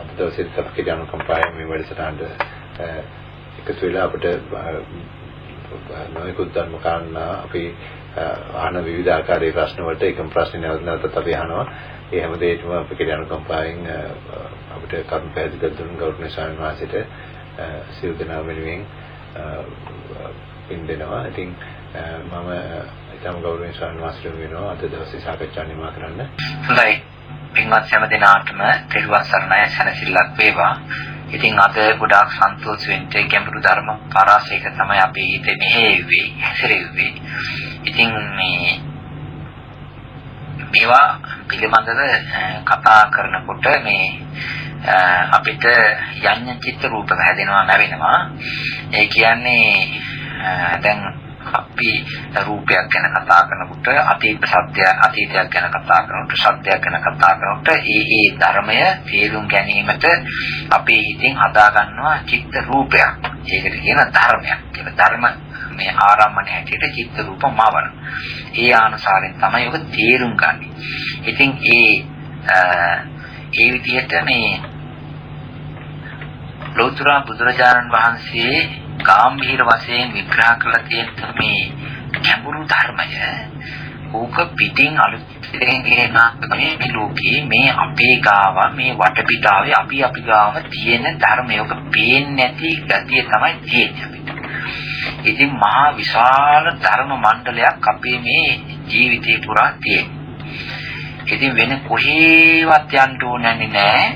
අද දවසේදී අපේ ජනකම්පායම මේ වැඩසටහනට එකතු වෙලා අපිට නොයෙකුත් ධර්ම කාරණා අපි අහන විවිධ ආකාරයේ ප්‍රශ්න වලට එකම ප්‍රශ්න නැවතත් අපි අහනවා. ඒ හැම දෙයකම අපේ ජනකම්පායෙන් අපිට කරුණු පැහැදිලි කර දුන් ගෞරවනීය ස්වාමීන් වහන්සේට සියලු දෙනා වෙනුවෙන් පින් දෙනවා. ඉතින් මම ඊටම ගෞරවනීය ස්වාමීන් වහන්සේට වෙනවා අද දවසේ සාකච්ඡා නිමා කරන්න. හොඳයි. පින්වත් හැම දිනාටම තෙරුවන් සරණයි සැනසෙල්ලක් වේවා. ඉතින් අද ගොඩාක් සන්තෝෂ වෙන්න ගැඹුරු ධර්ම පරාසයක තමයි අපි ඊට මෙහෙව්වේ හැසිරෙව්වේ. ඉතින් මේවා පිළිබඳව කතා කරනකොට මේ අපිට යඤ්ඤ චිත්ත රූප හැදෙනවා නැවෙනවා. ඒ කියන්නේ දැන් අපි රූපයක් ගැන කතා කරනකොට අතීතයක් ගැන කතා කරනකොට සත්‍යයක් ගැන කතා කරනකොට ඒ ධර්මය තේරුම් ගැනීමට අපේ හිතින් හදා ගන්නවා චිත්ත රූපයක්. ඒකට කියන ධර්මයක් කියලා. ධර්ම මේ ආරම්භන හැටියට චිත්ත රූප මවන. ඒ ආනුසාරයෙන් තමයි ඔබ තේරුම් ගන්නේ. ඉතින් ඒ විදිහට මේ ලෝතර බුදුරජාණන් වහන්සේ ගාම්භීර වශයෙන් විග්‍රහ කළ තියෙන මේ ගැඹුරු ධර්මය ඕක පිටින් අලුතෙන් ගෙන මේ ලෝකේ මේ අපේ ගාව මේ වටපිටාවේ අපි ගාව තියෙන ධර්මය ඔක පේන්නේ නැති ගතිය තමයි තියෙන්නේ අපිට. ඉතින් මහා විශාල ධර්ම මණ්ඩලයක් අපේ මේ ජීවිතේ පුරා තියෙනවා. ඉතින් වෙන කොහේවත් යන්න ඕනේ නැහැ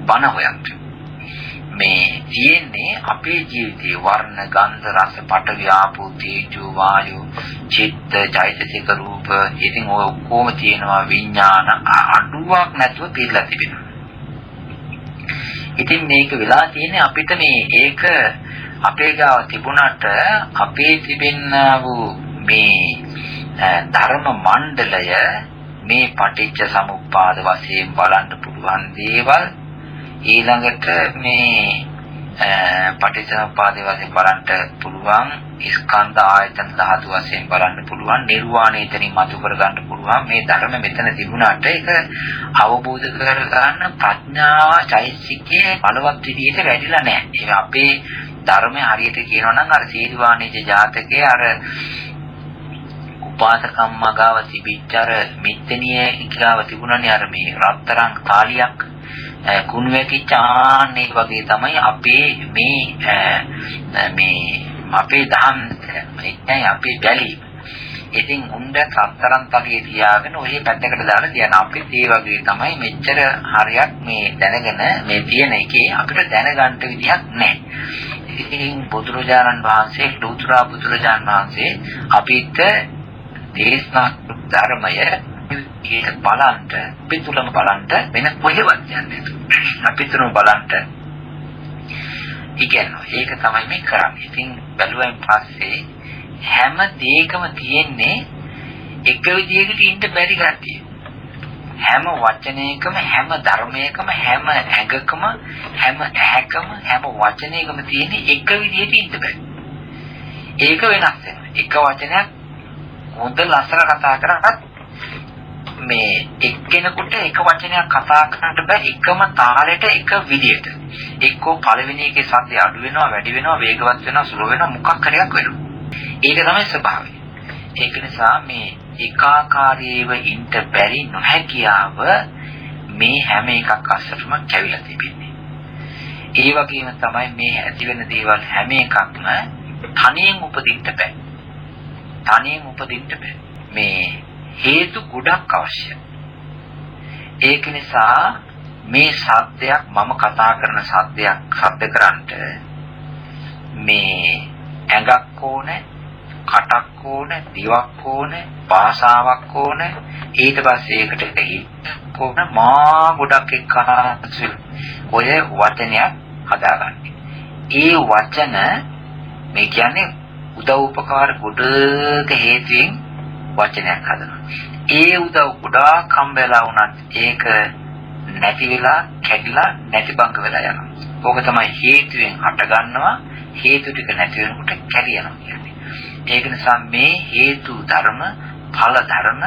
බණ හොයන්න. මේ තියෙන්නේ අපේ ජීවිතේ වර්ණ ගන්ධ රස පඨවි ආපෝ තේජෝ වායෝ චිත්ත චෛතසික රූප ඉතින් ඔය ඔක්කොම තියෙනවා විඥාන අඩුවක් නැතුව පිළිලා තිබෙනවා. ඉතින් මේක වෙලා තියෙන්නේ අපිට මේ ඒක අපේ ගාව තිබුණාට අපේ තිබෙනා වූ මේ ධර්ම මණ්ඩලය මේ පටිච්ච සමුප්පාද වශයෙන් බලන්න පුළුවන් දේවල් ඊළඟට මේ පටිච්චසමුප්පාද වශයෙන් බලන්න පුළුවන් ස්කන්ධ ආයතන ධාතු වශයෙන් බලන්න පුළුවන් නිර්වාණය එතනින් මතු කර ගන්න පුළුවන් මේ ධර්ම මෙතන තිබුණාට ඒක අවබෝධ කර ගන්න ප්‍රඥාව චෛතසිකයේ බලවත් විදිහට වැඩිලා නැහැ. ඒක අපේ ධර්මයේ හරියට කියනවා නම් අර සීලවාණීජ ජාතකයේ අර උපාසකම්මා ගාව තිබිච්ච අර මිත්තනිය ගාව තිබුණානේ අර මේ රත්තරන් තාලියක් කුණු වැකිච්චාන්නේ වගේ තමයි අපේ මේ අපේ දහම් එක්කයි අපේ බැලීම. ඉතින් උණ්ඩ සතරන් තලියේ තියාගෙන ඔය පැත්තකට දාලා තියන අපිත් ඒ වගේ තමයි මෙච්චර හරියක් මේ දැනගෙන මේ තියෙන එකේ අපිට දැනගන්න විදියක් නැහැ. ඉතින් බුදුරජාණන් වහන්සේ ලෝතුරා බුදුරජාණන් වහන්සේ අපිට දේශනා ධර්මය ඒක බලන්න පිටුලම බලන්න වෙන කොහෙවත් යන්නේ අපිටම බලන්න ඉගෙනනවා. ඒක තමයි මේ කරන්නේ. ඉතින් බැලුවෙන් පස්සේ හැම දෙයකම තියෙන්නේ එක විදියකට ඉන්න බැරි ගැටිය. හැම වචනයකම හැම ධර්මයකම හැම ඇඟකම හැම ඇහැකම හැම වචනයකම තියෙන්නේ එක විදියට ඉන්න බැරි. ඒක වෙනස් වෙනවා. එක වචනයක් හොඳ ලස්සන කතා කරාට මේ එක්කෙනෙකුට එක වචනයක් කතා කරන්න බෑ එකම තාලෙට එක විදියට. එක්කෝ පළවෙනි එකේ සද්දය අඩු වෙනවා වැඩි වෙනවා වේගවත් වෙනවා ස්ලෝ වෙනවා මොකක් හරියක් වෙනවා. ඒක තමයි ස්වභාවය. ඒක නිසා මේ ඒකාකාරීව ඉන්න බැරි නොහැකියාව මේ හැම එකක් අස්සටම කැවිලා තිබෙන්නේ. ඒ වගේම තමයි මේ ඇති වෙන දේවල් හැම එකක්ම තනියෙන් උපදින්න බෑ. තනියෙන් උපදින්න බෑ. මේ හේතු ගොඩක් අවශ්‍යයි. ඒක නිසා මේ සත්‍යයක් මම කතා කරන සත්‍යයක් සත්‍ය කරන්නට මේ ඇඟක් ඕනේ, කටක් ඕනේ, දිවක් ඕනේ, භාෂාවක් ඕනේ, ඊට පස්සේ ඒකට හිතක් ඕනේ, මා ගොඩක් එක්කහසු ඔය වචනයක් හදාගන්න. ඒ වචන මේ කියන්නේ උදව් උපකාර ගොඩක හේතුවෙන් වචනයක් හදනවා. ඒ උදව් ගොඩාක් හම්බෙලා වුණත් ඒක නැති වෙලා කැඩිලා නැති බංග වෙලා යනවා. ඕක තමයි හේතුවෙන් හට ගන්නවා. හේතු ටික නැති වෙනකොට කැඩියනවා කියන්නේ. ඒක නිසා මේ හේතු ධර්ම ඵල ධර්ම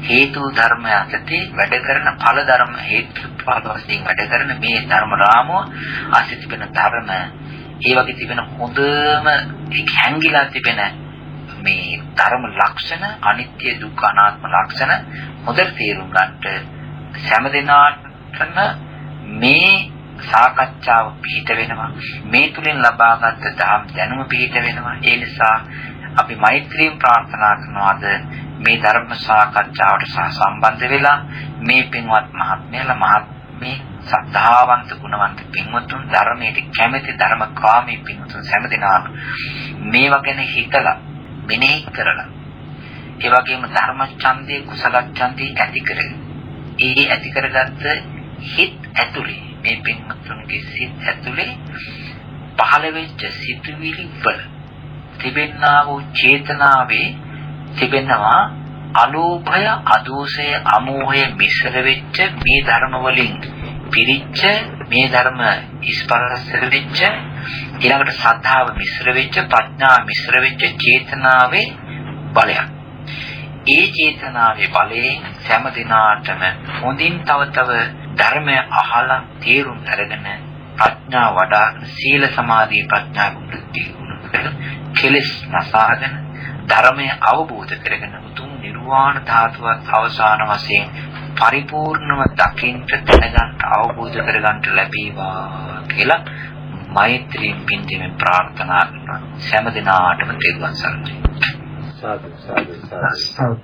හේතු ධර්ම යටතේ වැඩ කරන ඵල ධර්ම හේතු ඵල වශයෙන් වැඩ කරන මේ ධර්ම රාමුව ආසිත වෙන ධර්ම ඒ වගේ තිබෙන හොඳම හැංගිලා තිබෙන මේ ධර්ම ලක්ෂණ අනිත්‍ය දුක්ඛ අනාත්ම ලක්ෂණ හොඳට තේරුම් ගන්නට හැම දිනාටම මේ සාකච්ඡාව පිට වෙනවා. මේ තුලින් ලබාගත් දහම් දැනුම පිට වෙනවා. ඒ නිසා අපි මෛත්‍රියෙන් ප්‍රාර්ථනා කරනවාද මේ ධර්ම සාකච්ඡාවට සම්බන්ධ වෙලා මේ පින්වත් මහත්මයලා මහත්මී සද්ධාවන්ත ගුණවන්ත පින්වතුන් ධර්මයට කැමැති ධර්මකාමී පින්වතුන් හැම දිනාම මේවා ගැන හිතලා මෙනෙහි කරලා ඒ වගේම ධර්ම ඡන්දේ කුසල ඡන්දේ ඇති කරගෙන ඒ ඇති කරගත්ත හිත ඇතුලේ මේ පින්වත්තුන්ගේ සිත් ඇතුලේ පහළ වෙච්ච සිතුවිලි වල තිබෙනා වූ චේතනාවේ තිබෙනවා අලෝභය අදෝෂය අමෝහය මිශ්‍ර වෙච්ච මේ ධර්ම වලින් පිරිච්ච මේ ධර්ම ස්පර්ශ වෙච්ච ඊළඟට සද්ධාව මිශ්‍ර වෙච්ච ප්‍රඥා මිශ්‍ර වෙච්ච චේතනාවේ බලයක්. ඒ චේතනාවේ බලයෙන් හැම දිනාටම හොඳින් තව ධර්මය අහලා තේරුම් අරගෙන ප්‍රඥා වඩාගෙන සීල සමාධි ප්‍රඥා ගුණ කෙලස් නසාගෙන ධර්මය අවබෝධ කරගෙන උතුම් නිර්වාණ ධාතුවත් අවසාන වශයෙන් පරිපූර්ණව දකින්න දැනගන්න අවබෝධ කරගන්න ලැබේවා කියලා මෛත්‍රියෙන් පින්දීමෙන් ප්‍රාර්ථනා කරනවා. හැම දිනාටම තෙරුවන් සරණයි. සාදු සාදු සාදු.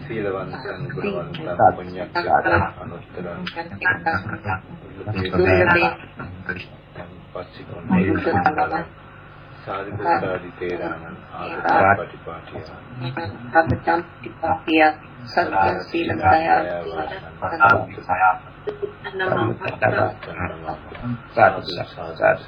සීලවන්තං ගුණවන්තං පුඤ්ඤක්ඛේතං අනුත්තරං පස්සිකෝණේ සාධි තේරාණං ආගතපටිපාටිය සත්‍යම්පටිපාටිය සත්‍ය සීලකය සාදු සාදු